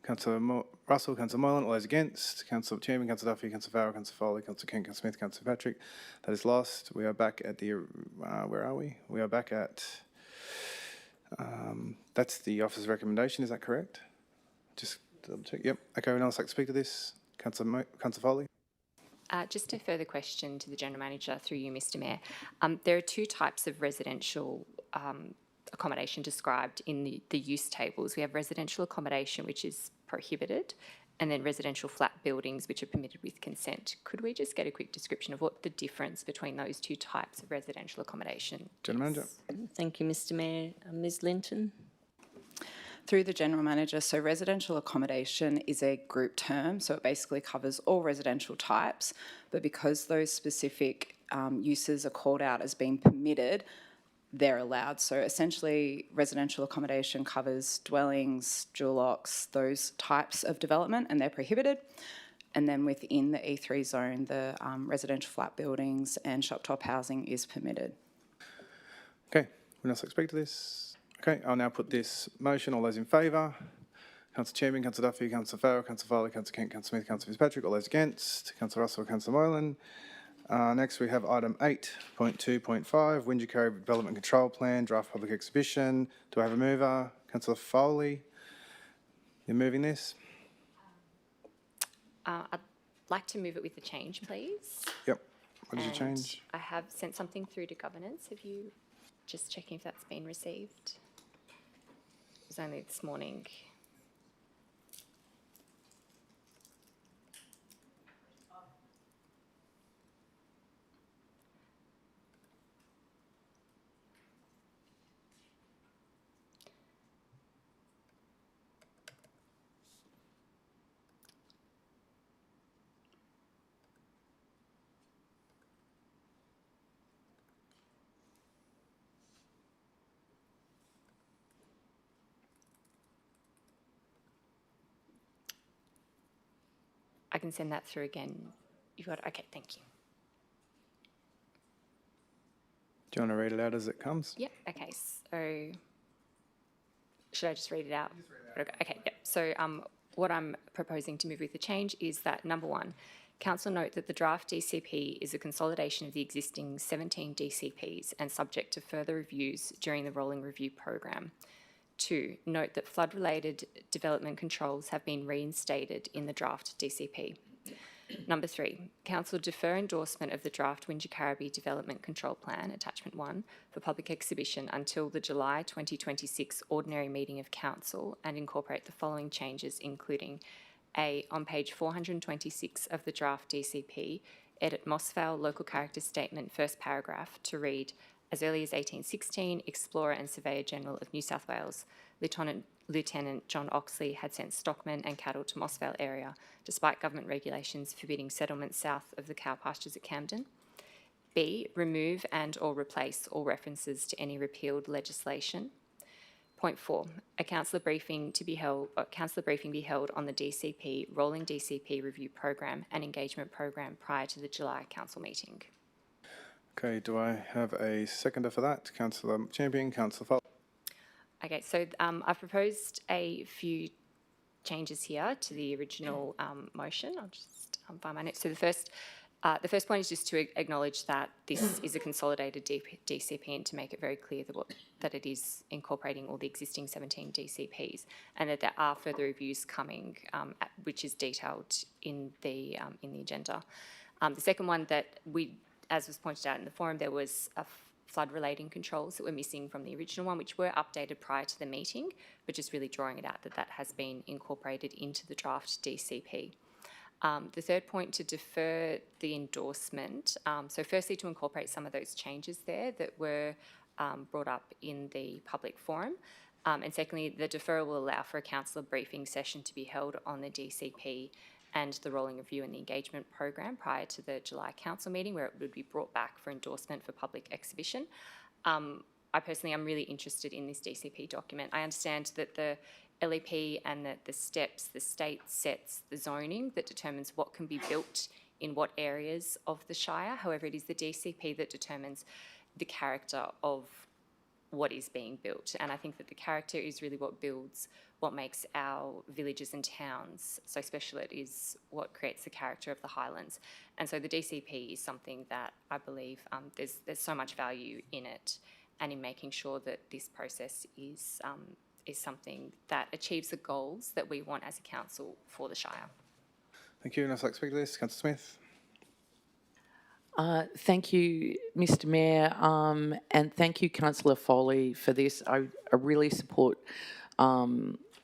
Councillor Russell, Councillor Moylan. All those against? Councillor Chairman, Councillor Duffy, Councillor Farrell, Councillor Foley, Councillor Kent, Councillor Smith, Councillor Patrick. That is lost. We are back at the, where are we? We are back at, that's the officer's recommendation, is that correct? Just double check. Yep. Okay, would else like to speak to this? Councillor Foley.
Just a further question to the General Manager, through you, Mr. Mayor. There are two types of residential accommodation described in the use tables. We have residential accommodation, which is prohibited, and then residential flat buildings, which are permitted with consent. Could we just get a quick description of what the difference between those two types of residential accommodation?
General Manager.
Thank you, Mr. Mayor. Ms. Linton.
Through the General Manager, so residential accommodation is a group term, so it basically covers all residential types, but because those specific uses are called out as being permitted, they're allowed. So essentially residential accommodation covers dwellings, dual locks, those types of development, and they're prohibited. And then within the E3 zone, the residential flat buildings and shop-top housing is permitted.
Okay, would else like to speak to this? Okay, I'll now put this motion. All those in favour? Councillor Chairman, Councillor Duffy, Councillor Farrell, Councillor Foley, Councillor Kent, Councillor Smith, Councillor Fitzpatrick. All those against? Councillor Russell, Councillor Moylan. Next we have item 8.2.5, Wingecarry Development Control Plan, Draft Public Exhibition. Do I have a mover? Councillor Foley, you're moving this?
I'd like to move it with a change, please.
Yep. What did you change?
I have sent something through to governance. Have you just checking if that's been received? It was only this morning. I can send that through again. You got it? Okay, thank you.
Do you want to read it out as it comes?
Yep, okay, so should I just read it out? Okay, yep. So what I'm proposing to move with the change is that, number one, Council note that the draft DCP is a consolidation of the existing 17 DCPs and subject to further reviews during the rolling review program. 2, note that flood-related development controls have been reinstated in the draft DCP. Number 3, Council defer endorsement of the draft Wingecarribee Development Control Plan, Attachment 1, for public exhibition until the July 2026 ordinary meeting of Council and incorporate the following changes, including A, on page 426 of the draft DCP, edit Mossvale Local Character Statement, first paragraph, to read, as early as 1816, Explorer and Surveyor General of New South Wales, Lieutenant John Oxley had sent stockmen and cattle to Mossvale area, despite government regulations forbidding settlement south of the cow pastures at Camden. B, remove and or replace all references to any repealed legislation. Point 4, a councillor briefing be held on the DCP, rolling DCP review program and engagement program prior to the July council meeting.
Okay, do I have a seconder for that? Councillor Champion, Councillor Foll.
Okay, so I've proposed a few changes here to the original motion. I'll just find my notes. So the first point is just to acknowledge that this is a consolidated DCP and to make it very clear that it is incorporating all the existing 17 DCPs and that there are further reviews coming, which is detailed in the agenda. The second one that as was pointed out in the forum, there was flood-relating controls that were missing from the original one, which were updated prior to the meeting, but just really drawing it out that has been incorporated into the draft DCP. The third point, to defer the endorsement. So firstly, to incorporate some of those changes there that were brought up in the public forum. And secondly, the deferral will allow for a councillor briefing session to be held on the DCP and the rolling review and the engagement program prior to the July council meeting, where it would be brought back for endorsement for public exhibition. I personally am really interested in this DCP document. I understand that the LEP and the state sets the zoning that determines what can be built in what areas of the Shire. However, it is the DCP that determines the character of what is being built. And I think that the character is really what builds what makes our villages and towns so special. It is what creates the character of the Highlands. And so the DCP is something that I believe there's so much value in it, and in making sure that this process is something that achieves the goals that we want as a council for the Shire.
Thank you. Next, like speak to this, Councillor Smith.
Thank you, Mr Mayor, and thank you, Councillor Foley, for this. I really support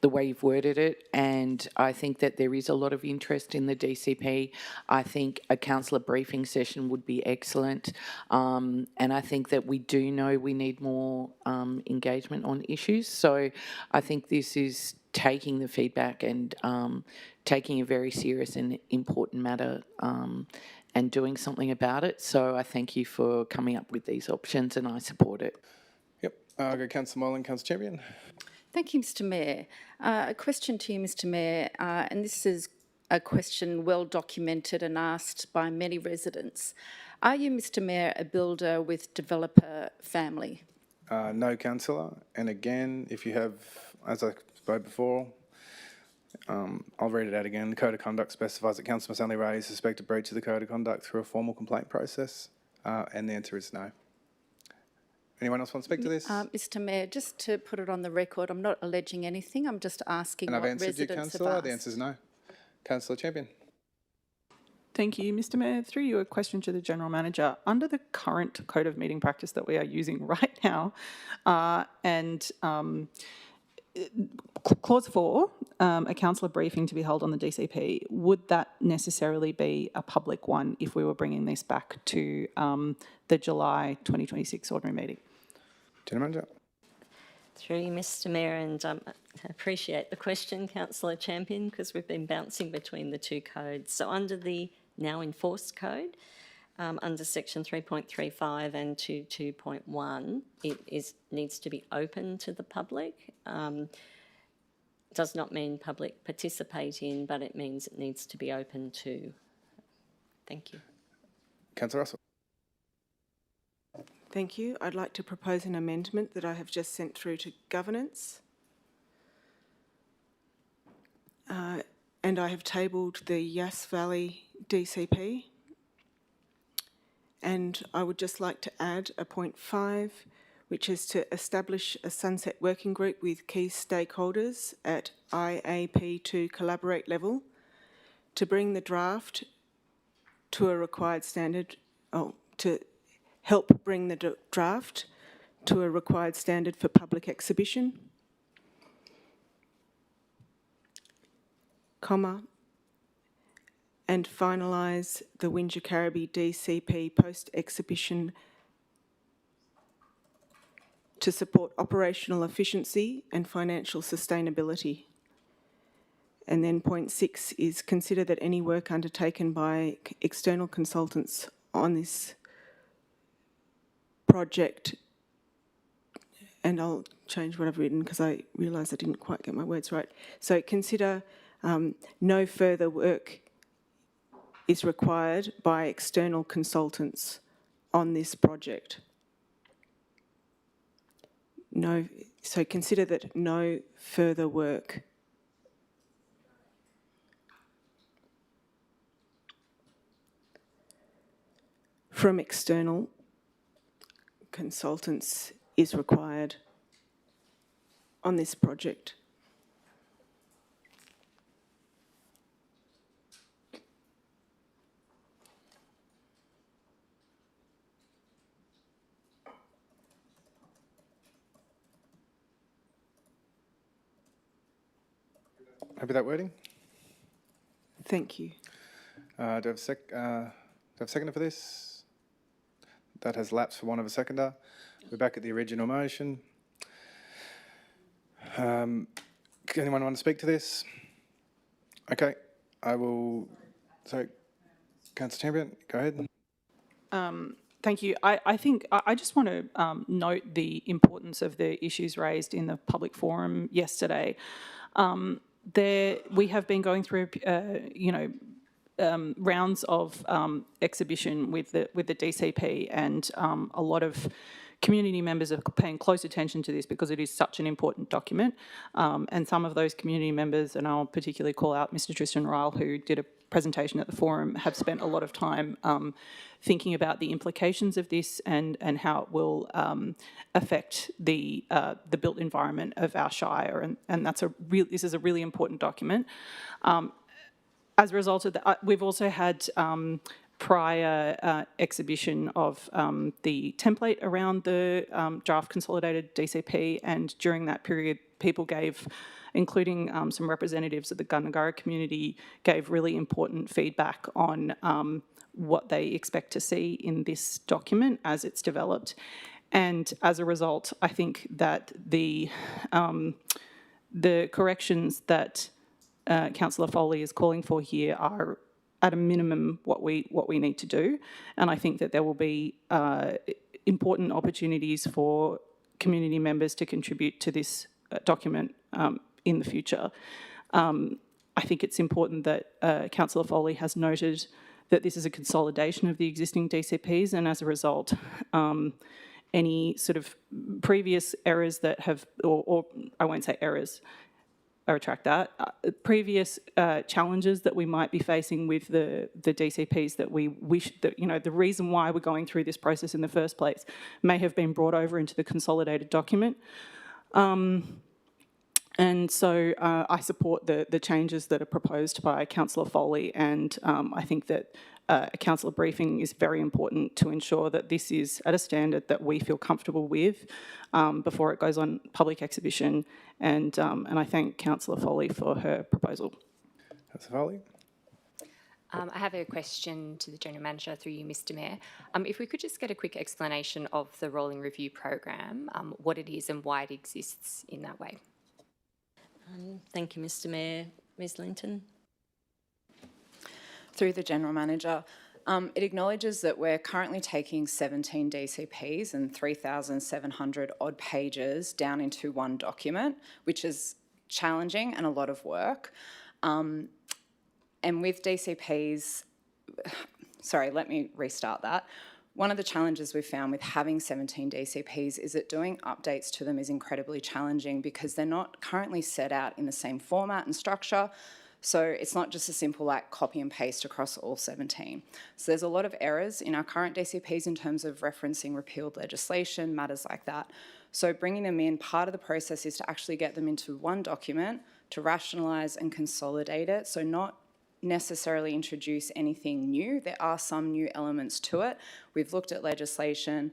the way you've worded it, and I think that there is a lot of interest in the DCP. I think a councillor briefing session would be excellent, and I think that we do know we need more engagement on issues. So I think this is taking the feedback and taking a very serious and important matter and doing something about it. So I thank you for coming up with these options, and I support it.
Yep. I'll go Councillor Molan, Councillor Champion.
Thank you, Mr Mayor. A question to you, Mr Mayor, and this is a question well documented and asked by many residents. Are you, Mr Mayor, a builder with developer family?
No, Councillor. And again, if you have, as I spoke before, I'll read it out again. The Code of Conduct specifies that council must only raise suspected breach of the Code of Conduct through a formal complaint process, and the answer is no. Anyone else want to speak to this?
Mr Mayor, just to put it on the record, I'm not alleging anything, I'm just asking
And
what
I've answered you,
residents have
Councillor.
asked.
The answer is no. Councillor Champion.
Thank you, Mr Mayor. Through you, a question to the General Manager. Under the current Code of Meeting Practice that we are using right now, Clause 4, a councillor briefing to be held on the DCP, would that necessarily be a public one if we were bringing this back to the July 2026 ordinary meeting?
General Manager.
Through you, Mr Mayor, and I appreciate the question, Councillor Champion, because we've been bouncing between the two codes. So under the now enforced code, under section 3.35 and 2.1, it needs to be open to the public. does not mean public participate in, but it means it needs to be open to. Thank you.
Councillor Russell.
Thank you. I'd like to propose an amendment that I have just sent through to governance. And I have tabled the Yass Valley DCP. And I would just like to add a point 5, which is to establish a sunset working group with key stakeholders at IAP to collaborate level to bring the draft to a required standard, to help bring the draft to a required standard for public exhibition, comma, and finalise the Wingecarribee DCP post-exhibition to support operational efficiency and financial sustainability. And then point 6 is consider that any work undertaken by external consultants on this project, and I'll change what I've written because I realise I didn't quite get my words right. So consider no further work is required by external consultants on this project. No, so consider that no further work from external consultants is required on this project.
Happy with that wording?
Thank you.
Do I have a seconder for this? That has lapsed for want of a seconder. We're back at the original motion. Anyone want to speak to this? Okay, I will. So, Councillor Champion, go ahead.
Thank you. I think I just want to note the importance of the issues raised in the public forum yesterday. We have been going through, rounds of exhibition with the DCP, and a lot of community members are paying close attention to this because it is such an important document. And some of those community members, and I'll particularly call out Mr. Tristan Ryle, who did a presentation at the forum, have spent a lot of time thinking about the implications of this and how it will affect the built environment of our shire. And this is a really important document. As a result of that, we've also had prior exhibition of the template around the draft consolidated DCP, and during that period, people gave, including some representatives of the Gundungurra community, gave really important feedback on what they expect to see in this document as it's developed. And as a result, I think that the corrections that Councillor Foley is calling for here are at a minimum what we need to do, and I think that there will be important opportunities for community members to contribute to this document in the future. I think it's important that Councillor Foley has noted that this is a consolidation of the existing DCPs, and as a result, any sort of previous errors that have, or I won't say errors, I retract that, previous challenges that we might be facing with the DCPs that we wish that, the reason why we're going through this process in the first place may have been brought over into the consolidated document. And so I support the changes that are proposed by Councillor Foley, and I think that a councillor briefing is very important to ensure that this is at a standard that we feel comfortable with before it goes on public exhibition. And I thank Councillor Foley for her proposal.
Councillor Foley.
I have a question to the General Manager through you, Mr. Mayor. If we could just get a quick explanation of the rolling review program, what it is and why it exists in that way.
Thank you, Mr. Mayor. Ms. Linton.
Through the General Manager, it acknowledges that we're currently taking 17 DCPs and 3,700 odd pages down into one document, which is challenging and a lot of work. And with DCPs, sorry, let me restart that. One of the challenges we've found with having 17 DCPs is that doing updates to them is incredibly challenging because they're not currently set out in the same format and structure. So it's not just a simple like copy and paste across all 17. So there's a lot of errors in our current DCPs in terms of referencing repealed legislation, matters like that. So bringing them in, part of the process is to actually get them into one document to rationalise and consolidate it. So not necessarily introduce anything new. There are some new elements to it. We've looked at legislation,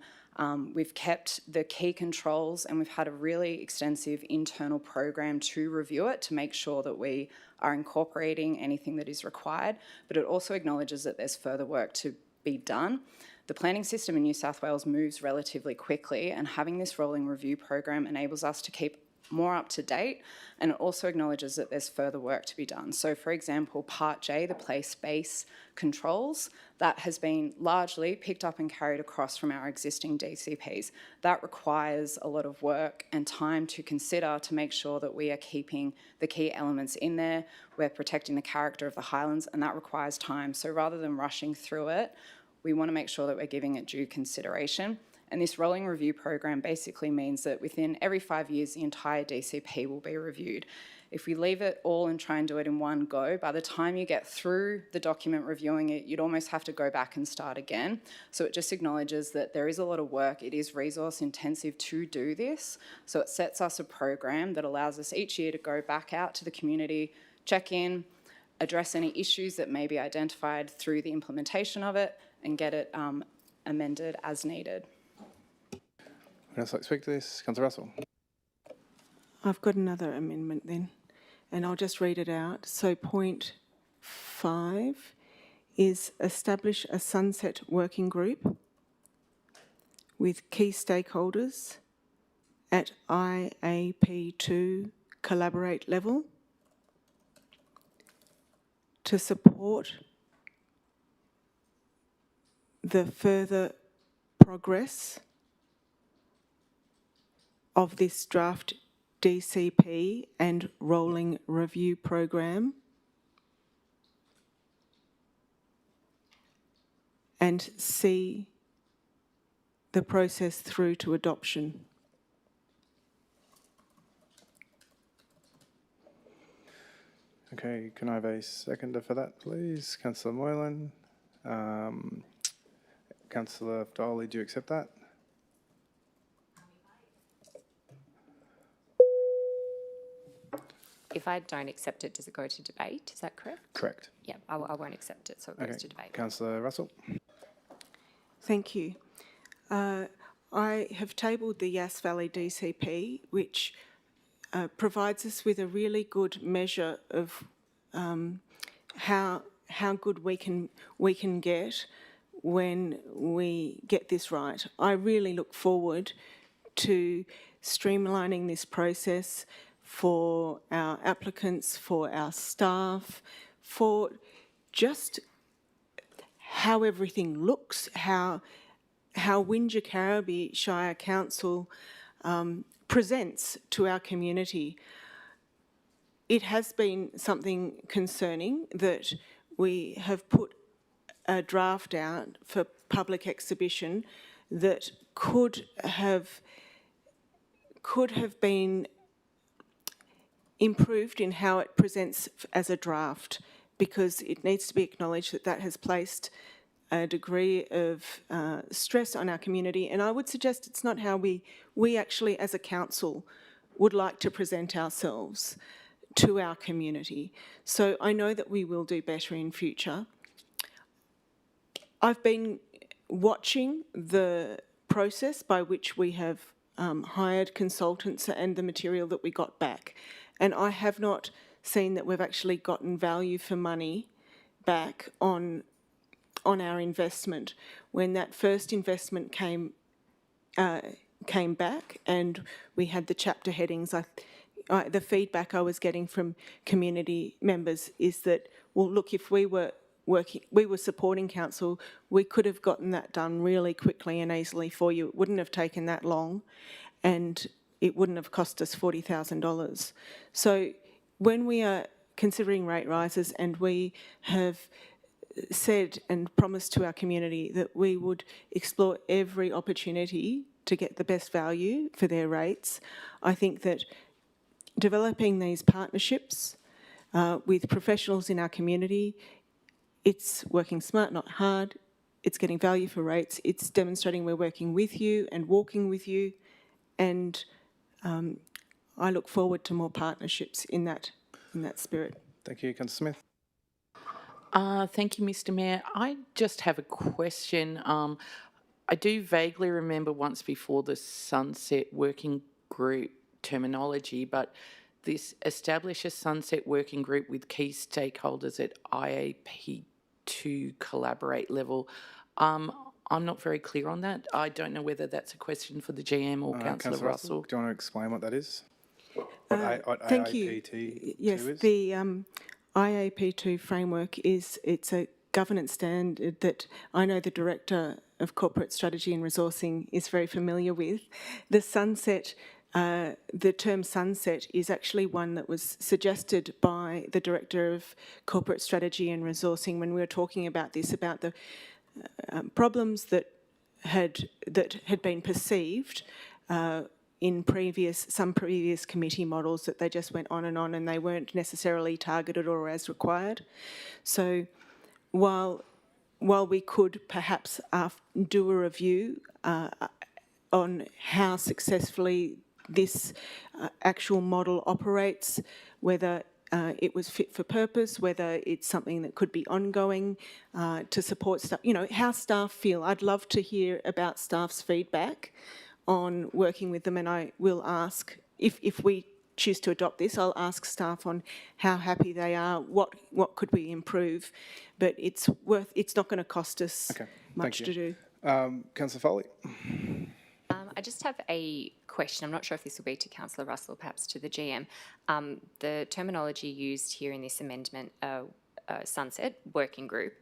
we've kept the key controls, and we've had a really extensive internal program to review it to make sure that we are incorporating anything that is required, but it also acknowledges that there's further work to be done. The planning system in New South Wales moves relatively quickly, and having this rolling review program enables us to keep more up to date, and it also acknowledges that there's further work to be done. So for example, Part J, the place-based controls, that has been largely picked up and carried across from our existing DCPs. That requires a lot of work and time to consider to make sure that we are keeping the key elements in there, we're protecting the character of the Highlands, and that requires time. So rather than rushing through it, we want to make sure that we're giving it due consideration. And this rolling review program basically means that within every 5 years, the entire DCP will be reviewed. If we leave it all and try and do it in one go, by the time you get through the document reviewing it, you'd almost have to go back and start again. So it just acknowledges that there is a lot of work. It is resource intensive to do this. So it sets us a program that allows us each year to go back out to the community, check in, address any issues that may be identified through the implementation of it, and get it amended as needed.
Would else like to speak to this? Councillor Russell.
I've got another amendment then, and I'll just read it out. So point 5 is establish a sunset working group with key stakeholders at IAP2 collaborate level to support the further progress of this draft DCP and rolling review program, and see the process through to adoption.
Okay, can I have a seconder for that, please? Councillor Moylan. Councillor Dolly, do you accept that?
If I don't accept it, does it go to debate? Is that correct?
Correct.
Yeah, I won't accept it, so it goes to debate.
Councillor Russell.
Thank you. I have tabled the Yass Valley DCP, which provides us with a really good measure of how good we can get when we get this right. I really look forward to streamlining this process for our applicants, for our staff, for just how everything looks, how Wingecarribee Shire Council presents to our community. It has been something concerning that we have put a draft out for public exhibition that could have been improved in how it presents as a draft, because it needs to be acknowledged that that has placed a degree of stress on our community. And I would suggest it's not how we actually as a council would like to present ourselves to our community. So I know that we will do better in future. I've been watching the process by which we have hired consultants and the material that we got back. And I have not seen that we've actually gotten value for money back on our investment. When that first investment came back and we had the chapter headings, the feedback I was getting from community members is that, well, look, if we were supporting council, we could have gotten that done really quickly and easily for you. It wouldn't have taken that long. And it wouldn't have cost us $40,000. So when we are considering rate rises, and we have said and promised to our community that we would explore every opportunity to get the best value for their rates, I think that developing these partnerships with professionals in our community, it's working smart, not hard, it's getting value for rates, it's demonstrating we're working with you and walking with you, and I look forward to more partnerships in that spirit.
Thank you, Councillor Smith.
Thank you, Mr. Mayor. I just have a question. I do vaguely remember once before the Sunset Working Group terminology, but this establish a Sunset Working Group with key stakeholders at IAP2 collaborate level. I'm not very clear on that. I don't know whether that's a question for the GM or Councillor Russell.
Do you want to explain what that is? What
Thank you.
IAPT2
Yes,
is?
the IAP2 framework it's a governance standard that I know the Director of Corporate Strategy and Resourcing is very familiar with. The sunset, the term sunset is actually one that was suggested by the Director of Corporate Strategy and Resourcing when we were talking about this, about the problems that had been perceived in some previous committee models, that they just went on and they weren't necessarily targeted or as required. So while we could perhaps do a review on how successfully this actual model operates, whether it was fit for purpose, whether it's something that could be ongoing to support staff, how staff feel. I'd love to hear about staff's feedback on working with them, and I will ask, if we choose to adopt this, I'll ask staff on how happy they are, what could we improve, but it's not going to cost us much to do.
Councillor Foley.
I just have a question. I'm not sure if this will be to Councillor Russell, perhaps to the GM. The terminology used here in this amendment, Sunset Working Group,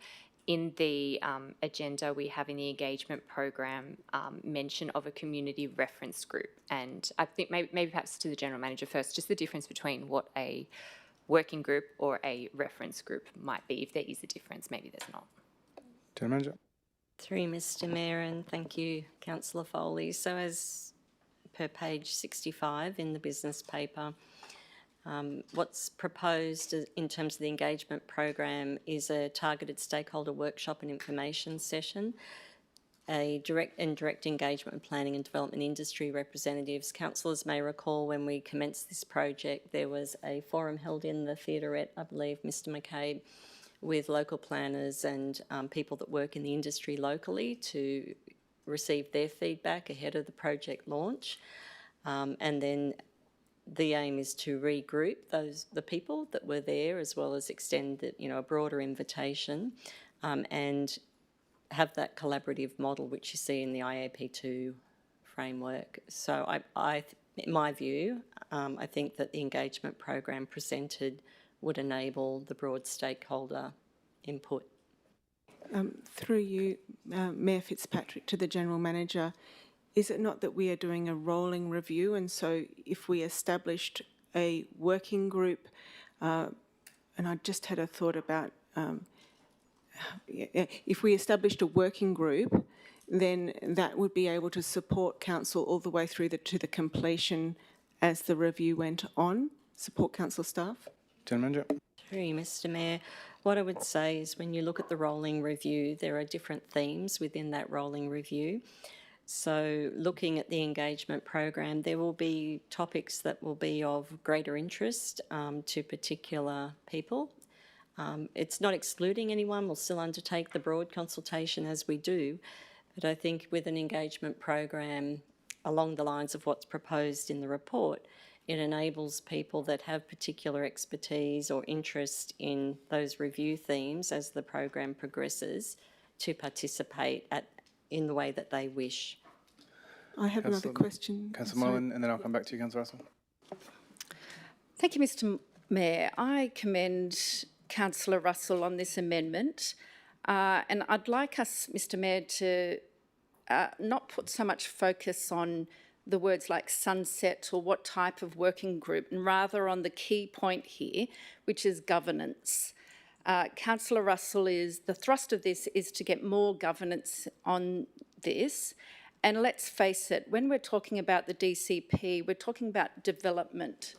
in the agenda we have in the engagement program mention of a community reference group. And I think maybe perhaps to the General Manager first, just the difference between what a working group or a reference group might be, if there is a difference, maybe there's not.
General Manager.
Through Mr Mayor, and thank you, Councillor Foley. So as per page 65 in the business paper, what's proposed in terms of the engagement program is a targeted stakeholder workshop and information session, a direct engagement with planning and development industry representatives. Councillors may recall when we commenced this project, there was a forum held in the theaterette, I believe, Mr McCabe, with local planners and people that work in the industry locally to receive their feedback ahead of the project launch. And then the aim is to regroup the people that were there, as well as extend a broader invitation and have that collaborative model which you see in the IAP2 framework. So in my view, I think that the engagement program presented would enable the broad stakeholder input.
Through you, Mayor Fitzpatrick, to the General Manager, is it not that we are doing a rolling review, and so if we established a working group, and I just had a thought about, if we established a working group, then that would be able to support council all the way through to the completion as the review went on, support council staff?
General Manager.
Through you, Mr Mayor. What I would say is when you look at the rolling review, there are different themes within that rolling review. So looking at the engagement program, there will be topics that will be of greater interest to particular people. It's not excluding anyone. We'll still undertake the broad consultation as we do. But I think with an engagement program along the lines of what's proposed in the report, it enables people that have particular expertise or interest in those review themes as the program progresses to participate in the way that they wish.
I have another question.
Councillor Molan, and then I'll come back to you, Councillor Russell.
Thank you, Mr Mayor. I commend Councillor Russell on this amendment, and I'd like us, Mr Mayor, to not put so much focus on the words like sunset or what type of working group, and rather on the key point here, which is governance. Councillor Russell, the thrust of this is to get more governance on this. And let's face it, when we're talking about the DCP, we're talking about development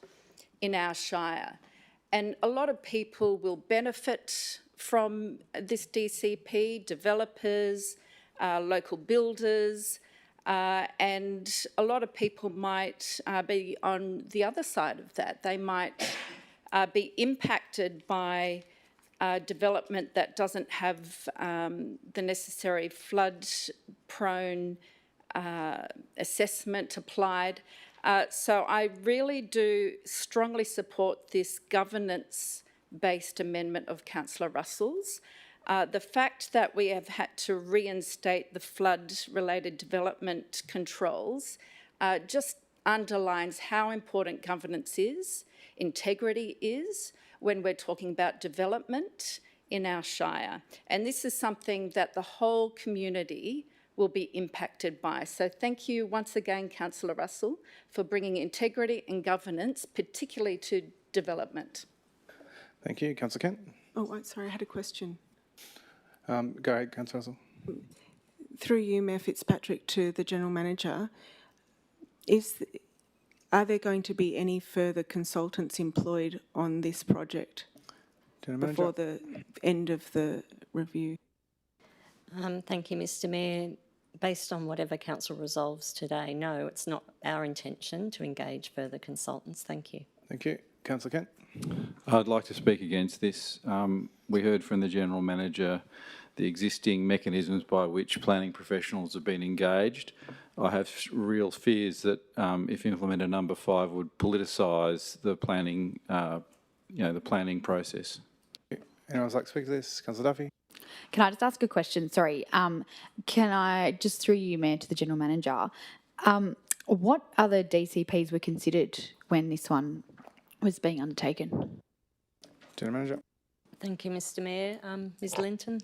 in our shire. And a lot of people will benefit from this DCP, developers, local builders, and a lot of people might be on the other side of that. They might be impacted by development that doesn't have the necessary flood-prone assessment applied. So I really do strongly support this governance-based amendment of Councillor Russell's. The fact that we have had to reinstate the flood-related development controls just underlines how important governance is, integrity is, when we're talking about development in our shire. And this is something that the whole community will be impacted by. So thank you once again, Councillor Russell, for bringing integrity and governance, particularly to development.
Thank you. Councillor Kent.
Oh, sorry, I had a question.
Go ahead, Councillor Russell.
Through you, Mayor Fitzpatrick, to the General Manager, are there going to be any further consultants employed on this project before the end of the review?
Thank you, Mr Mayor. Based on whatever Council resolves today, no, it's not our intention to engage further consultants. Thank you.
Thank you. Councillor Kent.
I'd like to speak against this. We heard from the General Manager the existing mechanisms by which planning professionals have been engaged. I have real fears that if implemented, number 5 would politicise the planning, the planning process.
Anyone else like to speak to this? Councillor Duffy.
Can I just ask a question? Sorry. Can I, just through you, Mayor, to the General Manager, what other DCPs were considered when this one was being undertaken?
General Manager.
Thank you, Mr Mayor. Ms Linton.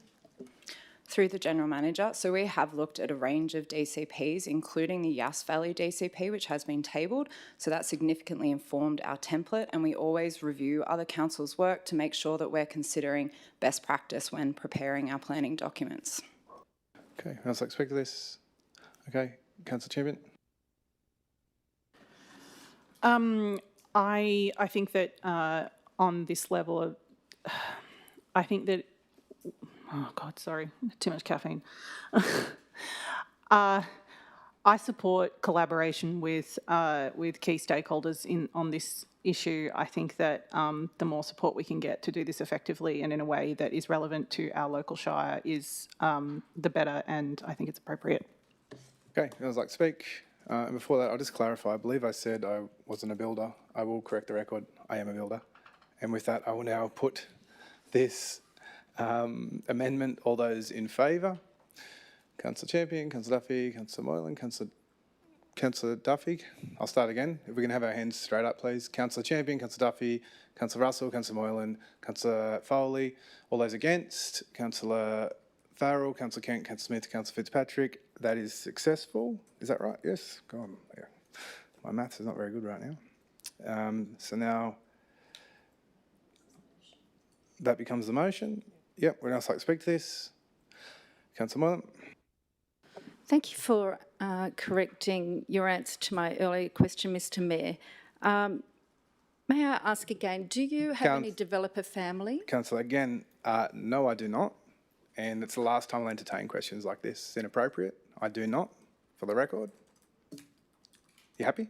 Through the General Manager, so we have looked at a range of DCPs, including the Yass Valley DCP, which has been tabled. So that significantly informed our template, and we always review other councils' work to make sure that we're considering best practice when preparing our planning documents.
Okay, who else like to speak to this? Okay, Councillor Champion.
I think that on this level of, I think that, oh God, sorry, too much caffeine. I support collaboration with key stakeholders on this issue. I think that the more support we can get to do this effectively and in a way that is relevant to our local shire is the better, and I think it's appropriate.
Okay, who else like to speak? And before that, I'll just clarify. I believe I said I wasn't a builder. I will correct the record. I am a builder. And with that, I will now put this amendment. All those in favour? Councillor Champion, Councillor Duffy, Councillor Moylan, Councillor Duffy. I'll start again. If we can have our hands straight up, please. Councillor Champion, Councillor Duffy, Councillor Russell, Councillor Moylan, Councillor Foley. All those against? Councillor Farrell, Councillor Kent, Councillor Smith, Councillor Fitzpatrick. That is successful. Is that right? Yes? Go on. Yeah. My maths is not very good right now. So now that becomes the motion. Yep, we'd also like to speak to this. Councillor Moylan.
Thank you for correcting your answer to my earlier question, Mr Mayor. May I ask again, do you have any developer family?
Councillor, again, no, I do not. And it's the last time I'll entertain questions like this. It's inappropriate. I do not, for the record. You happy?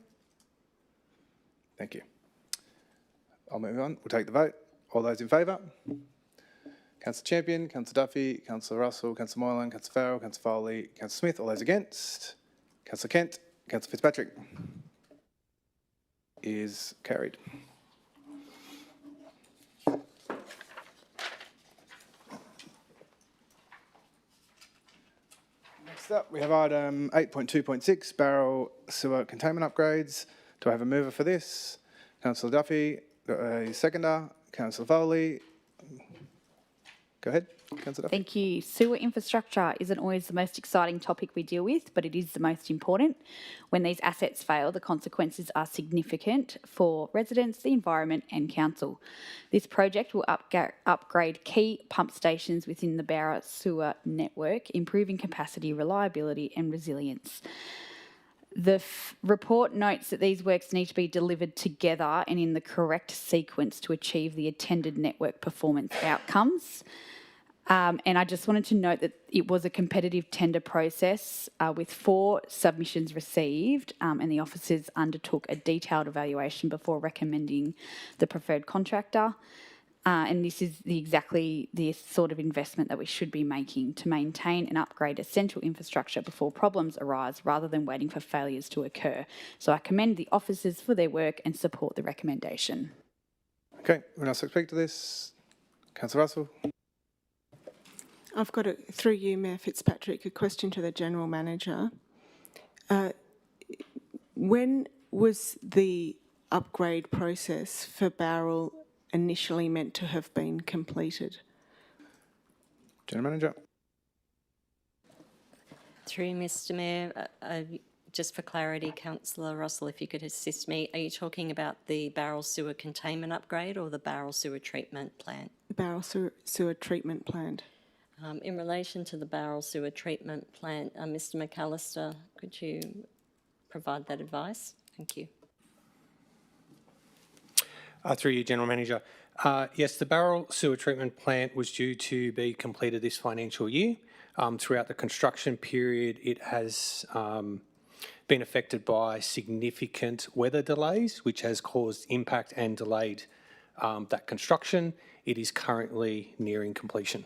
Thank you. I'll move on. We'll take the vote. All those in favour? Councillor Champion, Councillor Duffy, Councillor Russell, Councillor Moylan, Councillor Farrell, Councillor Foley, Councillor Smith. All those against? Councillor Kent, Councillor Fitzpatrick. Is carried. Next up, we have item 8.2.6, barrel sewer containment upgrades. Do I have a mover for this? Councillor Duffy, a seconder. Councillor Foley. Go ahead. Councillor Duffy.
Thank you. Sewer infrastructure isn't always the most exciting topic we deal with, but it is the most important. When these assets fail, the consequences are significant for residents, the environment and council. This project will upgrade key pump stations within the Bowra sewer network, improving capacity, reliability and resilience. The report notes that these works need to be delivered together and in the correct sequence to achieve the intended network performance outcomes. And I just wanted to note that it was a competitive tender process with 4 submissions received, and the officers undertook a detailed evaluation before recommending the preferred contractor. And this is exactly the sort of investment that we should be making to maintain and upgrade essential infrastructure before problems arise rather than waiting for failures to occur. So I commend the officers for their work and support the recommendation.
Okay, anyone else speak to this? Councillor Russell.
I've got, through you, Mayor Fitzpatrick, a question to the General Manager. When was the upgrade process for Bowral initially meant to have been completed?
General Manager.
Through you, Mr Mayor, just for clarity, Councillor Russell, if you could assist me, are you talking about the Bowral sewer containment upgrade or the Bowral sewer treatment plant?
The Bowral sewer treatment plant.
In relation to the Bowral sewer treatment plant, Mr McAllister, could you provide that advice? Thank you.
Through you, General Manager. Yes, the Bowral sewer treatment plant was due to be completed this financial year. Throughout the construction period, it has been affected by significant weather delays, which has caused impact and delayed that construction. It is currently nearing completion.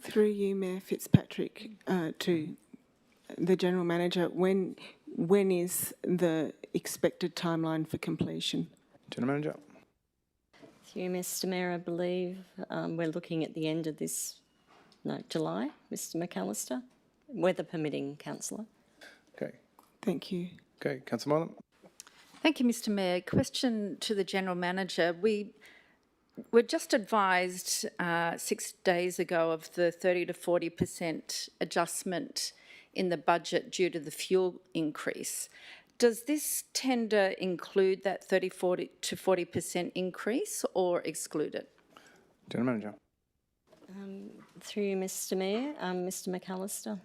Through you, Mayor Fitzpatrick, to the General Manager, when is the expected timeline for completion?
General Manager.
Through you, Mr Mayor, I believe we're looking at the end of this, July, Mr McAllister, weather permitting, Councillor.
Okay.
Thank you.
Okay, Councillor Moylan.
Thank you, Mr Mayor. Question to the General Manager. We were just advised 6 days ago of the 30 to 40% adjustment in the budget due to the fuel increase. Does this tender include that 30 to 40% increase or exclude it?
General Manager.
Through you, Mr Mayor, Mr McAllister.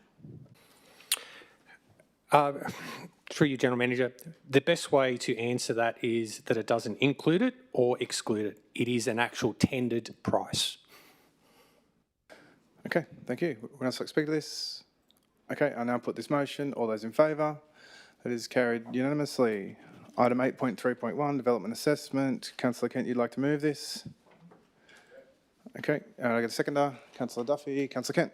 Through you, General Manager, the best way to answer that is that it doesn't include it or exclude it. It is an actual tendered price.
Okay, thank you. Anyone else like to speak to this? Okay, I now put this motion. All those in favour? That is carried unanimously. Item 8.3.1, Development Assessment. Councillor Kent, you'd like to move this? Okay, I get a seconder. Councillor Duffy. Councillor Kent.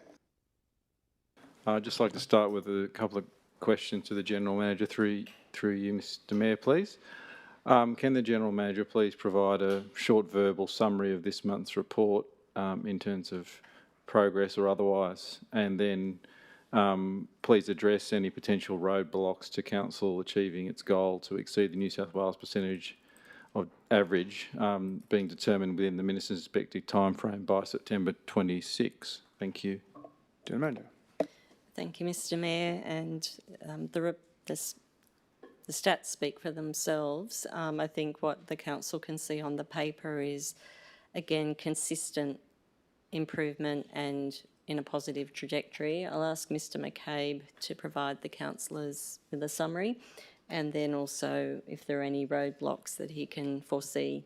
I'd just like to start with a couple of questions to the General Manager through you, Mr Mayor, please. Can the General Manager please provide a short verbal summary of this month's report in terms of progress or otherwise, and then please address any potential roadblocks to Council achieving its goal to exceed the New South Wales percentage of average being determined within the Minister's respective timeframe by September 26. Thank you.
General Manager.
Thank you, Mr Mayor, and the stats speak for themselves. I think what the Council can see on the paper is, again, consistent improvement and in a positive trajectory. I'll ask Mr McCabe to provide the councillors with a summary, and then also if there are any roadblocks that he can foresee.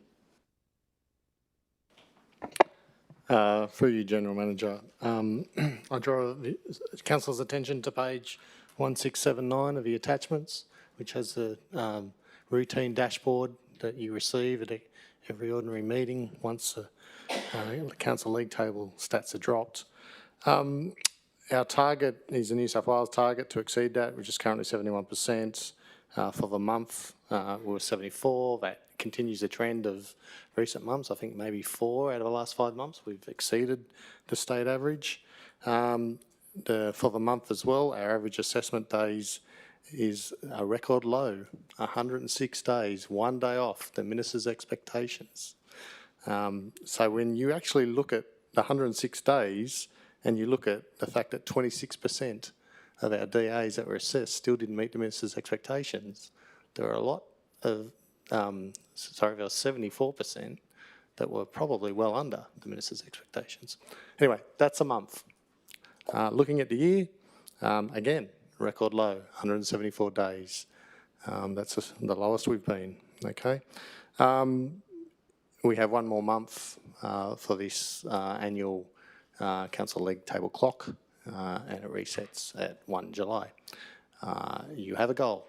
Through you, General Manager, I draw the Council's attention to page 1679 of the attachments, which has the routine dashboard that you receive at every ordinary meeting once the Council League table stats are dropped. Our target is the New South Wales target to exceed that, which is currently 71%. For the month, we were 74. That continues the trend of recent months. I think maybe 4 out of the last 5 months we've exceeded the state average. For the month as well, our average assessment days is a record low, 106 days, 1 day off the Minister's expectations. So when you actually look at the 106 days and you look at the fact that 26% of our DAs that were assessed still didn't meet the minister's expectations, there were a lot of, sorry, there was 74% that were probably well under the minister's expectations. Anyway, that's a month. Looking at the year, again, record low, 174 days. That's the lowest we've been, okay? We have one more month for this annual council league table clock, and it resets at 1 July. You have a goal.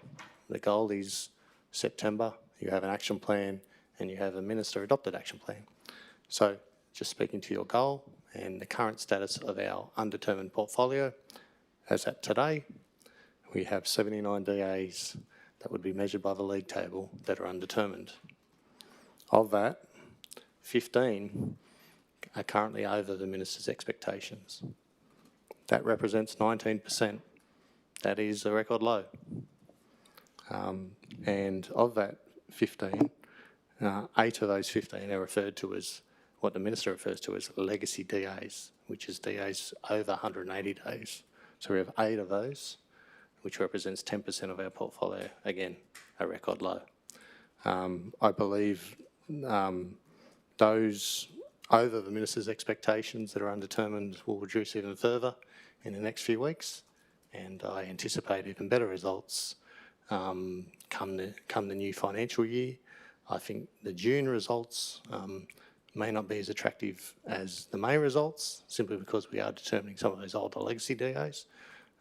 The goal is September, you have an action plan, and you have a minister-adopted action plan. So just speaking to your goal and the current status of our undetermined portfolio, as at today, we have 79 DAs that would be measured by the league table that are undetermined. Of that, 15 are currently over the minister's expectations. That represents 19%. That is a record low. And of that 15, 8 of those 15 are referred to as what the minister refers to as legacy DAs, which is DAs over 180 days. So we have 8 of those, which represents 10% of our portfolio. Again, a record low. I believe those over the minister's expectations that are undetermined will reduce even further in the next few weeks, and I anticipate even better results come the new financial year. I think the June results may not be as attractive as the May results, simply because we are determining some of those older legacy DAs,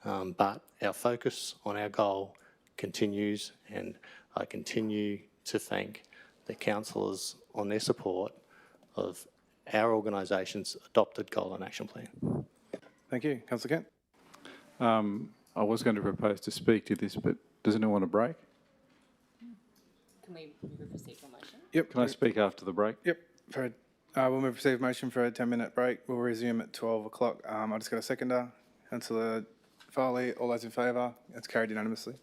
but our focus on our goal continues, and I continue to thank the councillors on their support of our organisation's adopted goal and action plan.
Thank you. Councillor Kent.
I was going to propose to speak to this, but does anyone want a break?
Can we proceed to a motion?
Yep.
Can I speak after the break?
Yep. We'll receive a motion for a 10-minute break. We'll resume at 12 o'clock. I just got a seconder. Councillor Farley, all those in favour? It's carried unanimously.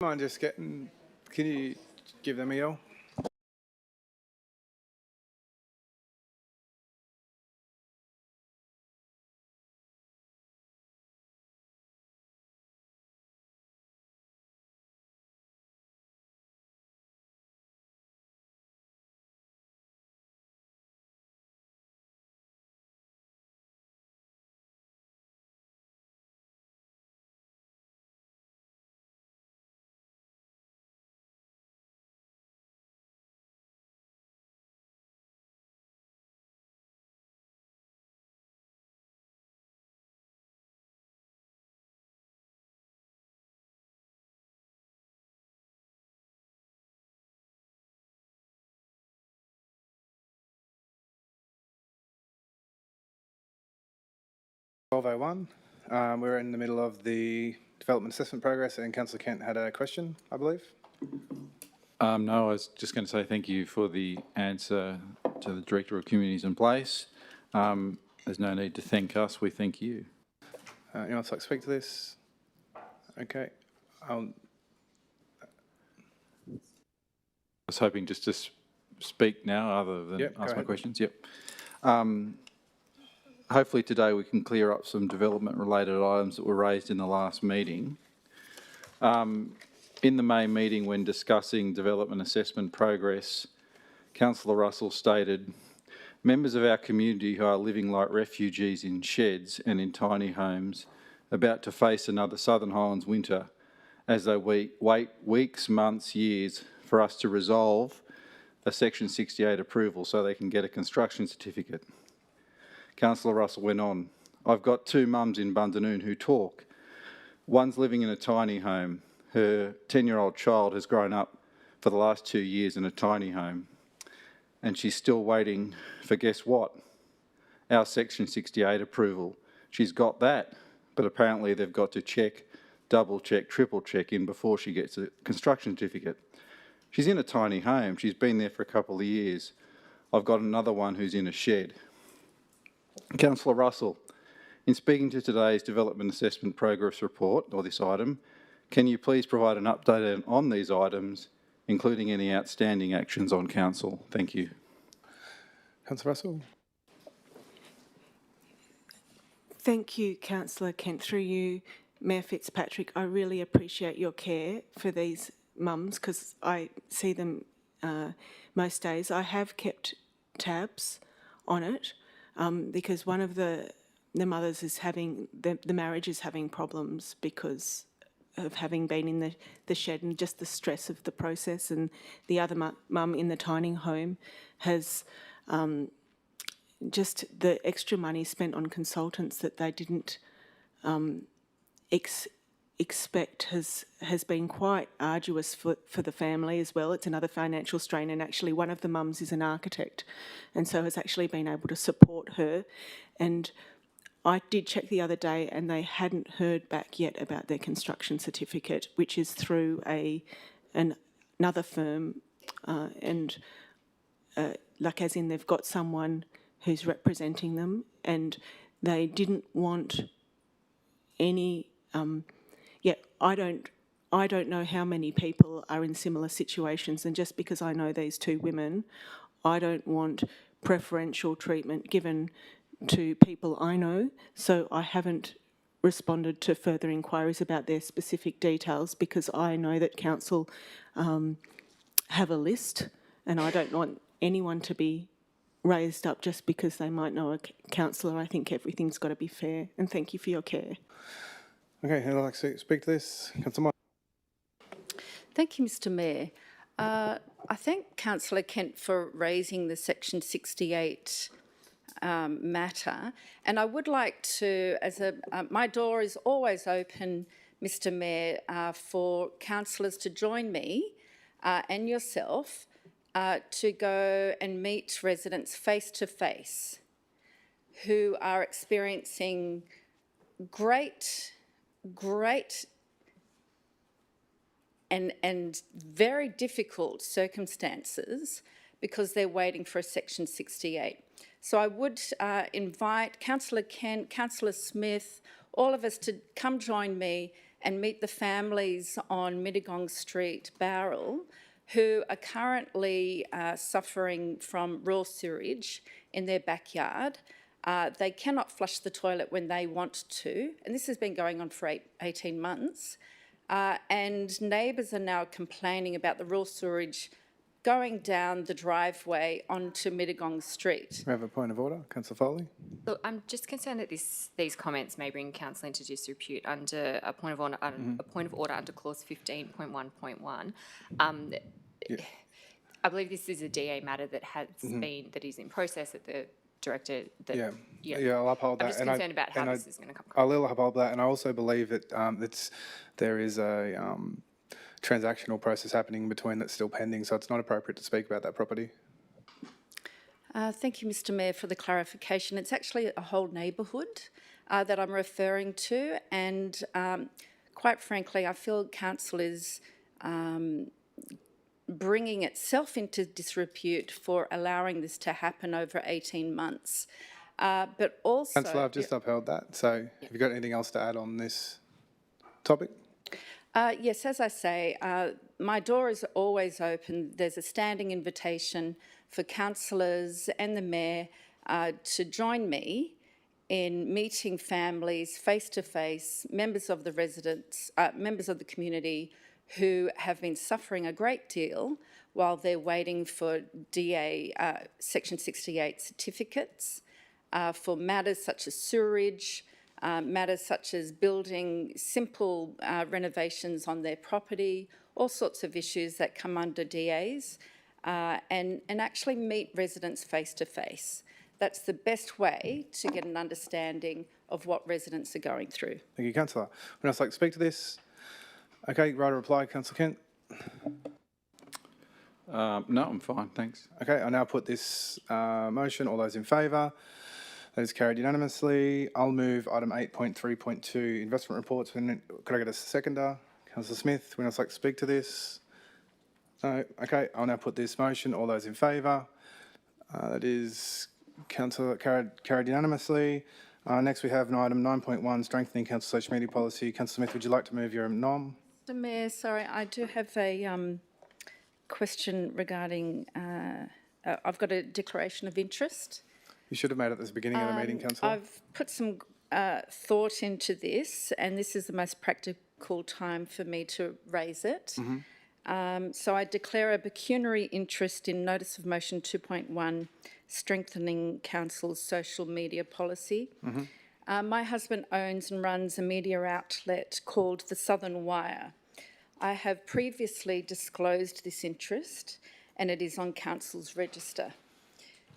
mind just getting, can you give them a yell? We're in the middle of the development assessment progress, and Councillor Kent had a question, I believe.
No, I was just going to say thank you for the answer to the Director of Communities and Place. There's no need to thank us, we thank you.
Anyone else like to speak to this? Okay.
I was hoping just to speak now other than ask my questions. Yep. Hopefully today we can clear up some development-related items that were raised in the last meeting. In the May meeting, when discussing development assessment progress, Councillor Russell stated, members of our community who are living like refugees in sheds and in tiny homes, about to face another Southern Highlands winter as they wait weeks, months, years for us to resolve a Section 68 approval so they can get a construction certificate. Councillor Russell went on, I've got two mums in Bundanoon who talk. One's living in a tiny home. Her 10-year-old child has grown up for the last 2 years in a tiny home, and she's still waiting for, guess what? Our Section 68 approval. She's got that, but apparently they've got to check, double check, triple check in before she gets a construction certificate. She's in a tiny home. She's been there for a couple of years. I've got another one who's in a shed. Councillor Russell, in speaking to today's Development Assessment Progress Report, or this item, can you please provide an update on these items, including any outstanding actions on Council? Thank you.
Councillor Russell.
Thank you, Councillor Kent. Through you, Mayor Fitzpatrick, I really appreciate your care for these mums because I see them most days. I have kept tabs on it because one of the mothers is having, the marriage is having problems because of having been in the shed and just the stress of the process, and the other mum in the tiny home has just the extra money spent on consultants that they didn't expect has been quite arduous for the family as well. It's another financial strain, and actually one of the mums is an architect and so has actually been able to support her. And I did check the other day and they hadn't heard back yet about their construction certificate, which is through another firm like as in they've got someone who's representing them, and they didn't want any, I don't know how many people are in similar situations, and just because I know these two women, I don't want preferential treatment given to people I know, so I haven't responded to further inquiries about their specific details because I know that council have a list, and I don't want anyone to be raised up just because they might know a councillor. I think everything's got to be fair, and thank you for your care.
Okay, who'd like to speak to this? Councillor Mott.
Thank you, Mr Mayor. I thank Councillor Kent for raising the Section 68 matter, and I would like to, my door is always open, Mr Mayor, for councillors to join me and yourself to go and meet residents face to face who are experiencing great and very difficult circumstances because they're waiting for a Section 68. So I would invite Councillor Kent, Councillor Smith, all of us to come join me and meet the families on Mittagong Street, Bowral, who are currently suffering from raw sewage in their backyard. They cannot flush the toilet when they want to, and this has been going on for 18 months. And neighbours are now complaining about the raw sewage going down the driveway onto Mittagong Street.
We have a point of order. Councillor Foley.
Look, I'm just concerned that these comments may bring council into disrepute under a point of order, under clause 15.1.1. I believe this is a DA matter that has that is in process at the director.
I'll uphold that.
I'm just concerned about how this is going to come across.
I will uphold that, and I also believe that there is a transactional process happening between that's still pending, so it's not appropriate to speak about that property.
Thank you, Mr Mayor, for the clarification. It's actually a whole neighbourhood that I'm referring to, and quite frankly, I feel council is bringing itself into disrepute for allowing this to happen over 18 months. But also...
Councillor, I've just upheld that, so have you got anything else to add on this topic?
Yes, as I say, my door is always open. There's a standing invitation for councillors and the mayor to join me in meeting families face-to-face, members of the residents, members of the community who have been suffering a great deal while they're waiting for DA Section 68 certificates for matters such as sewerage, matters such as building simple renovations on their property, all sorts of issues that come under DAs, and actually meet residents face to face. That's the best way to get an understanding of what residents are going through.
Thank you, Councillor. Would else like to speak to this? Okay, right, a reply, Councillor Kent.
No, I'm fine, thanks.
Okay, I now put this motion. All those in favour? That is carried unanimously. I'll move item 8.3.2, investment reports. Could I get a seconder? Councillor Smith, would else like to speak to this? No. Okay, I'll now put this motion. All those in favour? That is carried unanimously. Next we have item 9.1, strengthening council social media policy. Councillor Smith, would you like to move your nom?
Mr Mayor, sorry, I do have a question regarding, I've got a declaration of interest.
You should have made it at the beginning of the meeting, Councillor.
I've put some thought into this, and this is the most practical time for me to raise it. So I declare a pecuniary interest in Notice of Motion 2.1, strengthening council's social media policy. My husband owns and runs a media outlet called The Southern Wire. I have previously disclosed this interest, and it is on council's register.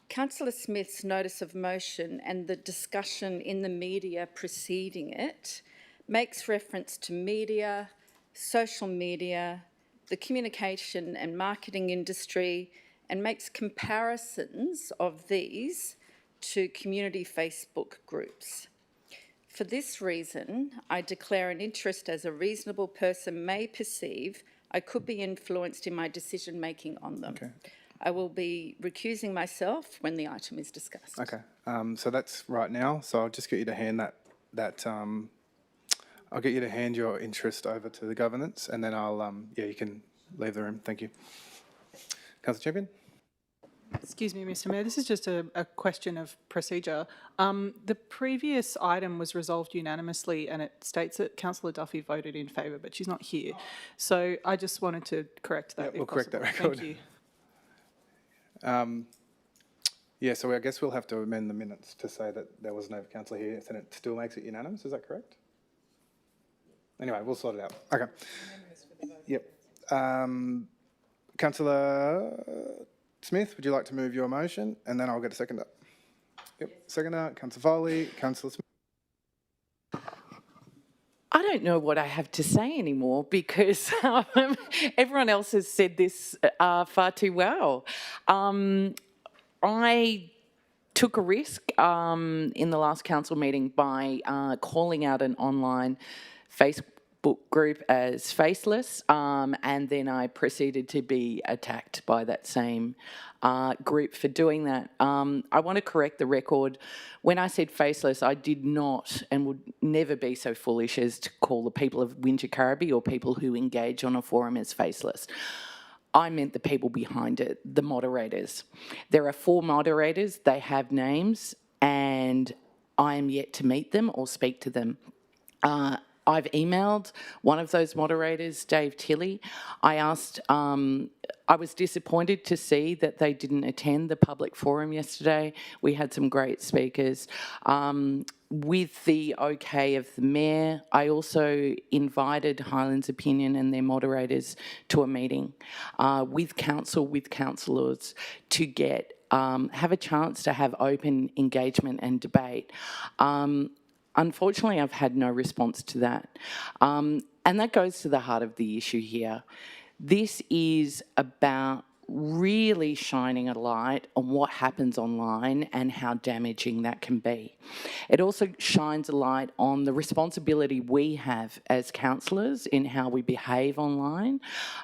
Councillor Smith's notice of motion and the discussion in the media preceding it makes reference to media, social media, the communication and marketing industry, and makes comparisons of these to community Facebook groups. For this reason, I declare an interest as a reasonable person may perceive I could be influenced in my decision-making on them.
Okay.
I will be recusing myself when the item is discussed.
Okay, so that's right now. So I'll just get you to hand I'll get you to hand your interest over to the governance, and then I'll, you can leave the room. Thank you. Councillor Champion?
Excuse me, Mr Mayor, this is just a question of procedure. The previous item was resolved unanimously and it states that Councillor Duffy voted in favour, but she's not here. So I just wanted to correct that.
Yeah, we'll correct that record.
Thank you.
Yeah, so I guess we'll have to amend the minutes to say that there was no councillor here, and it still makes it unanimous, is that correct? Anyway, we'll sort it out. Okay. Yep. Councillor Smith, would you like to move your motion? And then I'll get a seconder. Yep, seconder, Councillor Foley, Councillor Smith.
I don't know what I have to say anymore because everyone else has said this far too well. I took a risk in the last council meeting by calling out an online book group as faceless, and then I proceeded to be attacked by that same group for doing that. I want to correct the record. When I said faceless, I did not and would never be so foolish as to call the people of Wingecarribee or people who engage on a forum as faceless. I meant the people behind it, the moderators. There are 4 moderators, they have names, and I am yet to meet them or speak to them. I've emailed one of those moderators, Dave Tilley. I asked, I was disappointed to see that they didn't attend the public forum yesterday. We had some great speakers. With the okay of the Mayor, I also invited Highlands Opinion and their moderators to a meeting with council, with councillors, to get have a chance to have open engagement and debate. Unfortunately, I've had no response to that. And that goes to the heart of the issue here. This is about really shining a light on what happens online and how damaging that can be. It also shines a light on the responsibility we have as councillors in how we behave online.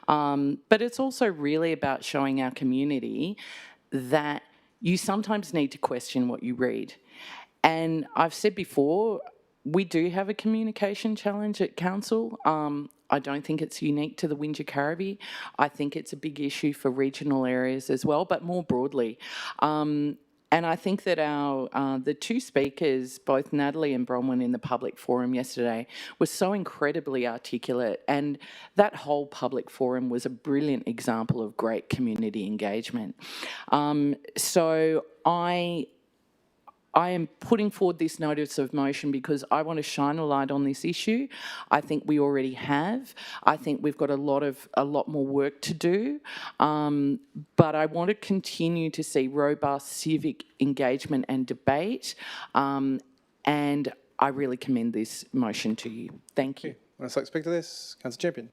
But it's also really about showing our community that you sometimes need to question what you read. And I've said before, we do have a communication challenge at council. I don't think it's unique to the Wingecarribee. I think it's a big issue for regional areas as well, but more broadly. And I think that the 2 speakers, both Natalie and Bronwyn in the public forum yesterday, were so incredibly articulate, and that whole public forum was a brilliant example of great community engagement. So I am putting forward this notice of motion because I want to shine a light on this issue. I think we already have. I think we've got a lot more work to do. But I want to continue to see robust civic engagement and debate. And I really commend this motion to you. Thank you.
Want to speak to this? Councillor Champion.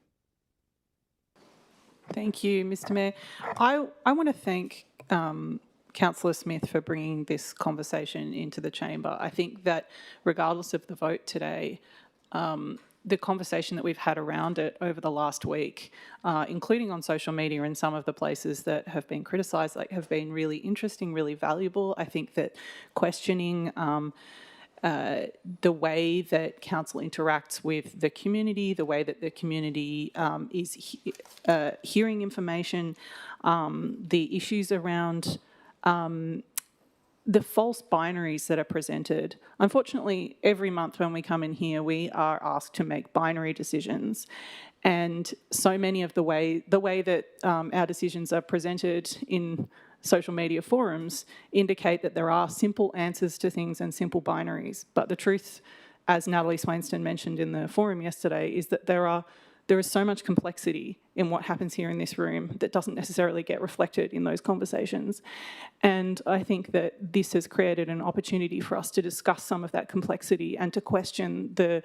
Thank you, Mr Mayor. I want to thank Councillor Smith for bringing this conversation into the chamber. I think that regardless of the vote today, the conversation that we've had around it over the last week, including on social media and some of the places that have been criticised, have been really interesting, really valuable. I think that questioning the way that council interacts with the community, the way that the community is hearing information, the issues around the false binaries that are presented. Unfortunately, every month when we come in here, we are asked to make binary decisions. And so many of the way that our decisions are presented in social media forums indicate that there are simple answers to things and simple binaries. But the truth, as Natalie Swainston mentioned in the forum yesterday, is that there is so much complexity in what happens here in this room that doesn't necessarily get reflected in those conversations. And I think that this has created an opportunity for us to discuss some of that complexity and to question the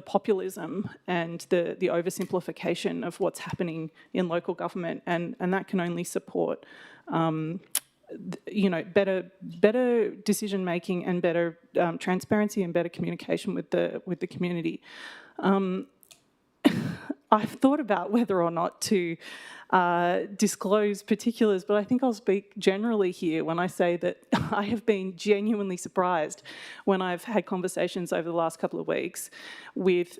populism and the oversimplification of what's happening in local government. And that can only support better decision making and better transparency and better communication with the community. I've thought about whether or not to disclose particulars, but I think I'll speak generally here when I say that I have been genuinely surprised when I've had conversations over the last couple of weeks with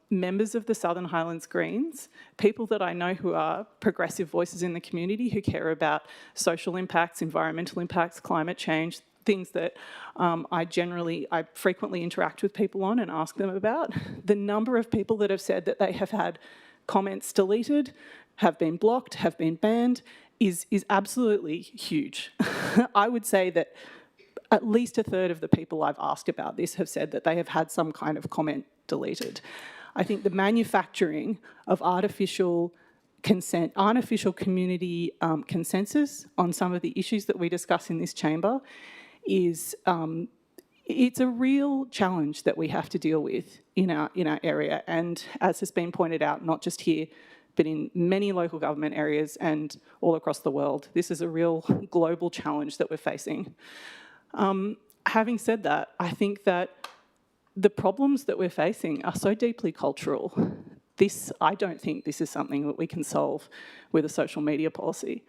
members of the Southern Highlands Greens, people that I know who are progressive voices in the community who care about social impacts, environmental impacts, climate change, things that I frequently interact with people on and ask them about. The number of people that have said that they have had comments deleted, have been blocked, have been banned, is absolutely huge. I would say that at least a third of the people I've asked about this have said that they have had some kind of comment deleted. I think the manufacturing of artificial community consensus on some of the issues that we discuss in this chamber is it's a real challenge that we have to deal with in our area. And as has been pointed out, not just here, but in many local government areas and all across the world, this is a real global challenge that we're facing. Having said that, I think that the problems that we're facing are so deeply cultural. I don't think this is something that we can solve with a social media policy.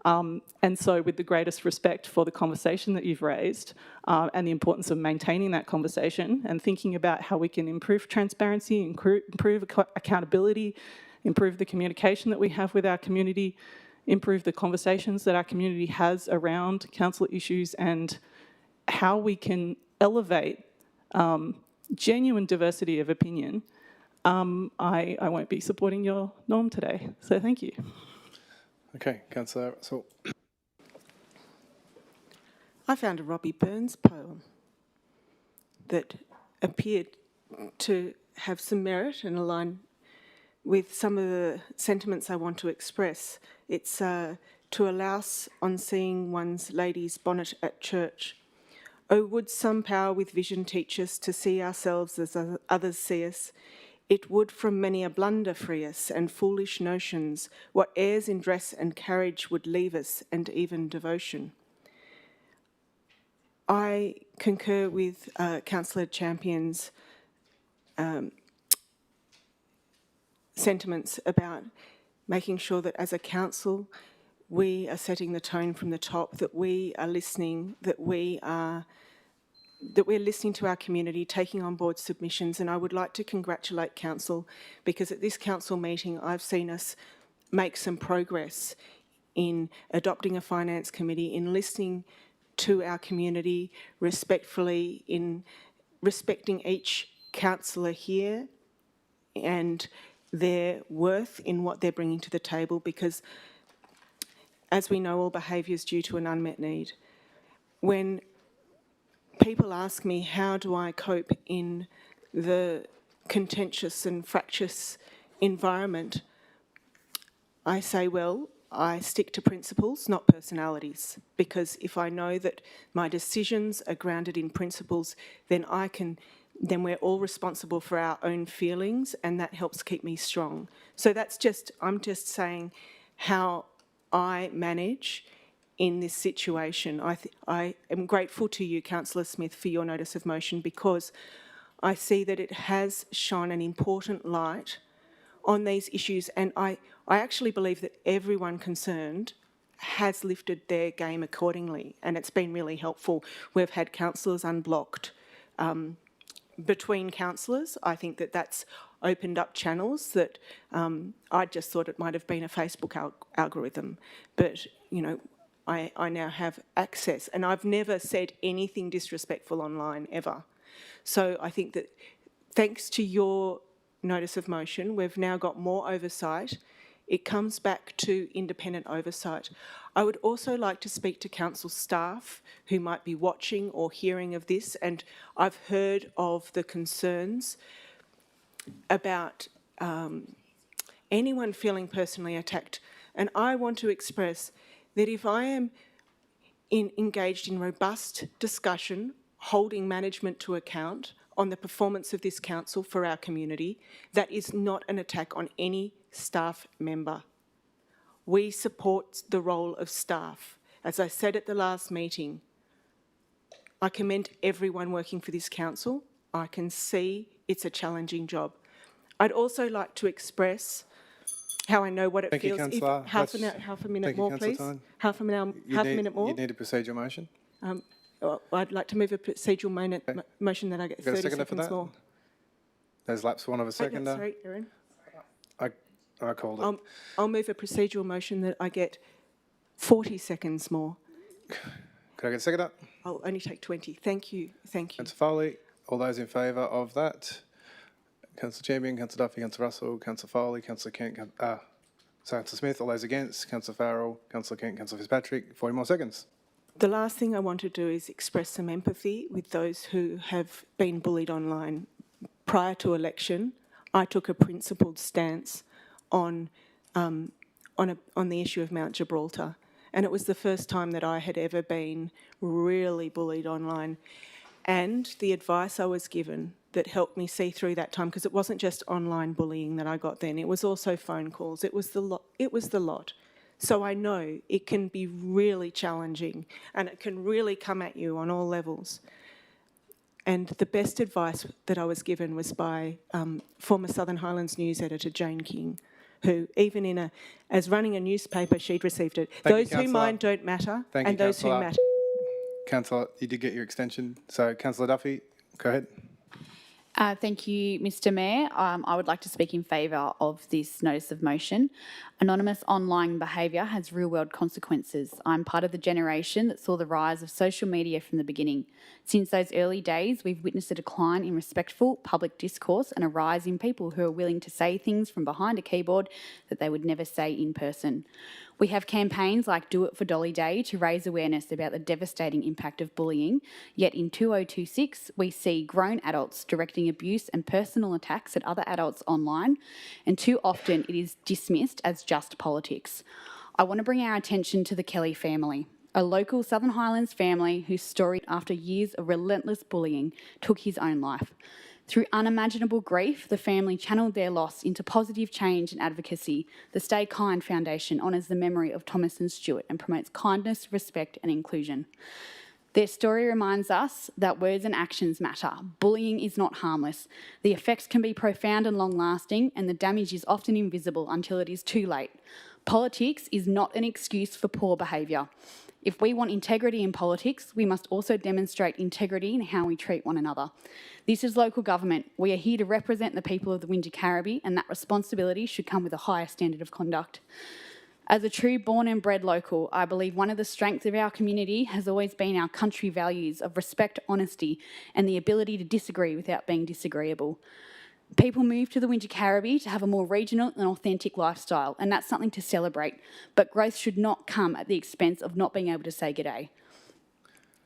And so with the greatest respect for the conversation that you've raised and the importance of maintaining that conversation and thinking about how we can improve transparency, improve accountability, improve the communication that we have with our community, improve the conversations that our community has around council issues, and how we can elevate genuine diversity of opinion, I won't be supporting your norm today. So thank you.
Okay, Councillor Russell.
I found a Robbie Burns poem that appeared to have some merit and align with some of the sentiments I want to express. It's to a louse on seeing one's lady's bonnet at church. Oh, would some power with vision teach us to see ourselves as others see us? It would from many a blunder free us, and foolish notions, what airs in dress and carriage would leave us, and even devotion. I concur with Councillor Champion's sentiments about making sure that as a council we are setting the tone from the top, that we are listening, that we're listening to our community, taking on board submissions. And I would like to congratulate council, because at this council meeting I've seen us make some progress in adopting a finance committee, in listening to our community respectfully, in respecting each councillor here and their worth in what they're bringing to the table, because as we know, all behaviour is due to an unmet need. When people ask me how do I cope in the contentious and fractious environment, I say, well, I stick to principles, not personalities, because if I know that my decisions are grounded in principles, then we're all responsible for our own feelings, and that helps keep me strong. So I'm just saying how I manage in this situation. I am grateful to you, Councillor Smith, for your notice of motion, because I see that it has shone an important light on these issues, and I actually believe that everyone concerned has lifted their game accordingly, and it's been really helpful. We've had councillors unblocked between councillors. I think that that's opened up channels that I just thought it might have been a Facebook algorithm, but you know, I now have access, and I've never said anything disrespectful online ever. So I think that thanks to your notice of motion, we've now got more oversight. It comes back to independent oversight. I would also like to speak to council staff who might be watching or hearing of this, and I've heard of the concerns about anyone feeling personally attacked. And I want to express that if I am engaged in robust discussion, holding management to account on the performance of this council for our community, that is not an attack on any staff member. We support the role of staff. As I said at the last meeting, I commend everyone working for this council. I can see it's a challenging job. I'd also like to express how I know what it feels.
Thank you, Councillor.
Half a minute more, please. Half a minute more.
You need a procedural motion?
I'd like to move a procedural motion that I get 30 seconds more.
There's lapse one of a seconder.
Sorry, Erin.
I called it.
I'll move a procedural motion that I get 40 seconds more.
Could I get a seconder?
I'll only take 20. Thank you. Thank you.
Councillor Foley, all those in favour of that? Councillor Champion, Councillor Duffy, Councillor Russell, Councillor Foley, Councillor Kent, Councillor Smith, all those against? Councillor Farrell, Councillor Kent, Councillor Fitzpatrick, 40 more seconds.
The last thing I want to do is express some empathy with those who have been bullied online. Prior to election, I took a principled stance on the issue of Mount Gibraltar, and it was the first time that I had ever been really bullied online. And the advice I was given that helped me see through that time, because it wasn't just online bullying that I got then, it was also phone calls, it was the lot. So I know it can be really challenging and it can really come at you on all levels. And the best advice that I was given was by former Southern Highlands News editor Jane King, who even as running a newspaper, she'd received it. Those who mind don't matter, and those who matter.
Councillor, you did get your extension. So, Councillor Duffy, go ahead.
Thank you, Mr Mayor. I would like to speak in favour of this notice of motion. Anonymous online behaviour has real-world consequences. I'm part of the generation that saw the rise of social media from the beginning. Since those early days, we've witnessed a decline in respectful public discourse and a rise in people who are willing to say things from behind a keyboard that they would never say in person. We have campaigns like Do It for Dolly Day to raise awareness about the devastating impact of bullying, yet in 2026 we see grown adults directing abuse and personal attacks at other adults online, and too often it is dismissed as just politics. I want to bring our attention to the Kelly family, a local Southern Highlands family whose story, after years of relentless bullying, took his own life. Through unimaginable grief, the family channelled their loss into positive change and advocacy. The Stay Kind Foundation honours the memory of Thomas and Stewart and promotes kindness, respect and inclusion. Their story reminds us that words and actions matter. Bullying is not harmless. The effects can be profound and long-lasting, and the damage is often invisible until it is too late. Politics is not an excuse for poor behaviour. If we want integrity in politics, we must also demonstrate integrity in how we treat one another. This is local government. We are here to represent the people of the Wingecarribee, and that responsibility should come with a higher standard of conduct. As a true born and bred local, I believe one of the strengths of our community has always been our country values of respect, honesty, and the ability to disagree without being disagreeable. People move to the Wingecarribee to have a more regional and authentic lifestyle, and that's something to celebrate. But growth should not come at the expense of not being able to say g'day.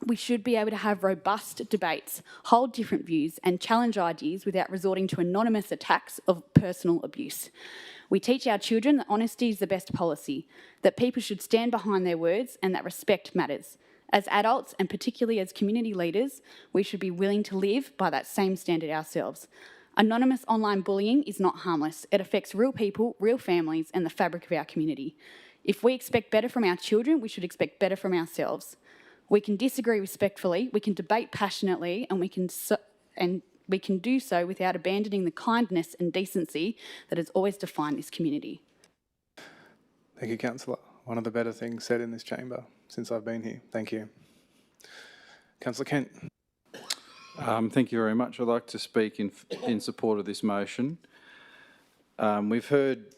We should be able to have robust debates, hold different views, and challenge ideas without resorting to anonymous attacks of personal abuse. We teach our children that honesty is the best policy, that people should stand behind their words, and that respect matters. As adults, and particularly as community leaders, we should be willing to live by that same standard ourselves. Anonymous online bullying is not harmless. It affects real people, real families, and the fabric of our community. If we expect better from our children, we should expect better from ourselves. We can disagree respectfully, we can debate passionately, and we can do so without abandoning the kindness and decency that has always defined this community.
Thank you, Councillor. One of the better things said in this chamber since I've been here. Thank you. Councillor Kent.
Thank you very much. I'd like to speak in support of this motion. We've heard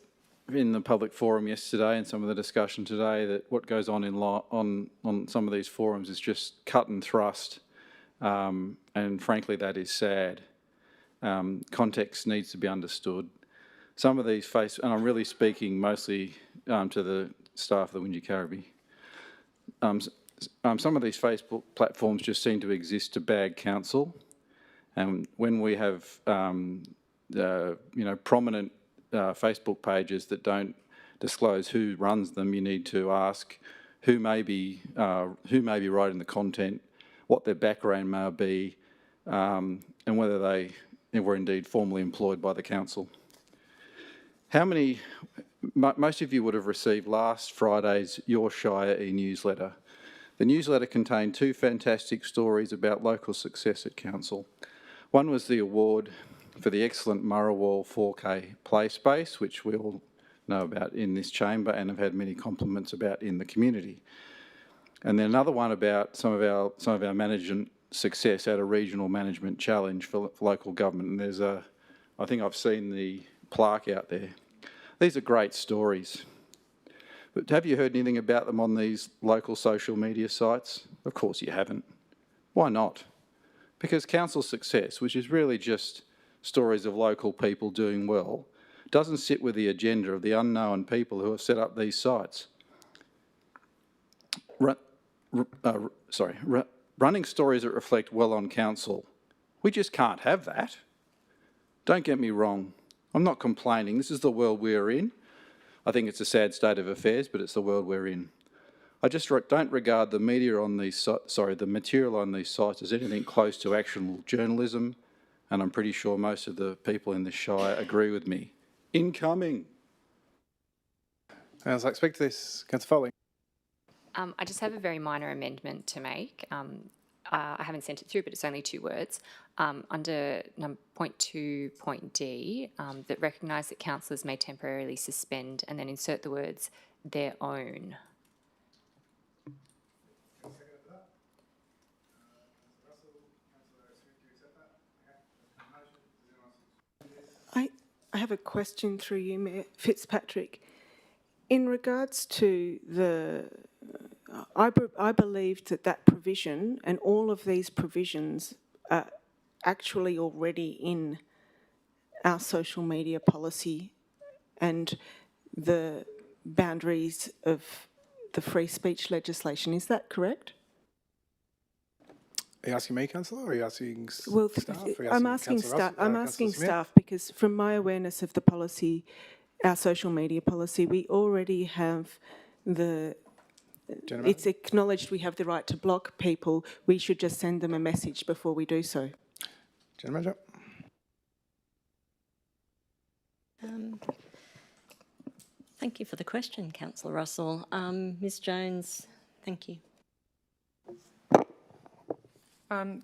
in the public forum yesterday and some of the discussion today that what goes on on some of these forums is just cut and thrust, and frankly that is sad. Context needs to be understood. Some of these and I'm really speaking mostly to the staff of the Wingecarribee. Some of these Facebook platforms just seem to exist to bag council, and when we have prominent Facebook pages that don't disclose who runs them, you need to ask who may be writing the content, what their background may be, and whether they were indeed formally employed by the council. Most of you would have received last Friday's Your Shire e-newsletter. The newsletter contained two fantastic stories about local success at council. One was the award for the excellent Murrawall 4K play space, which we all know about in this chamber and have had many compliments about in the community. And then another one about some of our management success at a regional management challenge for local government. And I think I've seen the plaque out there. These are great stories. But have you heard anything about them on these local social media sites? Of course you haven't. Why not? Because council success, which is really just stories of local people doing well, doesn't sit with the agenda of the unknown people who have set up these sites. Running stories that reflect well on council. We just can't have that. Don't get me wrong. I'm not complaining. This is the world we're in. I think it's a sad state of affairs, but it's the world we're in. I just don't regard the media on these, the material on these sites as anything close to actionable journalism, and I'm pretty sure most of the people in this Shire agree with me. Incoming.
I was like, speak to this, Councillor Foley.
I just have a very minor amendment to make. I haven't sent it through, but it's only 2 words, under point 2, point D, that recognise that councillors may temporarily suspend, and then insert the words their own.
I have a question through you, Mayor Fitzpatrick. In regards to the, I believed that provision and all of these provisions are actually already in our social media policy and the boundaries of the free speech legislation. Is that correct?
Are you asking me, councillor, or are you asking
Well,
staff? Are you
I'm asking
Councillor
staff.
Russell-
I'm
Councillor
asking
Smith?
staff because, from my awareness of the policy, our social media policy, we already have the.
General
It's acknowledged we have the right to block people. We should just send them a message before we do so.
General Manager.
Thank you for the question, Councillor Russell. Ms Jones, thank you.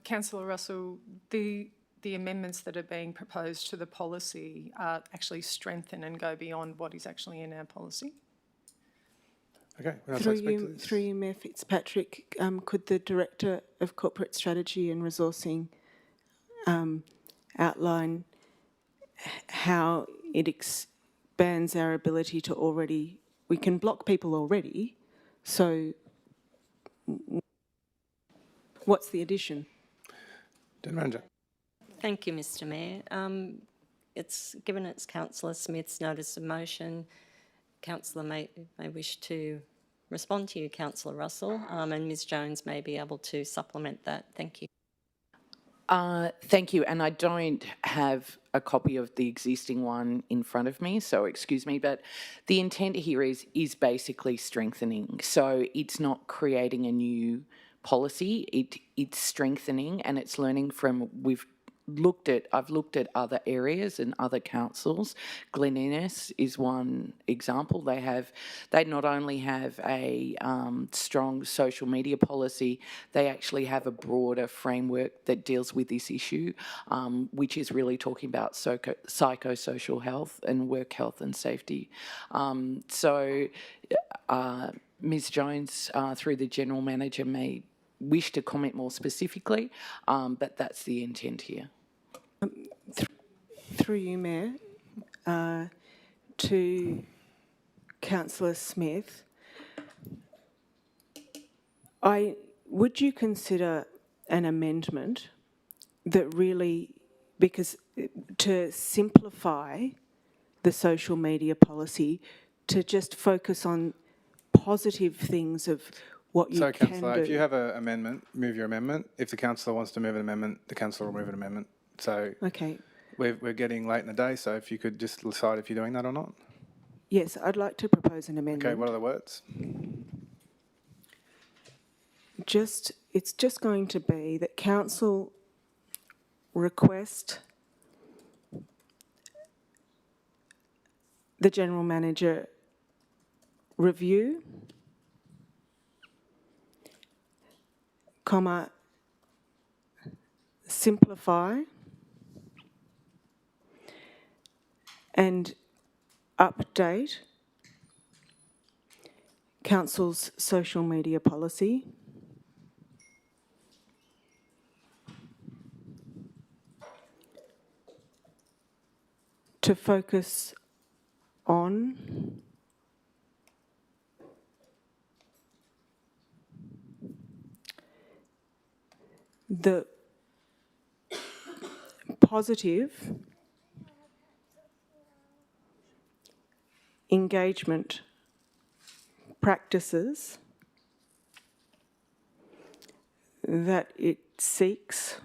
Councillor Russell, the amendments that are being proposed to the policy actually strengthen and go beyond what is actually in our policy.
Okay.
Through you, Mayor Fitzpatrick, could the Director of Corporate Strategy and Resourcing outline how it expands our ability to already, we can block people already, so what's the addition?
General Manager.
Thank you, Mr Mayor. Given it's Councillor Smith's notice of motion, Councillor may wish to respond to you, Councillor Russell, and Ms Jones may be able to supplement that. Thank you.
Thank you, and I don't have a copy of the existing one in front of me, so excuse me, but the intent here is basically strengthening. So it's not creating a new policy, it's strengthening, and it's learning from, I've looked at other areas and other councils. Glen Innes is one example. They not only have a strong social media policy, they actually have a broader framework that deals with this issue, which is really talking about psychosocial health and work health and safety. Ms Jones, through the General Manager, may wish to comment more specifically, but that's the intent here.
Through you, Mayor, to Councillor Smith, would you consider an amendment that really, because to simplify the social media policy, to just focus on positive things of what you can do? So,
Councillor, if you have an amendment, move your amendment. If the councillor wants to move an amendment, the councillor will move an amendment. So
okay.
We're getting late in the day, so if you could just decide if you're doing that or not.
Yes, I'd like to propose an amendment.
Okay, what are the words?
It's just going to be that council request the General Manager review, simplify and update Council's social media policy to focus on the positive engagement practices that it seeks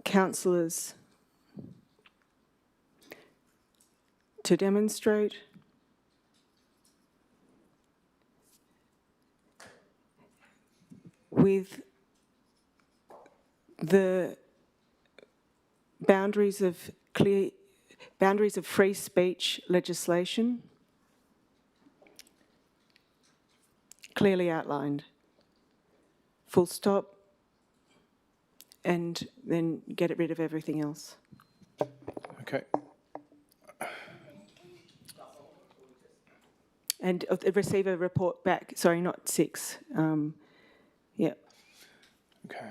councillors to demonstrate with the boundaries of free speech legislation clearly outlined. Full stop, and then get rid of everything else.
Okay.
And receive a report back, sorry, not 6. Yeah.
Okay.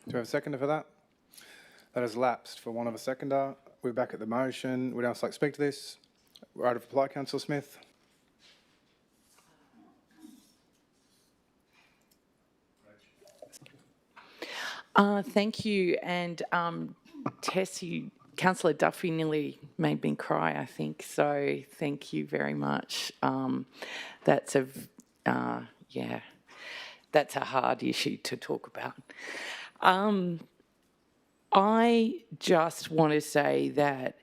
Do we have a seconder for that? That has lapsed for want of a seconder. We're back at the motion. Would else like to speak to this? Right of reply, Councillor Smith.
Thank you. And Tess, Councillor Duffy nearly made me cry, I think. So thank you very much. That's a hard issue to talk about. I just want to say that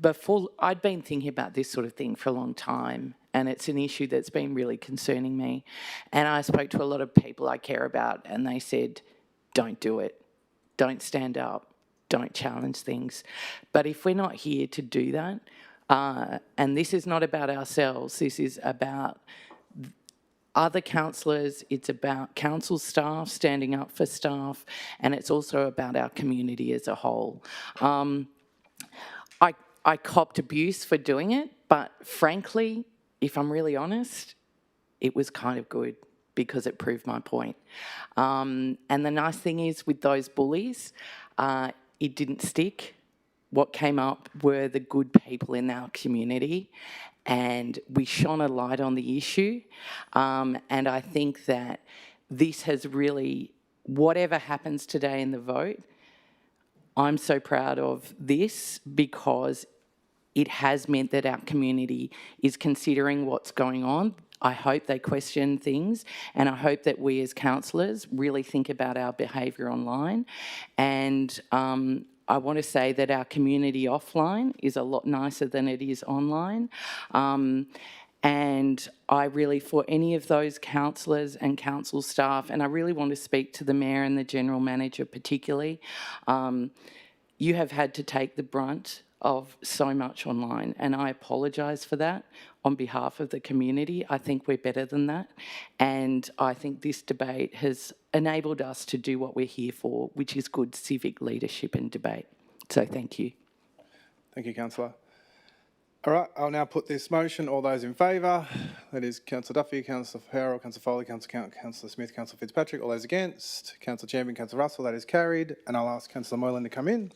before, I'd been thinking about this sort of thing for a long time, and it's an issue that's been really concerning me. And I spoke to a lot of people I care about, and they said, don't do it. Don't stand up. Don't challenge things. But if we're not here to do that, and this is not about ourselves, this is about other councillors, it's about council staff standing up for staff, and it's also about our community as a whole. I copped abuse for doing it, but frankly, if I'm really honest, it was kind of good because it proved my point. And the nice thing is with those bullies, it didn't stick. What came up were the good people in our community, and we shone a light on the issue. And I think that this has really, whatever happens today in the vote, I'm so proud of this because it has meant that our community is considering what's going on. I hope they question things, and I hope that we as councillors really think about our behaviour online. And I want to say that our community offline is a lot nicer than it is online. And I really, for any of those councillors and council staff, and I really want to speak to the Mayor and the General Manager particularly, you have had to take the brunt of so much online, and I apologise for that on behalf of the community. I think we're better than that, and I think this debate has enabled us to do what we're here for, which is good civic leadership and debate. So thank you.
Thank you, Councillor. All right, I'll now put this motion. All those in favour, that is Councillor Duffy, Councillor Farrell, Councillor Foley, Councillor Smith, Councillor Fitzpatrick. All those against, Councillor Champion, Councillor Russell, that is carried. And I'll ask Councillor Moylan to come in.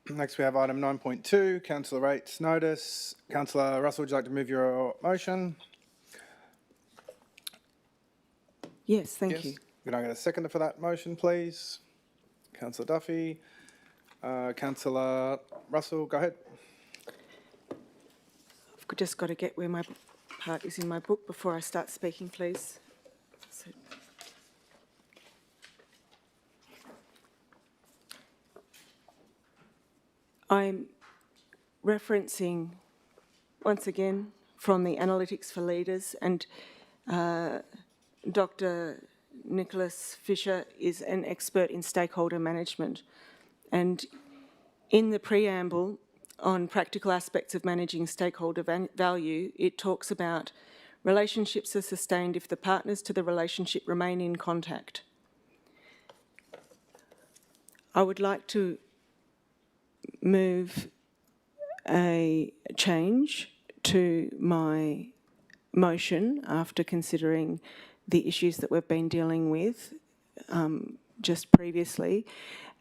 Next we have item 9.2, Councillor Rates notice. Councillor Russell, would you like to move your motion?
Yes, thank you.
Can I get a seconder for that motion, please? Councillor Duffy. Councillor Russell, go ahead.
I've just got to get where my part is in my book before I start speaking, please. So, I'm referencing, once again, from the Analytics for Leaders, and Dr. Nicholas Fisher is an expert in stakeholder management. And in the preamble on practical aspects of managing stakeholder value, it talks about relationships are sustained if the partners to the relationship remain in contact. I would like to move a change to my motion after considering the issues that we've been dealing with just previously,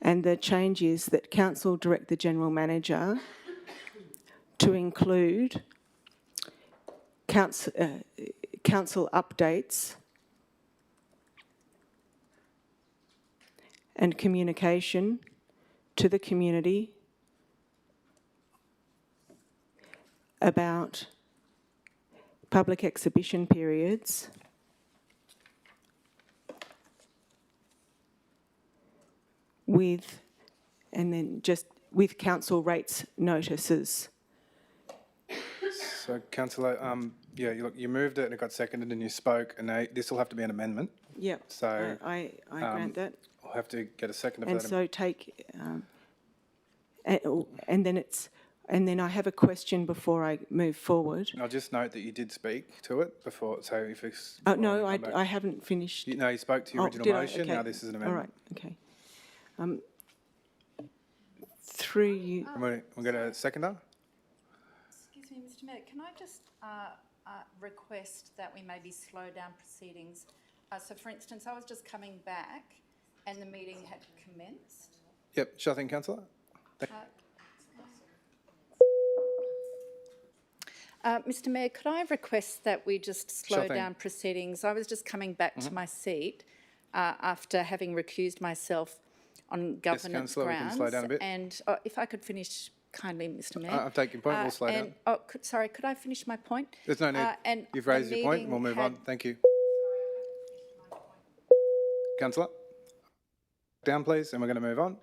and the change is that Council direct the General Manager to include council updates and communication to the community about public exhibition periods with, and then just with council rates notices.
So, councillor, yeah, you moved it and it got seconded and you spoke, and this will have to be an amendment.
Yep.
So
I grant that.
I'll have to get a second of
And
that.
so and then I have a question before I move forward.
I'll just note that you did speak to it before, so if it's...
No, I haven't finished.
No, you spoke to your original
did I?
motion,
Okay.
now this is an amendment.
All right, okay. Through you.
We'll get a seconder.
Excuse me, Mr Mayor, can I just request that we maybe slow down proceedings? So for instance, I was just coming back and the meeting had commenced.
Yep, sure thing, councillor.
Mr Mayor, could I request that we just slow
Sure thing.
down proceedings? I was just coming back to my seat after having recused myself on governance
councillor, we can
grounds.
slow down a bit.
And if I could finish kindly, Mr Mayor.
I've taken your point, we'll slow down.
Sorry, could I finish my point?
There's no need.
And
You've
the
raised your point,
meeting
we'll move
had-
on. Thank you. Councillor? Down, please, and we're going to move on.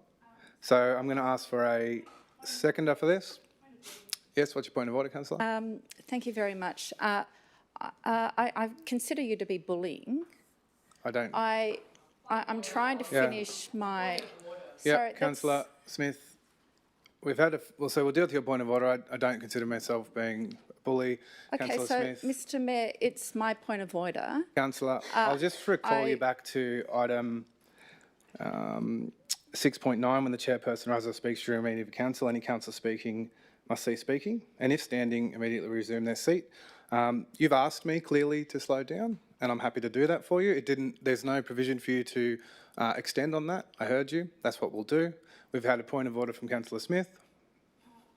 So I'm going to ask for a seconder for this. Yes, what's your point of order, councillor?
Thank you very much. I consider you to be bullying.
I don't.
I'm trying to
Yeah.
finish my...
Yeah,
Sorry,
councillor Smith, we've had so we'll deal with your point of order. I don't consider myself being a bully.
Okay,
Councillor
so,
Smith.
Mr Mayor, it's my point of order.
Councillor, I'll just recall you back to item 6.9, when the chairperson rises or speaks during a meeting of council. Any councillor speaking must cease speaking, and if standing, immediately resume their seat. You've asked me clearly to slow down, and I'm happy to do that for you. There's no provision for you to extend on that. I heard you. That's what we'll do. We've had a point of order from councillor Smith.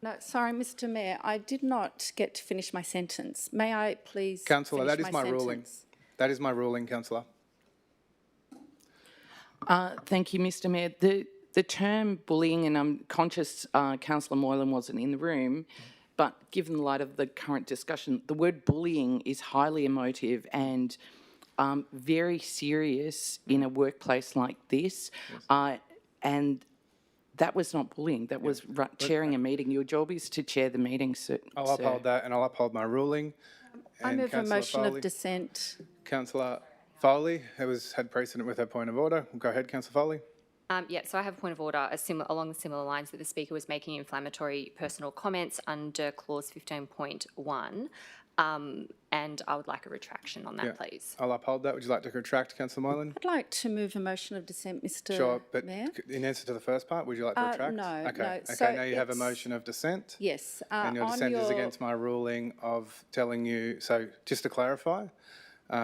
No, sorry, Mr Mayor, I did not get to finish my sentence. May I please
Councillor, that
finish
is my ruling.
sentence?
That is my ruling, councillor.
Thank you, Mr Mayor. The term bullying, and I'm conscious Councillor Moylan wasn't in the room, but given the light of the current discussion, the word bullying is highly emotive and very serious in a workplace like this. And that was not bullying, that was chairing a meeting. Your job is to chair the meeting, sir.
I'll uphold that, and I'll uphold my ruling.
I
And
move a
Councillor
motion
Foley-
of dissent.
Councillor Foley, who had precedent with her point of order. Go ahead, councillor Foley.
Yeah, so I have a point of order along the similar lines that the Speaker was making inflammatory personal comments under clause 15.1, and I would like a retraction on that, please.
I'll uphold that. Would you like to retract, councillor Moylan?
I'd like to move a motion of dissent, Mr
Sure, but
Mayor.
in answer to the first part, would you like to retract?
no,
Okay.
no.
Okay,
So
now you have a
it's-
motion of dissent.
Yes.
And your
on
dissent is against my ruling of telling you, so just to clarify,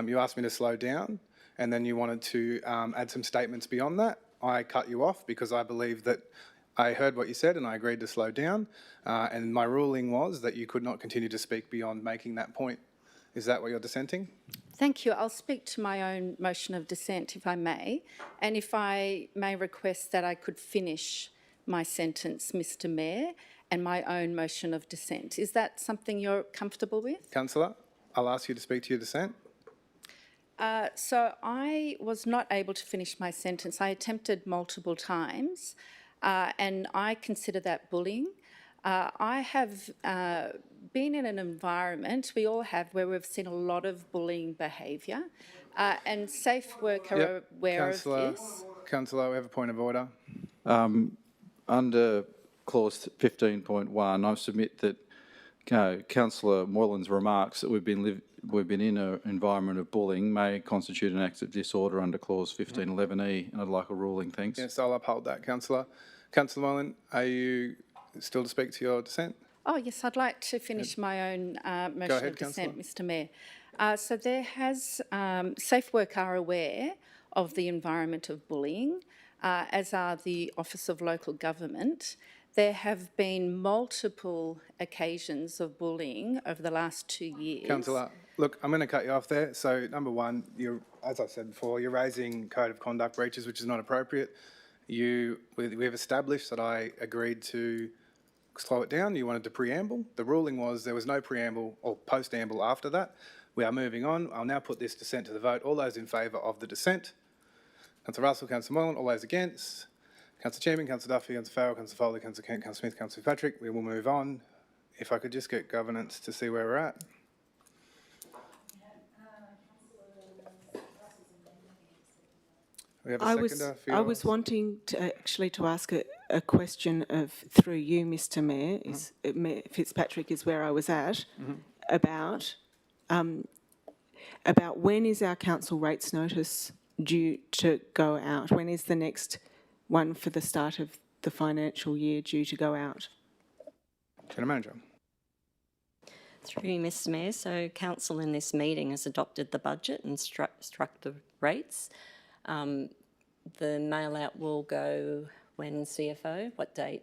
you asked me to slow down and then you wanted to add some statements beyond that. I cut you off because I believe that I heard what you said and I agreed to slow down. And my ruling was that you could not continue to speak beyond making that point. Is that what you're dissenting?
Thank you. I'll speak to my own motion of dissent, if I may. And if I may request that I could finish my sentence, Mr Mayor, and my own motion of dissent. Is that something you're comfortable with?
Councillor, I'll ask you to speak to your dissent.
So I was not able to finish my sentence. I attempted multiple times, and I consider that bullying. I have been in an environment, we all have, where we've seen a lot of bullying behaviour, and Safe Work are aware of this.
Councillor, we have a point of order.
Under clause 15.1, I submit that Councillor Moylan's remarks that we've been in an environment of bullying may constitute an act of disorder under clause 1511E, and I'd like a ruling, thanks.
Yes, I'll uphold that, councillor. Councillor Moylan, are you still to speak to your dissent?
Oh, yes, I'd like to finish my own motion
ahead,
of dissent,
Councillor.
Mr Mayor. So there has, Safe Work are aware of the environment of bullying, as are the Office of Local Government. There have been multiple occasions of bullying over the last 2 years.
Councillor, look, I'm going to cut you off there. So, number one, as I said before, you're raising code of conduct breaches, which is not appropriate. We've established that I agreed to slow it down. You wanted to preamble. The ruling was there was no preamble or post-amble after that. We are moving on. I'll now put this dissent to the vote. All those in favour of the dissent? Councillor Russell, Councillor Moylan, all those against? Councillor Chairman, Councillor Duffy, Councillor Farrell, Councillor Foley, Councillor Kent, Councillor Smith, Councillor Patrick. We will move on. if I could just get governance to see where we're at. We have a seconder for
I
yours?
was wanting to actually to ask a question of through you, Mr. Mayor, is Mayor Fitzpatrick is where I was at about when is our council rates notice due to go out? When is the next one for the start of the financial year due to go out?
General Manager.
Through you, Mr. Mayor, so council in this meeting has adopted the budget and struck the rates. The mail out will go when, CFO? What date?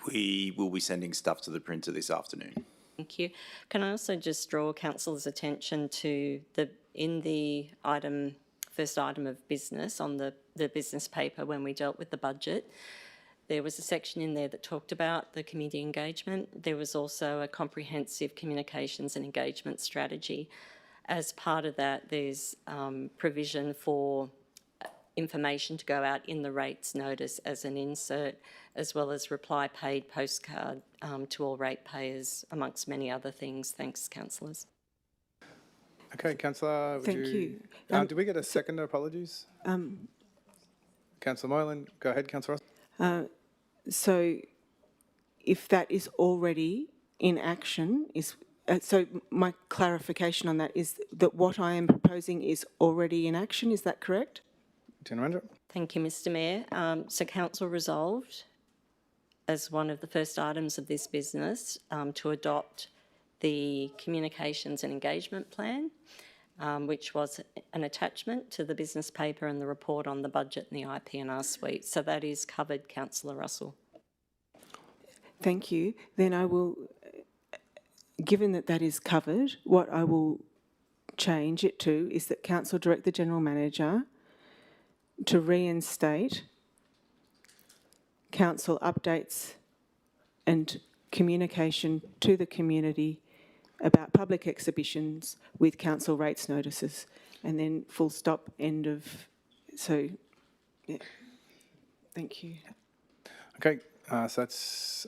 We will be sending stuff to the printer this afternoon.
Thank you. Can I also just draw council's attention to in the first item of business on the business paper when we dealt with the budget, there was a section in there that talked about the community engagement. There was also a comprehensive communications and engagement strategy. As part of that, there's provision for information to go out in the rates notice as an insert, as well as reply paid postcard to all ratepayers, amongst many other things. Thanks, councillors.
Okay, Councillor,
Thank you.
did we get a seconder? Apologies. Councillor Moylan, go ahead, Councillor Ross.
So if that is already in action, so my clarification on that is that what I am proposing is already in action, is that correct?
General Manager.
Thank you, Mr. Mayor. So council resolved as one of the first items of this business to adopt the communications and engagement plan, which was an attachment to the business paper and the report on the budget and the IPNR suite. So that is covered, Councillor Russell.
Thank you. Then I will, given that that is covered, what I will change it to is that council direct the General Manager to reinstate council updates and communication to the community about public exhibitions with council rates notices, and then full stop, end of, so, yeah. Thank you.
Okay, so that's,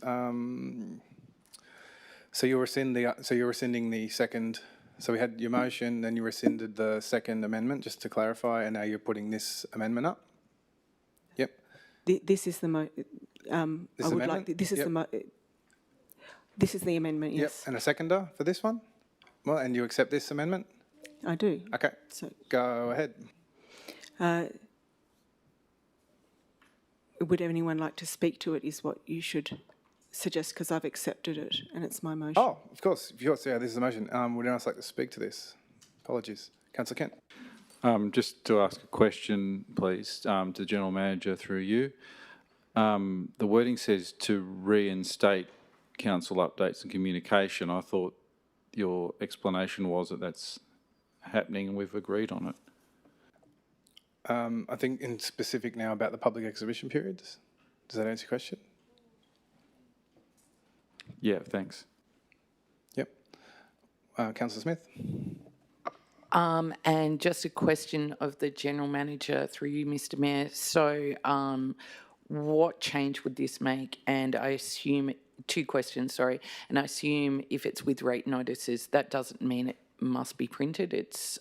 so you're rescinding the second, so we had your motion, then you rescinded the second amendment, just to clarify, and now you're putting this amendment up? Yep.
This is the this is the amendment, yes.
Yep, and a seconder for this one? Well, and you accept this amendment?
I do.
Okay,
So,
go ahead.
would anyone like to speak to it is what you should suggest, because I've accepted it and it's my motion.
Oh, of course, yeah, this is the motion. Would anyone else like to speak to this? Apologies. Councillor Kent.
Just to ask a question, please, to the General Manager through you. The wording says to reinstate council updates and communication. I thought your explanation was that that's happening and we've agreed on it.
I think in specific now about the public exhibition periods. Does that answer your question?
Yeah, thanks.
Yep. Councillor Smith.
And just a question of the General Manager through you, Mr. Mayor. So what change would this make? And I assume, two questions, sorry, and I assume if it's with rate notices, that doesn't mean it must be printed. It's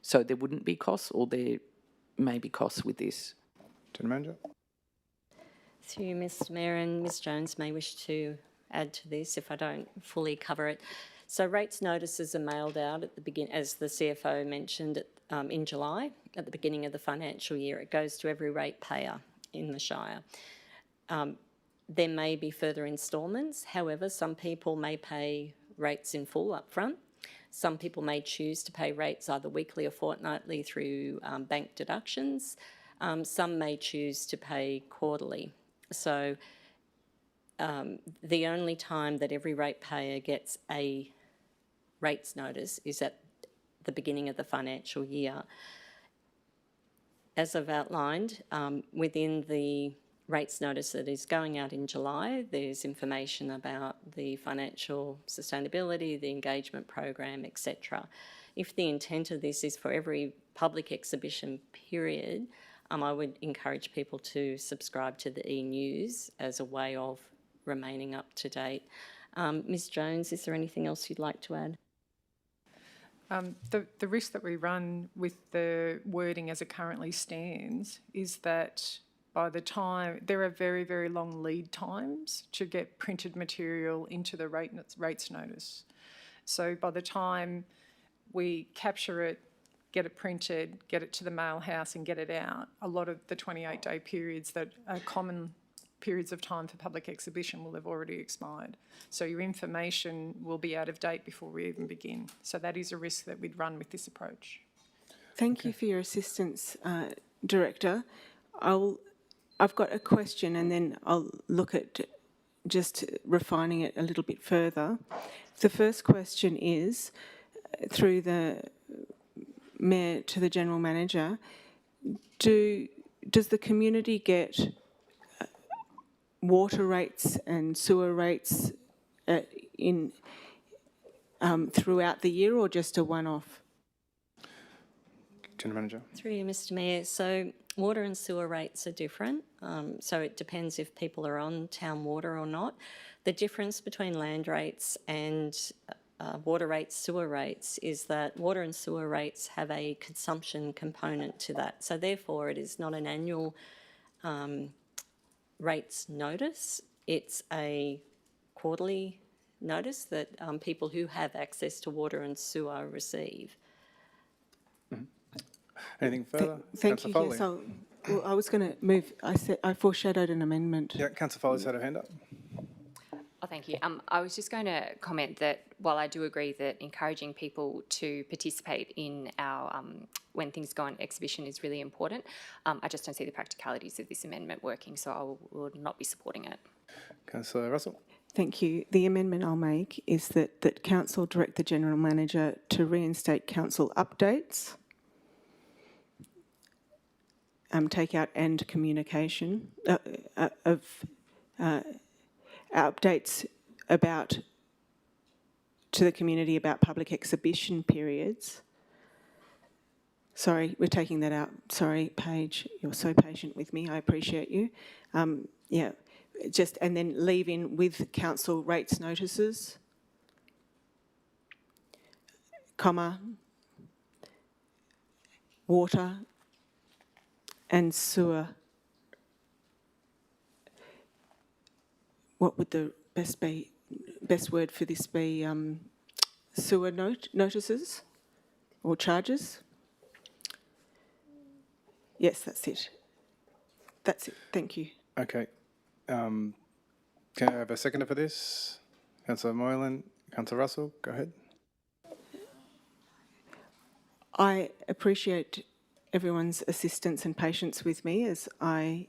so there wouldn't be costs, or there may be costs with this.
General Manager.
Through you, Mr. Mayor, and Ms Jones may wish to add to this if I don't fully cover it. So rates notices are mailed out at the beginning, as the CFO mentioned, in July, at the beginning of the financial year. It goes to every ratepayer in the Shire. There may be further instalments. However, some people may pay rates in full up front. Some people may choose to pay rates either weekly or fortnightly through bank deductions. Some may choose to pay quarterly. So the only time that every ratepayer gets a rates notice is at the beginning of the financial year. As I've outlined, within the rates notice that is going out in July, there's information about the financial sustainability, the engagement program, etc. If the intent of this is for every public exhibition period, I would encourage people to subscribe to the e-news as a way of remaining up to date. Ms Jones, is there anything else you'd like to add?
The risk that we run with the wording as it currently stands is that by the time, there are very, very long lead times to get printed material into the rates notice. So by the time we capture it, get it printed, get it to the mail house and get it out, a lot of the 28-day periods that are common periods of time for public exhibition will have already expired. So your information will be out of date before we even begin. So that is a risk that we'd run with this approach.
Thank you for your assistance, Director. I've got a question and then I'll look at just refining it a little bit further. The first question is, through the Mayor to the General Manager, does the community get water rates and sewer rates throughout the year, or just a one-off?
General Manager.
Through you, Mr Mayor. So water and sewer rates are different. So it depends if people are on town water or not. The difference between land rates and water rates, sewer rates, is that water and sewer rates have a consumption component to that. So therefore it is not an annual rates notice. It's a quarterly notice that people who have access to water and sewer receive.
Anything further?
Thank you. Yes, well, I was going to move. I foreshadowed an amendment.
Yeah, Councillor Foley's had her hand up.
Oh, thank you. I was just going to comment that while I do agree that encouraging people to participate in our when things go on exhibition is really important, I just don't see the practicalities of this amendment working, so I will not be supporting it.
Councillor Russell.
Thank you. The amendment I'll make is that Council direct the General Manager to reinstate council updates, take out and communication of updates to the community about public exhibition periods. Sorry, we're taking that out. Sorry, Paige, you're so patient with me. I appreciate you. Yeah, and then leave in with council rates notices, comma, water and sewer. What would the best word for this be? Sewer notices or charges? Yes, that's it. That's it. Thank you.
Okay. Can I have a seconder for this? Councillor Moylan, Councillor Russell, go ahead.
I appreciate everyone's assistance and patience with me as I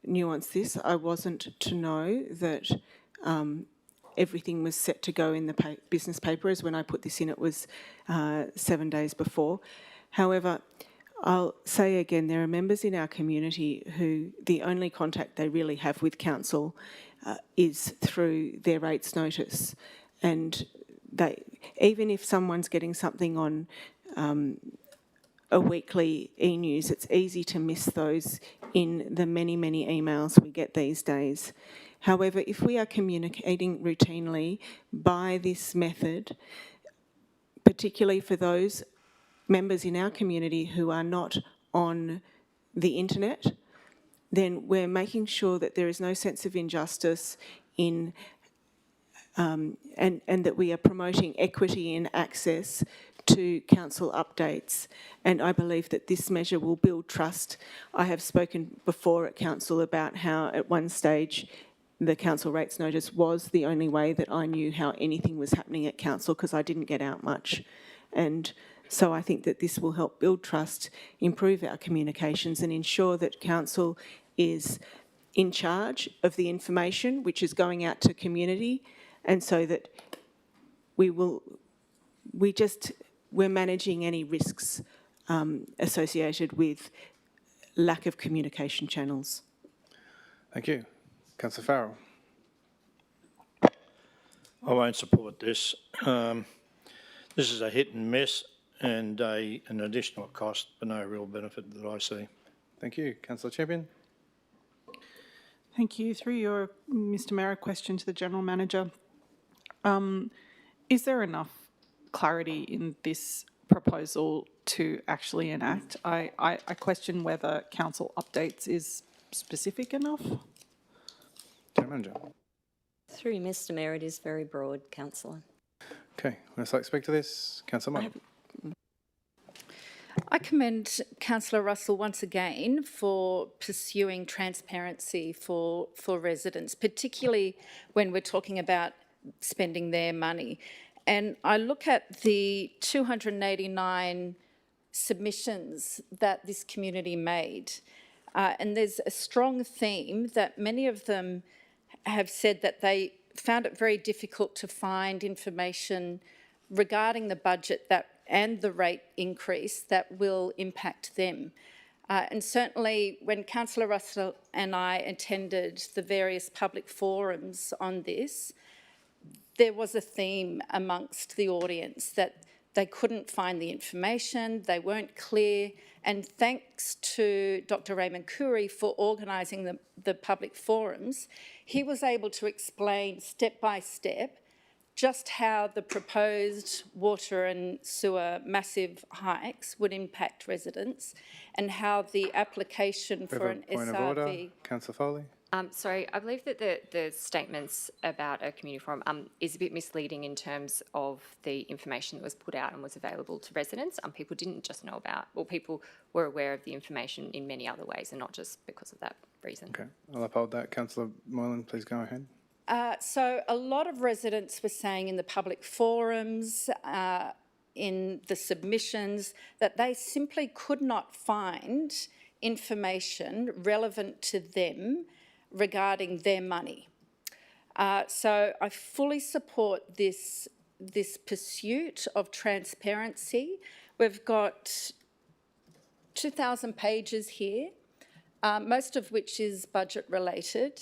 nuance this. I wasn't to know that everything was set to go in the business paper, as when I put this in it was 7 days before. However, I'll say again, there are members in our community who the only contact they really have with council is through their rates notice. And even if someone's getting something on a weekly e-news, it's easy to miss those in the many, many emails we get these days. However, if we are communicating routinely by this method, particularly for those members in our community who are not on the internet, then we're making sure that there is no sense of injustice in and that we are promoting equity in access to council updates. And I believe that this measure will build trust. I have spoken before at council about how at one stage the council rates notice was the only way that I knew how anything was happening at council, because I didn't get out much. And so I think that this will help build trust, improve our communications and ensure that council is in charge of the information which is going out to community, and so that we're managing any risks associated with lack of communication channels.
Thank you. Councillor Farrell.
I won't support this. This is a hit and miss and an additional cost, but no real benefit that I see.
Thank you. Councillor Champion.
Thank you. Through your, Mr Mayor, a question to the General Manager. Is there enough clarity in this proposal to actually enact? I question whether council updates is specific enough.
General Manager.
Through Mr Mayor, it is very broad, councillor.
Okay, let's like speak to this. Councillor Moore.
I commend Councillor Russell once again for pursuing transparency for residents, particularly when we're talking about spending their money. And I look at the 289 submissions that this community made, and there's a strong theme that many of them have said that they found it very difficult to find information regarding the budget and the rate increase that will impact them. And certainly when Councillor Russell and I attended the various public forums on this, there was a theme amongst the audience that they couldn't find the information, they weren't clear, and thanks to Dr. Raymond Curry for organising the public forums, he was able to explain step by step just how the proposed water and sewer massive hikes would impact residents and how the application for an
Point
SRV...
of order. Councillor Foley.
Sorry, I believe that the statements about a community forum is a bit misleading in terms of the information that was put out and was available to residents. People didn't just know about, or people were aware of the information in many other ways and not just because of that reason.
Okay, I'll uphold that. Councillor Moylan, please go ahead.
So a lot of residents were saying in the public forums, in the submissions, that they simply could not find information relevant to them regarding their money. So I fully support this pursuit of transparency. We've got 2,000 pages here, most of which is budget related.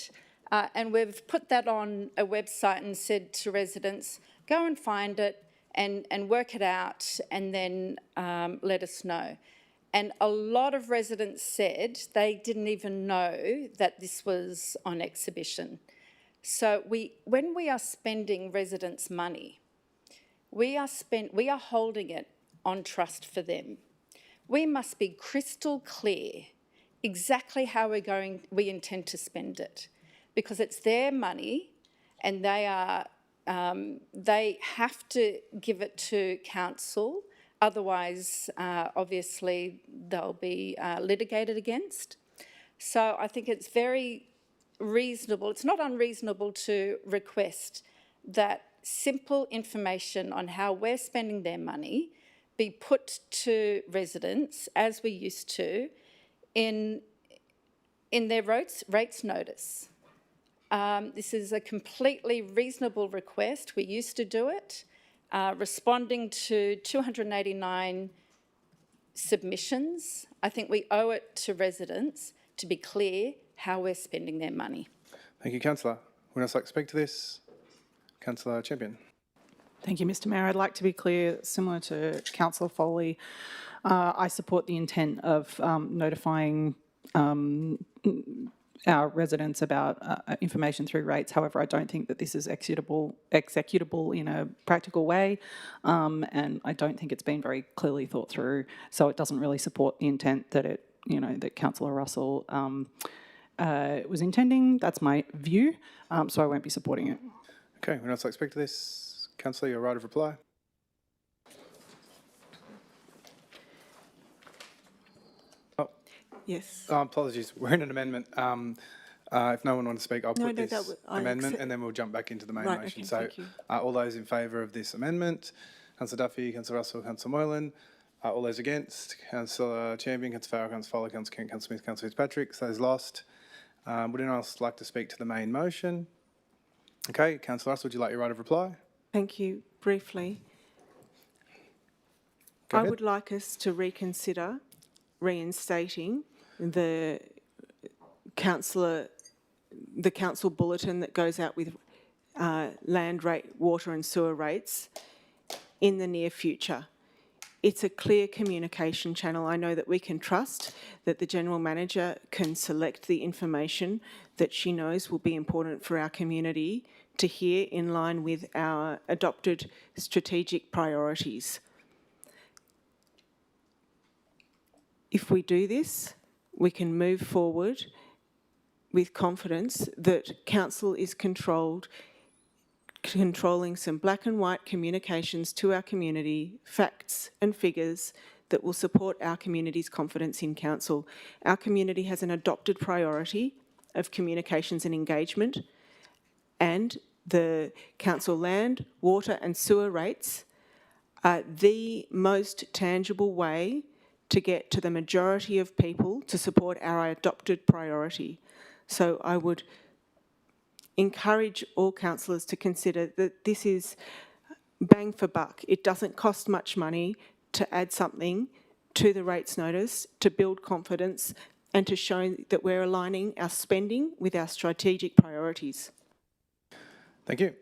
And we've put that on a website and said to residents, go and find it and work it out and then let us know. And a lot of residents said they didn't even know that this was on exhibition. So when we are spending residents' money, we are holding it on trust for them. We must be crystal clear exactly how we intend to spend it, because it's their money and they have to give it to council. Otherwise, obviously, they'll be litigated against. So I think it's very reasonable, it's not unreasonable to request that simple information on how we're spending their money be put to residents, as we used to, in their rates notice. This is a completely reasonable request. We used to do it. Responding to 289 submissions, I think we owe it to residents to be clear how we're spending their money.
Thank you, Councillor. Would else like to speak to this? Councillor Champion.
Thank you, Mr Mayor. I'd like to be clear, similar to Councillor Foley, I support the intent of notifying our residents about information through rates. However, I don't think that this is executable in a practical way, and I don't think it's been very clearly thought through. So it doesn't really support the intent that that Councillor Russell was intending. That's my view. So I won't be supporting it.
Okay, would else like to speak to this? Councillor, your right of reply.
Yes.
Apologies, we're in an amendment. If no one wants to speak, I'll put this amendment and then we'll jump back into the main motion.
Okay,
So
thank you.
all those in favour of this amendment, Councillor Duffy, Councillor Russell, Councillor Moylan. All those against, Councillor Champion, Councillor Farrell, Councillor Foley, Councillor Kent, Councillor Smith, Councillor Fitzpatrick. So those lost. Would anyone else like to speak to the main motion? Okay, Councillor Russell, would you like your right of reply?
Thank you. Briefly,
Go
I
ahead.
would like us to reconsider reinstating the council bulletin that goes out with land rate, water and sewer rates in the near future. it's a clear communication channel. I know that we can trust that the General Manager can select the information that she knows will be important for our community to hear in line with our adopted strategic priorities. If we do this, we can move forward with confidence that Council is controlling some black and white communications to our community, facts and figures that will support our community's confidence in Council. Our community has an adopted priority of communications and engagement, and the Council land, water and sewer rates are the most tangible way to get to the majority of people to support our adopted priority. So I would encourage all councillors to consider that this is bang for buck. It doesn't cost much money to add something to the rates notice, to build confidence and to show that we're aligning our spending with our strategic priorities.
Thank you.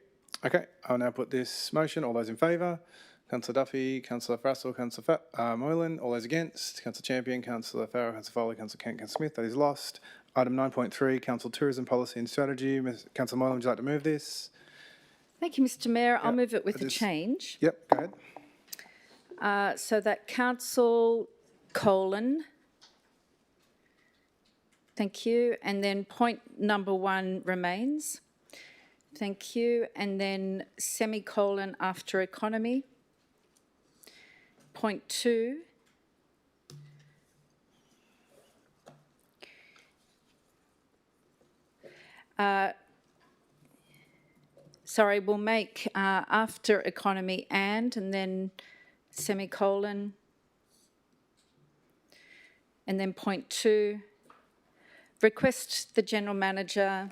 Okay, I'll now put this motion. All those in favour? Councillor Duffy, Councillor Frassel, Councillor Moylan. All those against? Councillor Champion, Councillor Farrell, Councillor Foley, Councillor Kent, Councillor Smith. That is lost. Item 9.3, Council Tourism Policy and Strategy. Councillor Moylan, would you like to move this?
Thank you, Mr Mayor. I'll move it with a change.
Yep, go ahead.
So that Council : thank you, and then point number 1 remains. Thank you, and then semicolon after economy. Point 2. Sorry, we'll make after economy and then semicolon. And then point 2, request the General Manager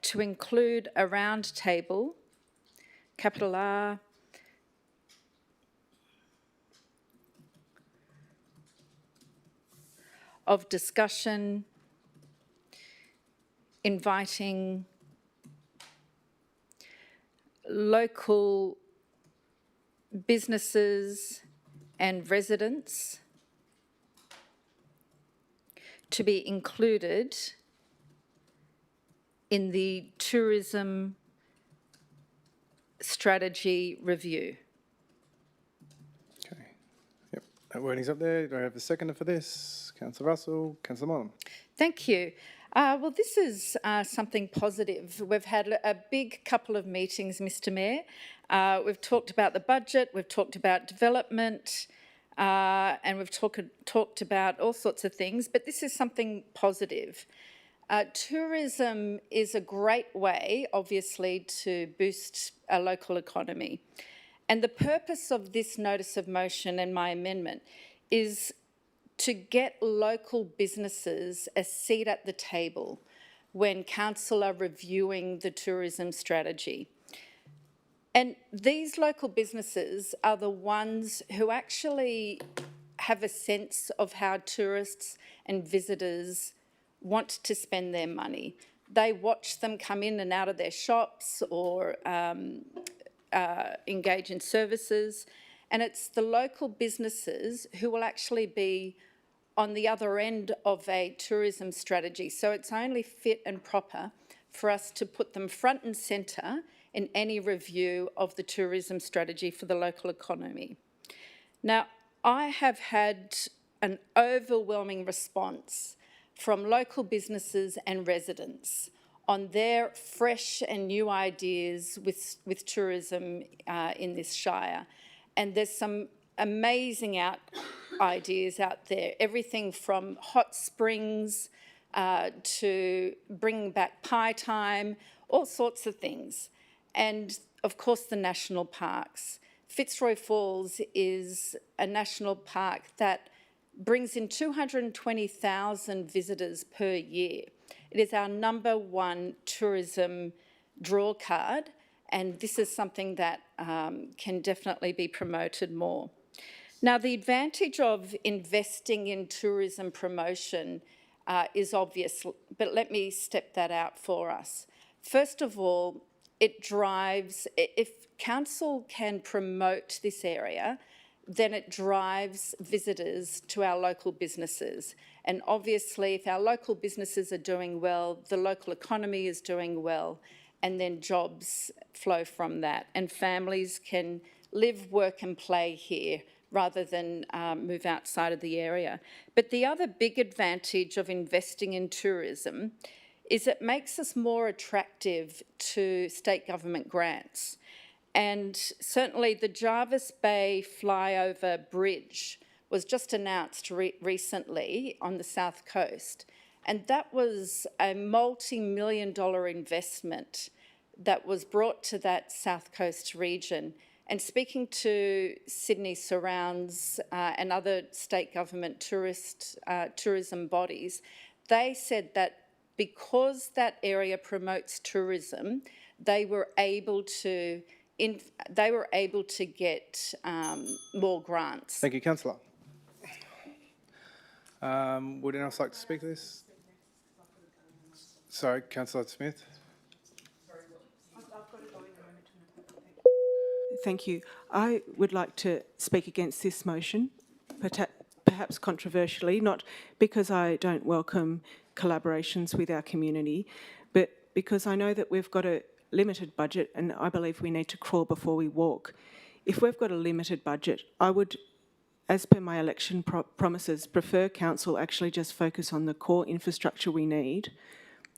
to include a round table, capital R, of discussion inviting local businesses and residents to be included in the tourism strategy review.
Okay. Yep, that wording's up there. Do I have a seconder for this? Councillor Russell, Councillor Moylan.
Thank you. Well, this is something positive. We've had a big couple of meetings, Mr Mayor. We've talked about the budget, we've talked about development, and we've talked about all sorts of things, but this is something positive. Tourism is a great way, obviously, to boost a local economy. And the purpose of this notice of motion and my amendment is to get local businesses a seat at the table when council are reviewing the tourism strategy. And these local businesses are the ones who actually have a sense of how tourists and visitors want to spend their money. They watch them come in and out of their shops or engage in services, and it's the local businesses who will actually be on the other end of a tourism strategy. So it's only fit and proper for us to put them front and centre in any review of the tourism strategy for the local economy. Now, I have had an overwhelming response from local businesses and residents on their fresh and new ideas with tourism in this shire. And there's some amazing ideas out there, everything from hot springs to bringing back pie time, all sorts of things. And of course the national parks. Fitzroy Falls is a national park that brings in 220,000 visitors per year. It is our #1 tourism draw card, and this is something that can definitely be promoted more. Now, the advantage of investing in tourism promotion is obvious, but let me step that out for us. First of all, it drives, if council can promote this area, then it drives visitors to our local businesses. And obviously, if our local businesses are doing well, the local economy is doing well, and then jobs flow from that. And families can live, work and play here rather than move outside of the area. But the other big advantage of investing in tourism is it makes us more attractive to state government grants. And certainly the Jarvis Bay flyover bridge was just announced recently on the south coast. And that was a multi-million-dollar investment that was brought to that south coast region. And speaking to Sydney Surrounds and other state government tourism bodies, they said that because that area promotes tourism, they were able to get more grants.
Thank you, Councillor. Would anyone else like to speak to this? Sorry, Councillor Smith.
Thank you. I would like to speak against this motion, perhaps controversially, not because I don't welcome collaborations with our community, but because I know that we've got a limited budget and I believe we need to crawl before we walk. If we've got a limited budget, I would, as per my election promises, prefer council actually just focus on the core infrastructure we need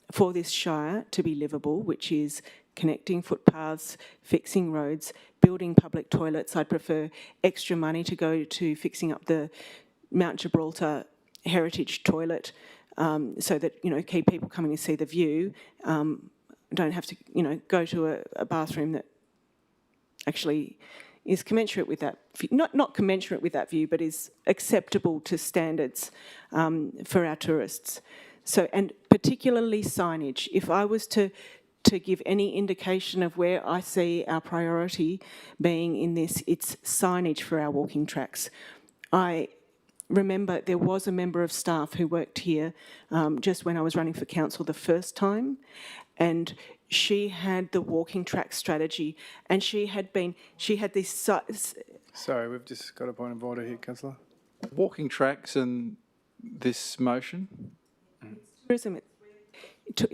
for this shire to be livable, which is connecting footpaths, fixing roads, building public toilets. I'd prefer extra money to go to fixing up the Mount Gibraltar heritage toilet so that, keep people coming to see the view, don't have to, go to a bathroom that actually is commensurate with that, not commensurate with that view, but is acceptable to standards for our tourists. So, and particularly signage. If I was to give any indication of where I see our priority being in this, it's signage for our walking tracks. I remember there was a member of staff who worked here just when I was running for council the first time, and she had the walking track strategy, and she had this...
Sorry, we've just got a point of order here, Councillor.
Walking tracks and this motion?
Tourism,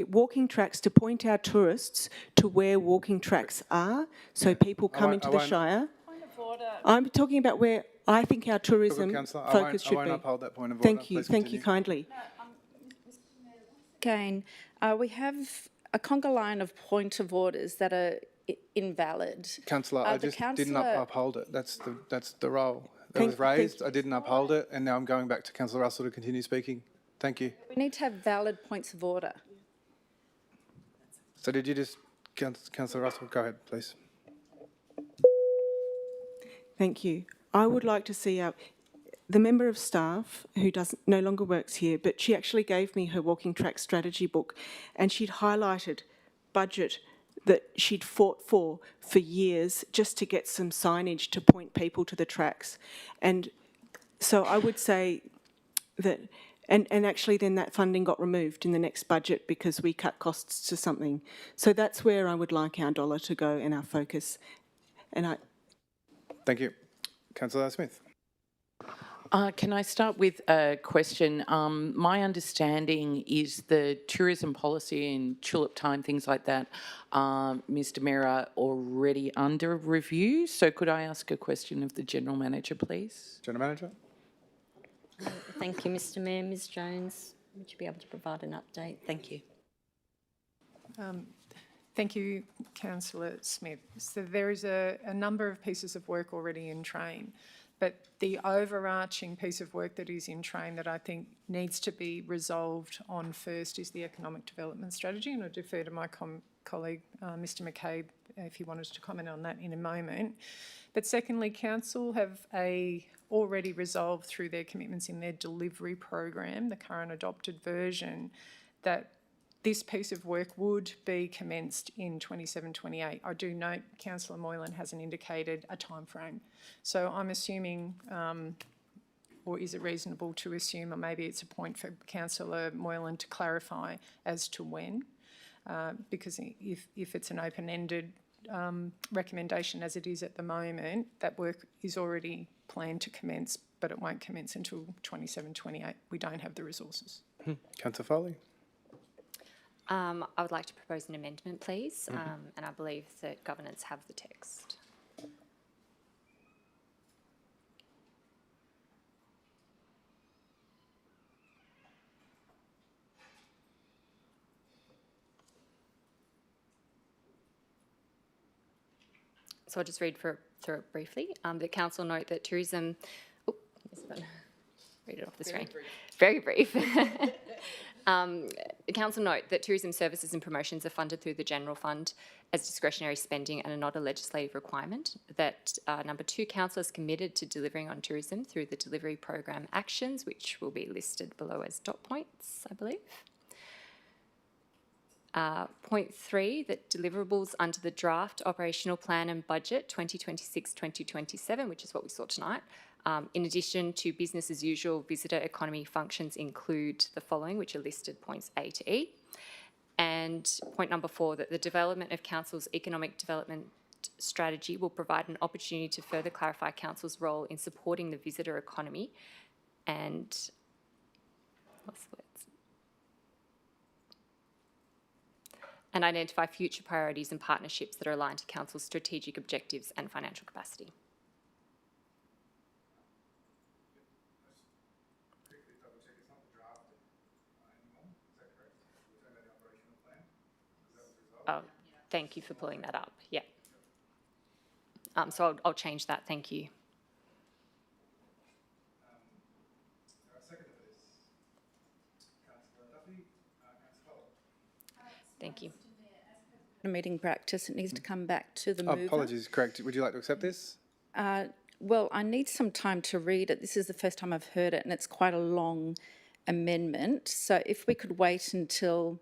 walking tracks to point our tourists to where walking tracks are, so people come into the Shire.
Point of order.
I'm talking about where I think our tourism focus should be.
I won't uphold that point of order.
Thank you. Thank you kindly.
Again, we have a conga line of point of orders that are invalid.
Councillor, I just didn't uphold it. That's the role. It was raised, I didn't uphold it, and now I'm going back to Councillor Russell to continue speaking. Thank you.
We need to have valid points of order.
So did you just, Councillor Russell, go ahead, please.
Thank you. I would like to see the member of staff who no longer works here, but she actually gave me her walking track strategy book, and she'd highlighted budget that she'd fought for years just to get some signage to point people to the tracks. And so I would say that, and actually then that funding got removed in the next budget because we cut costs to something. So that's where I would like our dollar to go and our focus. And
Thank you. Councillor Smith.
Can I start with a question? My understanding is the tourism policy and tulip time, things like that, Mr Mayor, are already under review. So could I ask a question of the General Manager, please?
General Manager.
Thank you, Mr Mayor. Ms Jones, would you be able to provide an update? Thank you.
Thank you, Councillor Smith. So there is a number of pieces of work already in train, but the overarching piece of work that is in train that I think needs to be resolved on first is the economic development strategy, and I'll defer to my colleague, Mr McCabe, if he wanted to comment on that in a moment. But secondly, Council have already resolved through their commitments in their delivery program, the current adopted version, that this piece of work would be commenced in 27-28. I do note Councillor Moylan hasn't indicated a time frame. So I'm assuming, or is it reasonable to assume, or maybe it's a point for Councillor Moylan to clarify as to when. because if it's an open-ended recommendation as it is at the moment, that work is already planned to commence, but it won't commence until 27, 28. We don't have the resources.
Councillor Foley?
I would like to propose an amendment, please, and I believe that governance have the text. So I'll just read through it briefly. The council note that tourism, read it off the screen. Very brief. The council note that tourism services and promotions are funded through the general fund as discretionary spending and are not a legislative requirement. That number 2, council is committed to delivering on tourism through the delivery program actions, which will be listed below as dot points, I believe. Point 3, that deliverables under the draft operational plan and budget 2026-2027, which is what we saw tonight, in addition to business as usual visitor economy functions, include the following, which are listed points A to E. And point number 4, that the development of council's economic development strategy will provide an opportunity to further clarify council's role in supporting the visitor economy and identify future priorities and partnerships that are aligned to council's strategic objectives and financial capacity. Oh, thank you for pulling that up. Yeah. So I'll change that. Thank you. Thank you.
Meeting practice, it needs to come back to the mover.
Apologies, correct. Would you like to accept this?
Well, I need some time to read it. This is the first time I've heard it, and it's quite a long amendment. So if we could wait until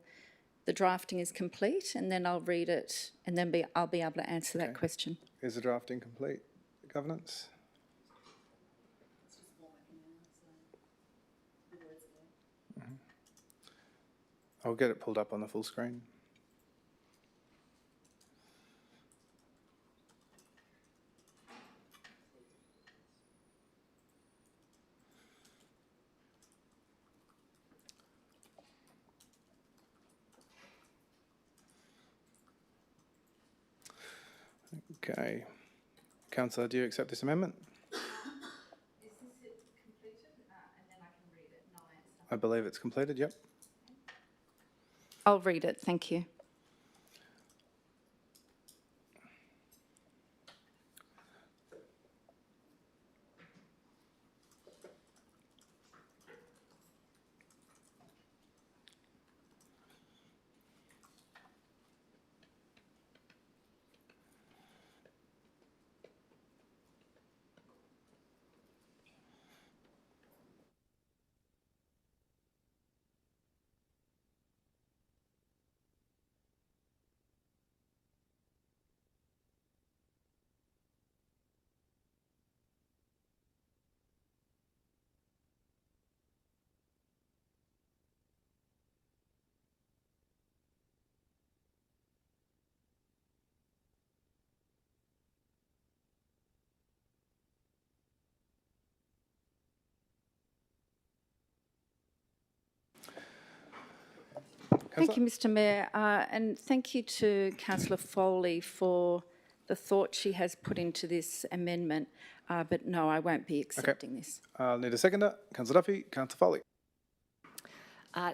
the drafting is complete, and then I'll read it, and then I'll be able to answer that question.
Is the drafting complete, governance? I'll get it pulled up on the full screen. Okay. Councillor, do you accept this amendment? Is this completed? And then I can read it and I'll answer. I believe it's completed, yep.
I'll read it, thank you. Thank you, Mr Mayor, and thank you to Councillor Foley for the thought she has put into this amendment, but no, I won't be accepting this.
I'll need a seconder. Councillor Duffy, Councillor Foley.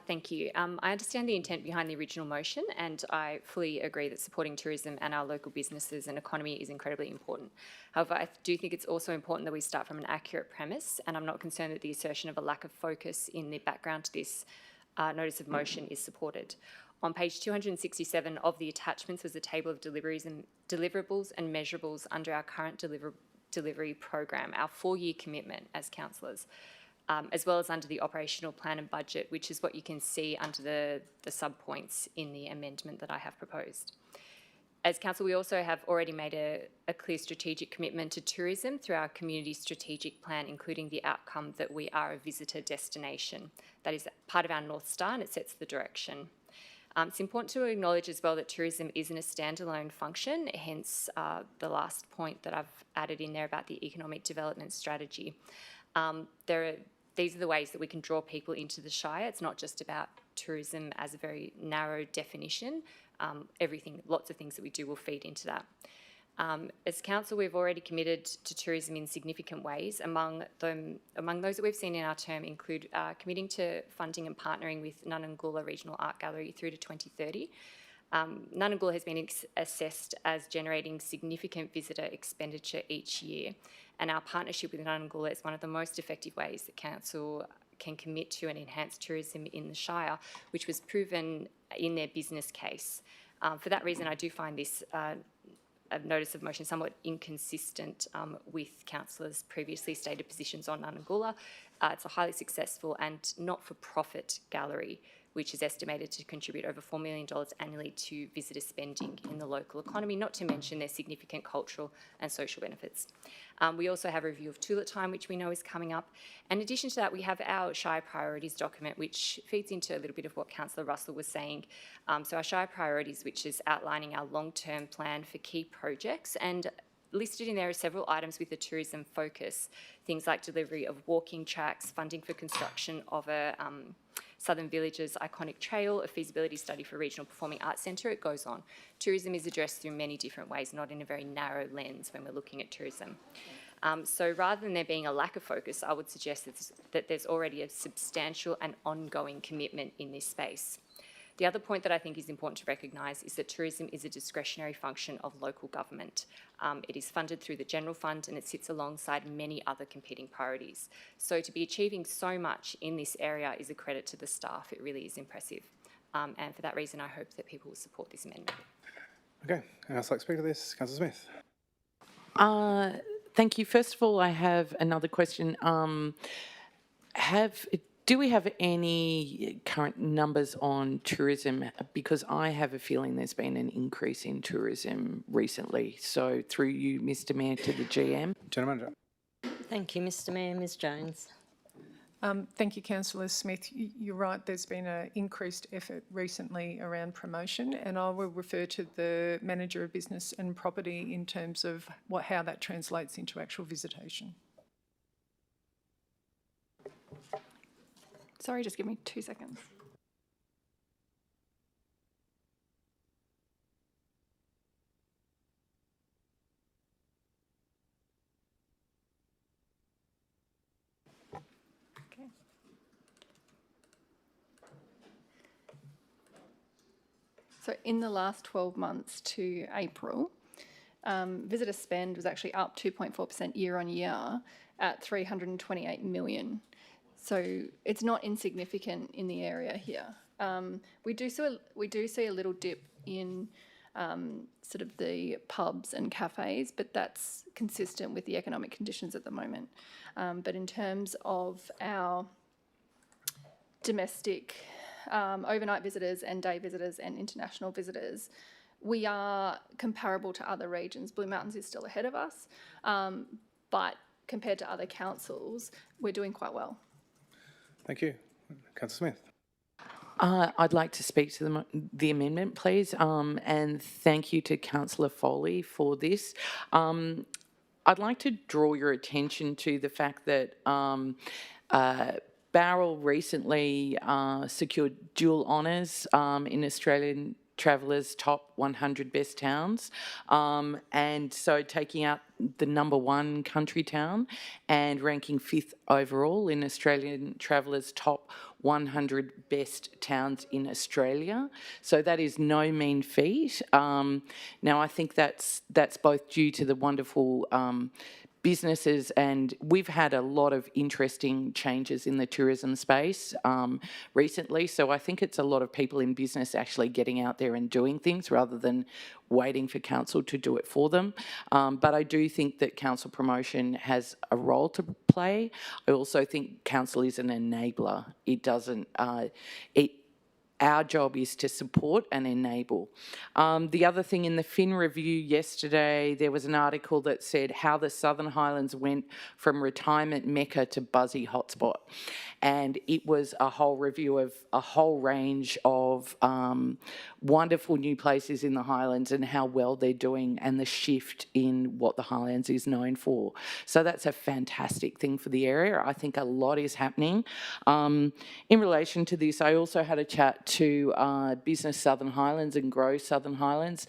Thank you. I understand the intent behind the original motion, and I fully agree that supporting tourism and our local businesses and economy is incredibly important. However, I do think it's also important that we start from an accurate premise, and I'm not concerned that the assertion of a lack of focus in the background to this notice of motion is supported. On page 267 of the attachments was a table of deliverables and measurables under our current delivery program, our 4-year commitment as councillors, as well as under the operational plan and budget, which is what you can see under the sub-points in the amendment that I have proposed. As council, we also have already made a clear strategic commitment to tourism through our community strategic plan, including the outcome that we are a visitor destination. That is part of our North Star and it sets the direction. It's important to acknowledge as well that tourism isn't a standalone function, hence the last point that I've added in there about the economic development strategy. These are the ways that we can draw people into the Shire. It's not just about tourism as a very narrow definition. Lots of things that we do will feed into that. As council, we've already committed to tourism in significant ways. Among those that we've seen in our term include committing to funding and partnering with Nunangola Regional Art Gallery through to 2030. Nunangola has been assessed as generating significant visitor expenditure each year, and our partnership with Nunangola is one of the most effective ways that council can commit to and enhance tourism in the Shire, which was proven in their business case. For that reason, I do find this a notice of motion somewhat inconsistent with councillors' previously stated positions on Nunangola. It's a highly successful and not-for-profit gallery, which is estimated to contribute over $4 million annually to visitor spending in the local economy, not to mention their significant cultural and social benefits. We also have a review of Tulip Time, which we know is coming up. In addition to that, we have our Shire Priorities document, which feeds into a little bit of what Councillor Russell was saying. So our Shire Priorities, which is outlining our long-term plan for key projects, and listed in there are several items with a tourism focus, things like delivery of walking tracks, funding for construction of a Southern Villages iconic trail, a feasibility study for regional performing arts centre. It goes on. Tourism is addressed through many different ways, not in a very narrow lens when we're looking at tourism. So rather than there being a lack of focus, I would suggest that there's already a substantial and ongoing commitment in this space. The other point that I think is important to recognise is that tourism is a discretionary function of local government. It is funded through the General Fund and it sits alongside many other competing priorities. So to be achieving so much in this area is a credit to the staff. It really is impressive. And for that reason, I hope that people will support this amendment.
Okay, and I'd like to speak to this, Councillor Smith.
Thank you. First of all, I have another question. Do we have any current numbers on tourism? Because I have a feeling there's been an increase in tourism recently. So through you, Mr. Mayor, to the GM.
General Manager.
Thank you, Mr Mayor. Ms Jones.
Thank you, Councillor Smith. You're right, there's been an increased effort recently around promotion, and I will refer to the Manager of Business and Property in terms of how that translates into actual visitation.
Sorry, just give me 2 seconds. Okay. So in the last 12 months to April, visitor spend was actually up 2.4% year on year at 328 million. So it's not insignificant in the area here. We do see a little dip in sort of the pubs and cafes, but that's consistent with the economic conditions at the moment. But in terms of our domestic overnight visitors and day visitors and international visitors, we are comparable to other regions. Blue Mountains is still ahead of us, but compared to other councils, we're doing quite well.
Thank you. Councillor Smith.
I'd like to speak to the amendment, please, and thank you to Councillor Foley for this. I'd like to draw your attention to the fact that Barrel recently secured dual honours in Australian Travellers' top 100 best towns, and so taking out the #1 country town and ranking 5th overall in Australian Travellers' top 100 best towns in Australia. So that is no mean feat. Now I think that's both due to the wonderful businesses, and we've had a lot of interesting changes in the tourism space recently, so I think it's a lot of people in business actually getting out there and doing things rather than waiting for council to do it for them. But I do think that council promotion has a role to play. I also think council is an enabler. It doesn't, Our job is to support and enable. The other thing in the Fin Review yesterday, there was an article that said how the Southern Highlands went from retirement mecca to buzzy hotspot. And it was a whole review of a whole range of wonderful new places in the Highlands and how well they're doing and the shift in what the Highlands is known for. So that's a fantastic thing for the area. I think a lot is happening. In relation to this, I also had a chat to Business Southern Highlands and Grow Southern Highlands.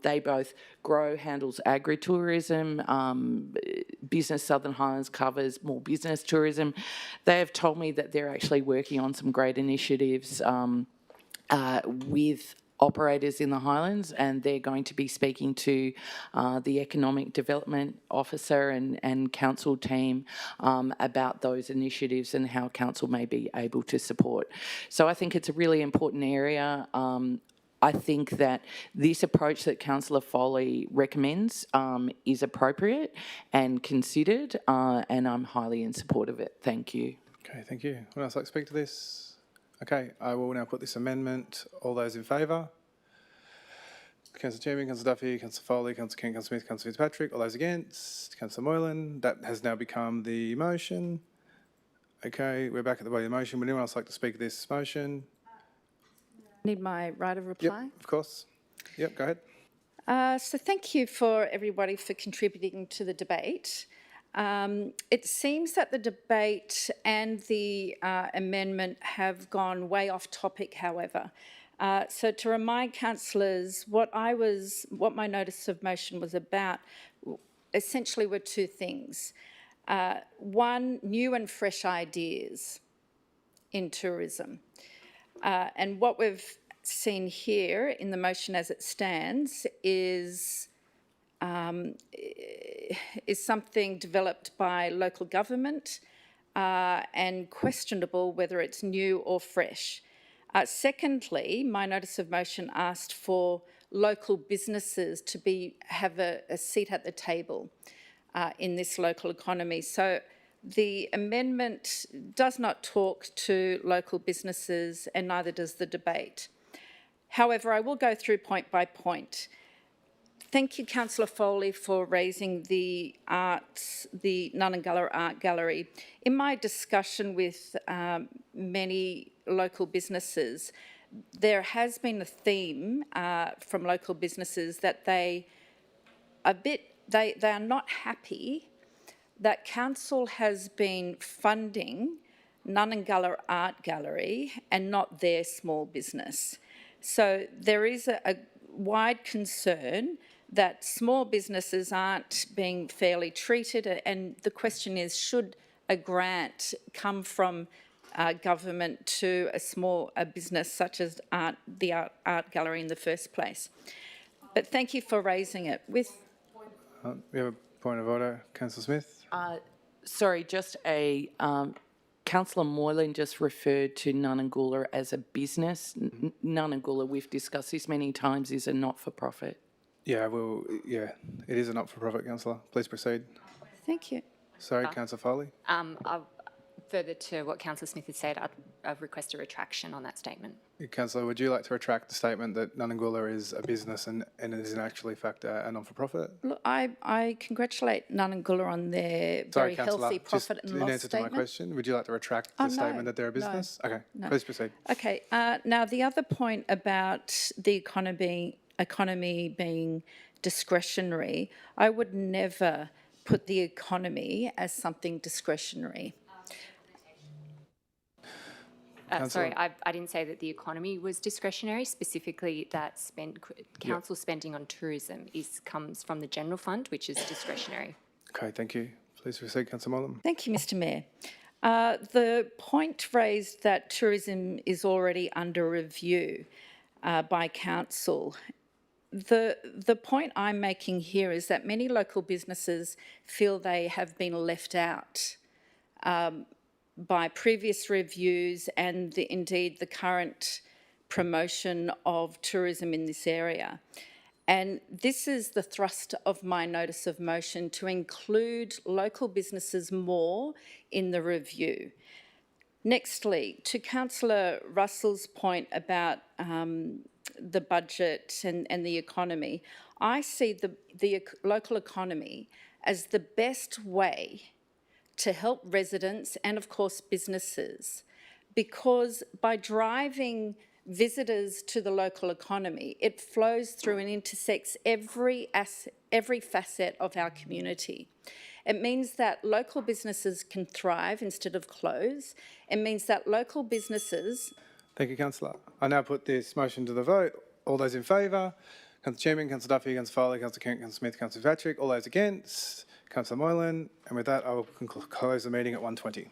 They both, Grow handles agritourism, Business Southern Highlands covers more business tourism. They have told me that they're actually working on some great initiatives with operators in the Highlands, and they're going to be speaking to the Economic Development Officer and Council team about those initiatives and how Council may be able to support. So I think it's a really important area. I think that this approach that Councillor Foley recommends is appropriate and considered, and I'm highly in support of it. Thank you.
Okay, thank you. Anyone else like to speak to this? Okay, I will now put this amendment. All those in favour? Councillor Chairman, Councillor Duffy, Councillor Foley, Councillor King, Councillor Smith, Councillor Fitzpatrick. All those against? Councillor Moylan. That has now become the motion. Okay, we're back at the body of the motion. Would anyone else like to speak to this motion?
Need my right of reply?
Yep, of course. Yep, go ahead.
So thank you for everybody for contributing to the debate. It seems that the debate and the amendment have gone way off topic, however. So to remind councillors, what my notice of motion was about essentially were two things. One, new and fresh ideas in tourism. And what we've seen here in the motion as it stands is something developed by local government and questionable whether it's new or fresh. Secondly, my notice of motion asked for local businesses to have a seat at the table in this local economy. So the amendment does not talk to local businesses, and neither does the debate. However, I will go through point by point. Thank you, Councillor Foley, for raising the Nunangulla Art Gallery. In my discussion with many local businesses, there has been a theme from local businesses that they are not happy that Council has been funding Nunangulla Art Gallery and not their small business. So there is a wide concern that small businesses aren't being fairly treated, and the question is, should a grant come from government to a business such as the art gallery in the first place? But thank you for raising it. We
have a point of order. Councillor Smith?
Sorry, just Councillor Moylan just referred to Nunangulla as a business. Nunangulla, we've discussed this many times, is a not-for-profit.
Yeah, it is a not-for-profit, Councillor. Please proceed.
Thank you.
Sorry, Councillor Foley.
Further to what Councillor Smith has said, I'd request a retraction on that statement.
Councillor, would you like to retract the statement that Nunangulla is a business and it is in actually fact a non-for-profit?
Look, I congratulate Nunangulla on their very healthy profit and loss statement.
In answer to my question, would you like to retract the statement that they're a business?
No,
okay,
no.
Please proceed.
Okay, now the other point about the economy being discretionary, I would never put the economy as something discretionary.
Sorry, I didn't say that the economy was discretionary, specifically that council spending on tourism comes from the general fund, which is discretionary.
Okay, thank you. Please proceed, Councillor Moylan.
Thank you, Mr Mayor. The point raised that tourism is already under review by council. The point I'm making here is that many local businesses feel they have been left out by previous reviews and indeed the current promotion of tourism in this area. And this is the thrust of my notice of motion, to include local businesses more in the review. Nextly, to Councillor Russell's point about the budget and the economy, I see the local economy as the best way to help residents and, of course, businesses, because by driving visitors to the local economy, it flows through and intersects every facet of our community. It means that local businesses can thrive instead of close. It means that local businesses...
Thank you, Councillor. I now put this motion to the vote. All those in favour? Councillor Chairman, Councillor Duffy, Councillor Foley, Councillor Kent, Councillor Smith, Councillor Patrick. All those against? Councillor Moylan. And with that, I will close the meeting at 1:20.